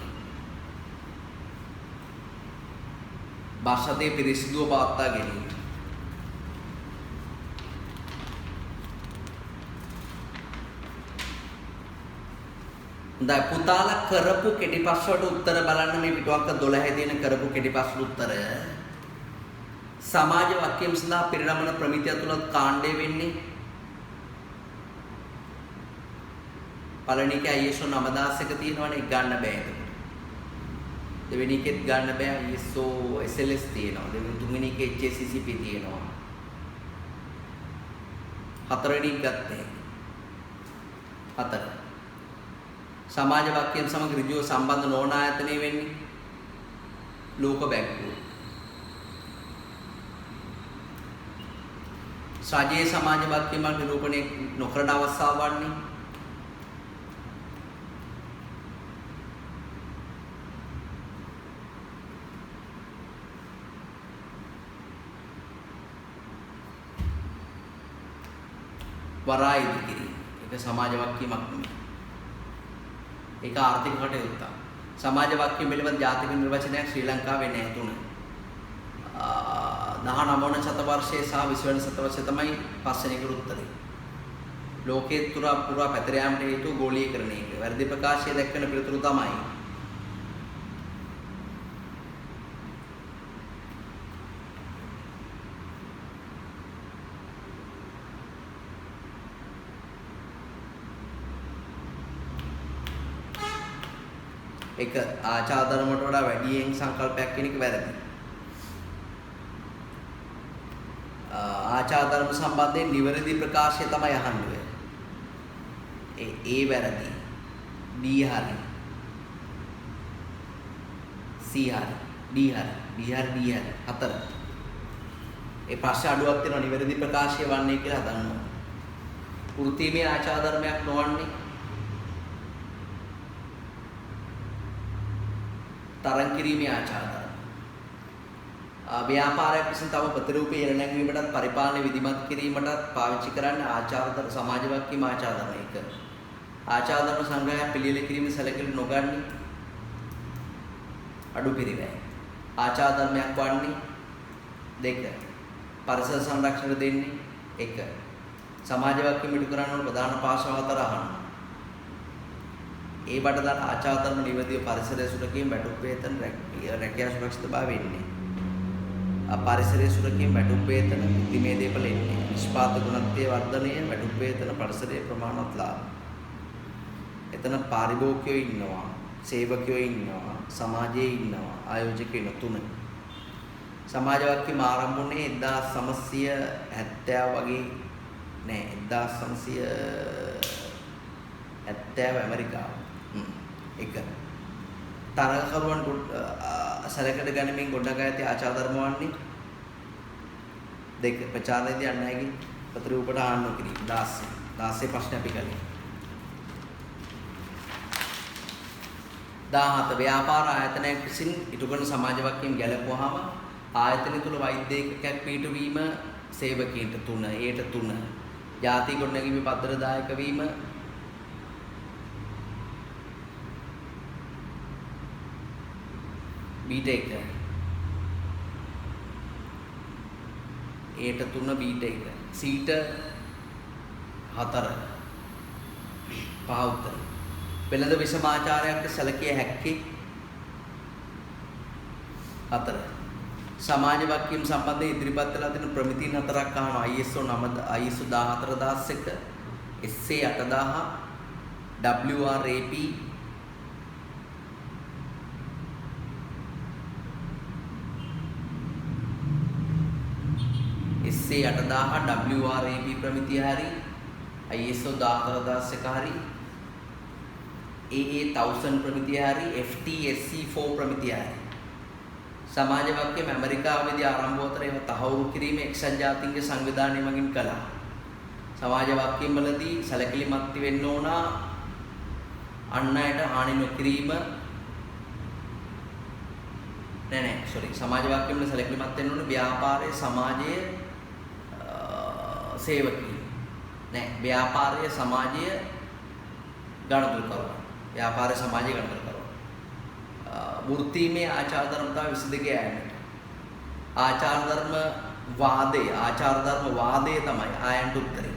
බස් රථයේ පිරිසිදුව පවත්වා ගැනීම. දැන් පුතාලා කරපු කෙටිපස් වලට උත්තර බලන්න මේ පිටුවක්ක 12 තියෙන කරපු කෙටිපස් උත්තර. සමාජ වාක්‍යම් සඳහා පරිණාමන ප්‍රමිතිය තුල කාණ්ඩය වෙන්නේ පළවෙනි එක ISO 9001 තියෙනවනේ ගන්න බෑ ඒක. දෙවෙනි එකෙත් ගන්න බෑ ISO SLS තියෙනවා. තුන්වෙනි එකේ HACCP තියෙනවා. හතරවෙනි එක ගත්තේ. හතර. සමාජ වාක්‍යයෙන් සමග ඍජුව සම්බන්ධ නොවන ආයතනෙ වෙන්නේ ලෝක බැංකුව. සජයේ සමාජ වාක්‍යයෙන් නිරූපණය නොකරන අවස්ථාව වන්නේ වරාය ඉදිකිරීම. ඒක සමාජ වාක්‍යයක් නෙමෙයි. ඒක ආර්ථික කටයුත්තක්. සමාජ වාක්‍ය පිළිබඳ ජාතික නිර්වචනයක් ශ්‍රී ලංකාවේ නැහැ තුන. 19 වන ශතවර්ෂයේ සහ 20 වන ශතවර්ෂයේ තමයි පස්වෙනි එකට උත්තරේ. ලෝකයේ පුරා පැතිර යාමට හේතුව ගෝලීකරණය. වැරදි ප්‍රකාශය දක්වන පිළිතුරු තමයි එක ආචාර ධර්මයට වඩා වැඩියෙන් සංකල්පයක් කියන එක වැරදි. ආචාර ධර්ම සම්බන්ධයෙන් නිවැරදි ප්‍රකාශය තමයි අහන්නේ. ඒ වැරදි. B හරි. C හරි. D හරි. B හරි D හරි. හතර. ඒ ප්‍රශ්න අඩුවක් තියෙනවා නිවැරදි ප්‍රකාශය වන්නේ කියලා හදන්න. වෘත්තීමේ ආචාර ධර්මයක් නොවන්නේ තරං කිරීමේ ආචාර ධර්ම. ව්‍යාපාරයක් විසින් තම ප්‍රතිරූපය ඉර නැංවීමටත් පරිපාලනය විධිමත් කිරීමටත් පාවිච්චි කරන්නේ ආචාර ධර්ම සමාජ වාක්‍යම ආචාර ධර්ම එක. ආචාර ධර්ම සංග්‍රහය පිළියෙල කිරීම සැලකිලි නොගන්නේ අඩු පිරිවැය. ආචාර ධර්මයක් වන්නේ දෙක. පරිසර සංරක්ෂණ දෙන්නේ එක. සමාජ වාක්‍ය මිටු කරන ප්‍රධාන පාර්ශ්ව හතර අහන්න. ඒ බඩ දාන ආචාර ධර්ම නිවැරදිව පරිසරය සුරකීම වැටුප් වේතන රැකියා සුරක්ෂිතභාවය වෙන්නේ. පරිසරය සුරකීම වැටුප් වේතන බුද්ධිමය දේපල එන්නේ. නිෂ්පාදක ගුණත්වයේ වර්ධනය වැටුප් වේතන පරිසරයේ ප්‍රමාණවත් ලාභ. එතන පාරිභෝගිකයෝ ඉන්නවා, සේවකයෝ ඉන්නවා, සමාජයේ ඉන්නවා, ආයෝජකයෝ තුන. සමාජ වාක්‍යෙම ආරම්භුනේ 1970 වගේ නෑ 1970 ඇමරිකාව. එක තරගකරුවන් සැලකට ගැනීමෙන් ගොඩනගා ඇති ආචාර ධර්ම වන්නේ දෙක. ප්‍රචාරණයේදී අන්නයිගේ ප්‍රතිරූපට ආන්න කිරීම 16 ප්‍රශ්න අපි කළේ. 17 ව්‍යාපාර ආයතනයක් විසින් ඉටු කරන සමාජ වාක්‍යයෙන් ගැලපුවාම ආයතනය තුළ වෛද්‍ය ඒකකයක් පිටවීම සේවකීන්ට 3 ඒට 3 ජාතික ගොඩනැගීමේ පත්‍රදායක වීම බීට 1 ඒට 3 බීට 1 සීට 4 පහ උත්තර. වෙළඳ විෂමාචාරයක් සැලකිය හැක්කේ 4. සමාජ වාක්‍යම් සම්බන්ධයෙන් ඉදිරිපත් කළ තියෙන ප්‍රමිතීන් 4ක් අහනවා. ISO 14001 SA 8000 WRAP SA 8000 WRAP ප්‍රමිතිය හරි ISO 14001 හරි AA 1000 ප්‍රමිතිය හරි FTSC4 ප්‍රමිතිය හරි සමාජ වාක්‍යම ඇමරිකාවේදී ආරම්භෝත්තර ඒව තහවුරු කිරීම එක්සත් ජාතීන්ගේ සංවිධානය මගින් කළා. සමාජ වාක්‍යම් වලදී සැලකිලිමත් වෙන්න ඕන අන් අයට හානි නොකිරීම සමාජ වාක්‍යම් වල සැලකිලිමත් වෙන්න ඕන ව්‍යාපාරයේ සමාජයේ සේවකී ව්‍යාපාරයේ සමාජය ගණතුරු කරනවා. ව්‍යාපාරයේ සමාජය ගණතුරු කරනවා. වෘත්තීමේ ආචාර ධර්ම තමයි 22 යන්නේ. ආචාර ධර්ම වාදයේ තමයි ආයන්ට උත්තරේ.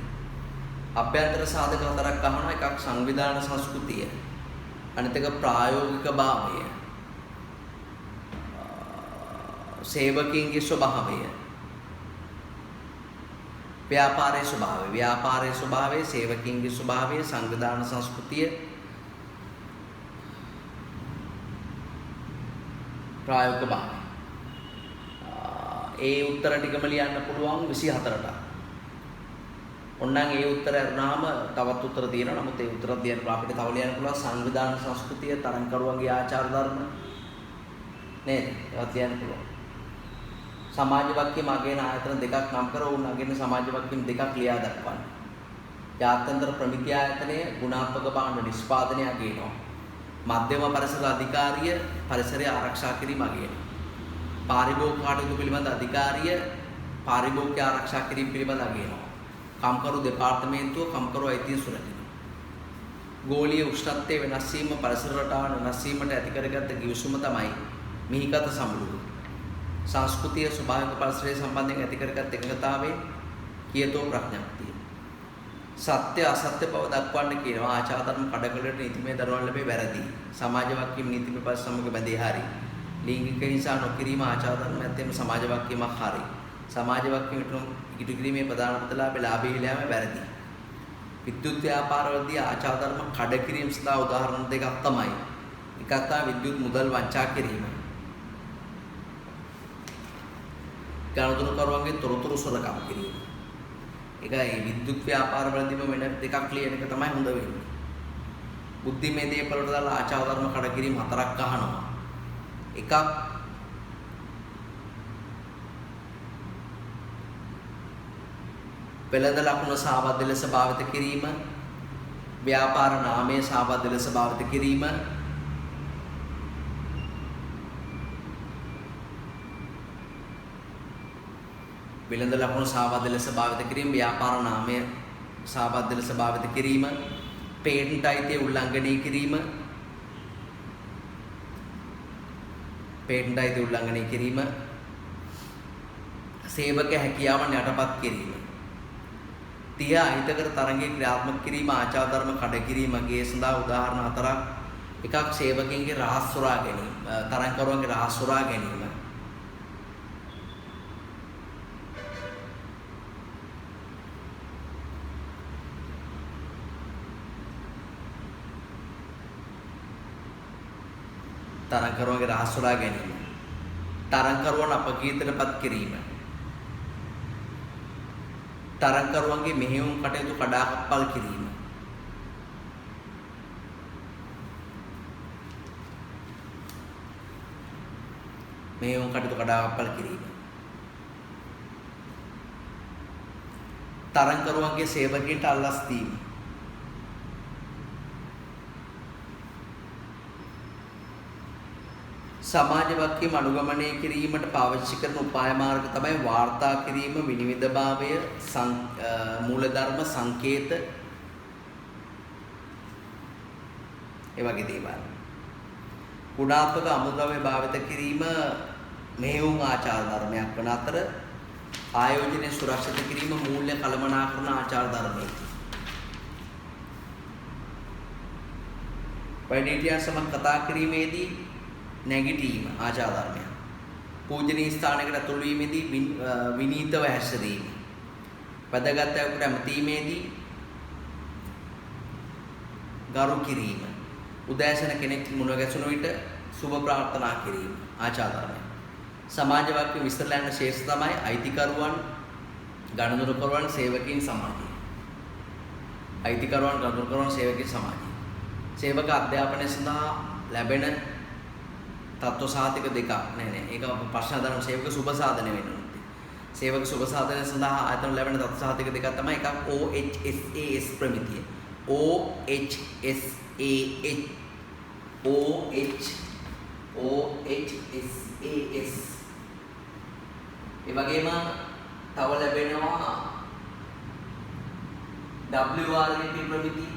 අභ්‍යන්තර සාධක හතරක් අහනවා. එකක් සංවිධාන සංස්කෘතිය. අනිත් එක ප්‍රායෝගික භාවය. සේවකීන්ගේ ස්වභාවය. ව්‍යාපාරයේ ස්වභාවය, සේවකීන්ගේ ස්වභාවය, සංවිධාන සංස්කෘතිය ප්‍රායෝගික භාවය. ඒ උත්තර ටිකම ලියන්න පුළුවන් 24ට. ඔන්නම් ඒ උත්තරය අරුණාම තවත් උත්තර තියෙනවා. නමුත් ඒ උත්තර දෙන්න අපිට තව ලියන්න පුළුවන් සංවිධාන සංස්කෘතිය, තරංකරුවන්ගේ ආචාර ධර්ම නේද? ඒවත් ලියන්න පුළුවන්. සමාජ වාක්‍යම අගයන ආයතන දෙකක් නම් කර වුණ අගයන සමාජ වාක්‍යම දෙකක් ලියා දක්වන්න. ජාත්‍යන්තර ප්‍රමිති ආයතනය ගුණාත්මක භාණ්ඩ නිෂ්පාදනය අගයනවා. මධ්‍යම පරිසර අධිකාරිය පරිසරය ආරක්ෂා කිරීම අගයනවා. පාරිභෝගික කටයුතු පිළිබඳ අධිකාරිය පාරිභෝගික ආරක්ෂා කිරීම පිළිබඳ අගයනවා. කම්කරු දෙපාර්තමේන්තුව කම්කරු අයිතිය සුරකිනවා. ගෝලීය උෂ්ණත්වයේ වෙනස් වීම පරිසර රටාව වෙනස් වීමට ඇති කරගත් කිවිසුම තමයි මිහිකත සමුළුව. සංස්කෘතිය ස්වභාවික පරිසරය සම්බන්ධයෙන් ඇති කරගත් එකඟතාවයේ කියතෝ ප්‍රඥප්තිය. සත්‍ය අසත්‍ය බව දක්වන්න කියනවා. ආචාර ධර්ම කඩකලට නීතිමය දරවන්න ලැබේ වැරදි. සමාජ වාක්‍යම නීතිමය පරිසර සමග බැඳී හරි. ලිංගික හිංසා නොකිරීම ආචාර ධර්ම ඇත්තම සමාජ වාක්‍යමක් හරි. සමාජ වාක්‍යයට ඉටු කිරීමේ ප්‍රධාන ප්‍රතිලාභය ලාභී හිලෑම වැරදි. විද්‍යුත් ව්‍යාපාරවලදී ආචාර ධර්ම කඩ කිරීම සඳහා උදාහරණ දෙකක් තමයි. එකක් තමයි විද්‍යුත් මුදල් වංචා කිරීම. ගණතුරුකරුවන්ගේ තොරතුරු සොරකම් කිරීම. ඒකයි විද්‍යුත් ව්‍යාපාරවලදීම වෙන දෙකක් ලියන එක තමයි හොඳ වෙන්නේ. බුද්ධිමය දේපල වලට දාලා ආචාර ධර්ම කඩ කිරීම හතරක් අහනවා. එකක් වෙළඳ ලකුණ සාබද්ධ ලෙස භාවිත කිරීම, ව්‍යාපාර නාමයේ සාබද්ධ ලෙස භාවිත කිරීම, වෙළඳ ලකුණ සාබද්ධ ලෙස භාවිත කිරීම, ව්‍යාපාර නාමය සාබද්ධ ලෙස භාවිත කිරීම, පේටන්ට් අයිතිය උල්ලංඝනය කිරීම, පේටන්ට් අයිතිය උල්ලංඝනය කිරීම, සේවක හැකියාවන් යටපත් කිරීම, තිය අහිතකර තරඟයේ ක්‍රියාත්මක කිරීම, ආචාර ධර්ම කඩ කිරීමගේ සඳහා උදාහරණ හතරක්. එකක් සේවකයන්ගේ රහස් සොරා ගැනීම, තරඟකරුවන්ගේ රහස් සොරා ගැනීම. තරඟකරුවන්ගේ රහස් සොරා ගැනීම. තරඟකරුවන් අපකීර්තියටපත් කිරීම. තරඟකරුවන්ගේ මෙහෙයුම් කටයුතු කඩාකප්පල් කිරීම. මෙහෙයුම් කටයුතු කඩාකප්පල් කිරීම. තරඟකරුවන්ගේ සේවකයන්ට අල්ලස් දීම. සමාජ වාක්‍යම අනුගමනය කිරීමට පාවිච්චි කරන උපාය මාර්ග තමයි වාර්තා කිරීම, විනිවිදභාවය, මූලධර්ම සංකේත ඒ වගේ දේවල්. ගුණාත්මක අමුද්‍රව්‍ය භාවිත කිරීම මෙහෙයුම් ආචාර ධර්මයක් වන අතර ආයෝජනය සුරක්ෂිත කිරීම මූල්‍ය කළමනාකරන ආචාර ධර්මයකි. වැඩිහිටියන් සමග කතා කිරීමේදී නැගිටීම ආචාර ධර්මයක්. පූජනීය ස්ථානයකට ඇතුළු වීමේදී විනීතව හැසිරීම. වැදගත් අයෙකුට ඇමතීමේදී ගරු කිරීම. උදෑසන කෙනෙක් මුණ ගැසුණු විට සුබ ප්‍රාර්ථනා කිරීම ආචාර ධර්මයක්. සමාජ වාක්‍ය විස්තරලයන් ශේෂ තමයි අයිතිකරුවන්, ගණනුකරුවන්, සේවකීන් සමාජය. අයිතිකරුවන්, ගණනුකරුවන්, සේවකීන් සමාජය. සේවක අධ්‍යාපනය සඳහා ලැබෙන තත්ත්ව සාධක දෙකක් නෑ. ඒක ප්‍රශ්න ධර්ම සේවක සුබ සාධන වෙනවා. සේවක සුබ සාධන සඳහා ආයතන ලැබෙන තත්ත්ව සාධක දෙකක් තමයි එකක් OHSAS ප්‍රමිතිය. OHSAS ඒ වගේම තව ලැබෙනවා WRAP ප්‍රමිතිය.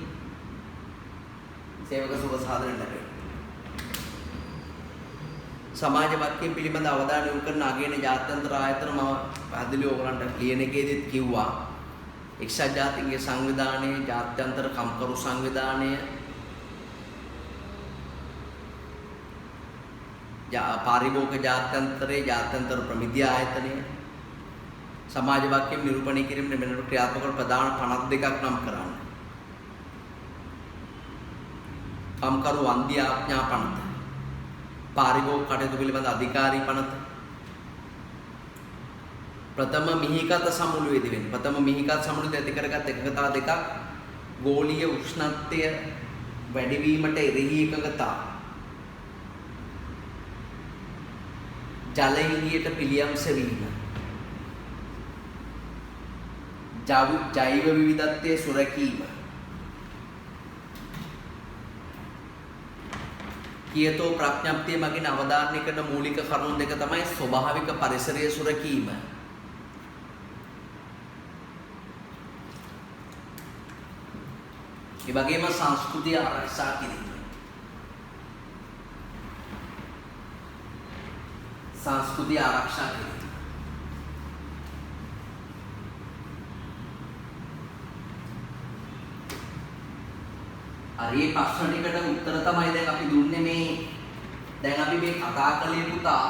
සේවක සුබ සාධන ලැබෙනවා. සමාජ වාක්‍යය පිළිබඳ අවධානය යොමු කරන අගයන ජාත්‍යන්තර ආයතන මම පැහැදිලිව ඕගලන්ට ලියන එකේදීත් කිව්වා. එක්සත් ජාතීන්ගේ සංවිධානය, ජාත්‍යන්තර කම්කරු සංවිධානය, පාරිභෝගික ජාත්‍යන්තරයේ ජාත්‍යන්තර ප්‍රමිති ආයතනය සමාජ වාක්‍යය නිරූපණය කිරීමේ මෙන්න ක්‍රියාත්මක ප්‍රධාන 52ක් නම් කරන්න. කම්කරු වන්දි ආඥා පනත, පාරිභෝගික කටයුතු පිළිබඳ අධිකාරී පනත. ප්‍රථම මිහිකත සමුළුවේදී වෙන්නේ. ප්‍රථම මිහිකත සමුළුවේදී ඇති කරගත් එකඟතා දෙකක් ගෝලීය උෂ්ණත්වය වැඩිවීමට එරෙහි එකඟතා. ජල ඉංගියට පිළියම් සෙවීම. ජෛව විවිධත්වයේ සුරැකීම. කියතෝ ප්‍රඥප්තිය මගින් අවධාරණය කරන මූලික කරුණු දෙක තමයි ස්වභාවික පරිසරයේ සුරැකීම. ඒ වගේම සංස්කෘතිය ආරක්ෂා කිරීම. සංස්කෘතිය ආරක්ෂා කිරීම. හරි ප්‍රශ්න ටිකට උත්තර තමයි දැන් අපි දුන්නේ මේ දැන් අපි මේ කතා කළේ පුතා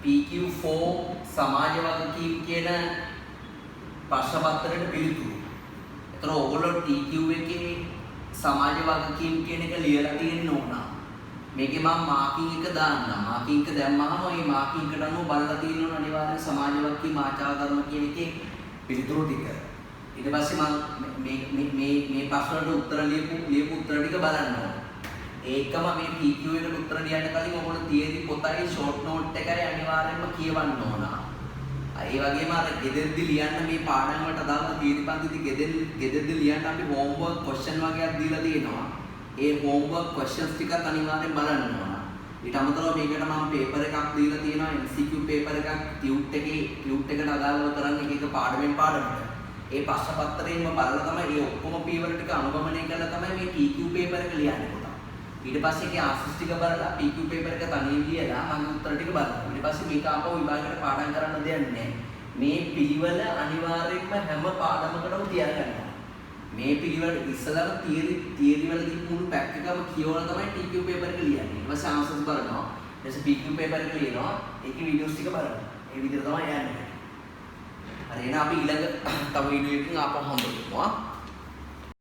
PQ4 සමාජ වගකීම් කියන ප්‍රශ්න පත්‍රයට පිළිතුරු. ඒතර ඕගොල්ලෝ TQ එකේ සමාජ වගකීම් කියන එක ලියලා තියෙන්න ඕන. මේකේ මම මාකින් එක දාන්නම්. මාකින් එක දැම්මහම මේ මාකින් එකට අනුව බලලා තියෙනවා අනිවාර්යෙන් සමාජ වගකීම් ආචාර ධර්ම කියන එකේ පිළිතුරු ටික. ඊට පස්සේ මම මේ ප්‍රශ්නවලට උත්තර ලියපු උත්තර ටික බලන්න ඕන. ඒකම මේ PQ එකට උත්තර ලියන්න කලින් ඔයගොල්ලෝ තියරි පොතයි ෂෝට් නෝට් එකයි අනිවාර්යෙන්ම කියවන්න ඕන. ඒ වගේම අර ගෙදෙද්දි ලියන්න මේ පාඩම් වලට අදාළ තියරි පන්තිදි ගෙදෙද්දි ලියන්න අපි හෝම්වර්ක් ක්වෙස්චන් වගේක් දීලා තියෙනවා. ඒ හෝම්වර්ක් ක්වෙස්චන්ස් ටිකත් අනිවාර්යෙන් බලන්න ඕන. ඊට අමතරව මේකට මම පේපර් එකක් දීලා තියෙනවා MCQ පේපර් එකක් ටියුට් එකට අදාළව කරන්න එක පාඩමෙන් පාඩමට. ඒ ප්‍රශ්න පත්‍රයෙන්ම බලලා තමයි මේ ඔක්කොම පීවර ටික අනුගමනය කරලා තමයි මේ PQ පේපර් එක ලියන්නේ පුතා. ඊට පස්සේ ඒකේ ආන්සර්ස් ටික බලලා PQ පේපර් එක තනියෙන් ලියලා මම උත්තර ටික බලනවා. ඊට පස්සේ මේක ආපහු විභාගයට පාඩම් කරන්න දෙයක් නැහැ. මේ පිළිවෙල අනිවාර්යයෙන්ම හැම පාඩමකටම තියාගන්න. මේ පිළිවෙල ඉස්සලම තියරි වල දීපු මුළු පැක් එකම කියවලා තමයි TQ පේපර් එක ලියන්නේ. ඊට පස්සේ ආන්සර්ස් බලනවා. ඊට පස්සේ PQ පේපර් එක ලියනවා. ඒකේ වීඩියෝස් ටික බලනවා. ඒ විදිහට තමයි යන්නේ. හරි එහෙනම් අපි ඊළඟ තව වීඩියෝ එකකින් ආපහු හම්බ වෙනවා.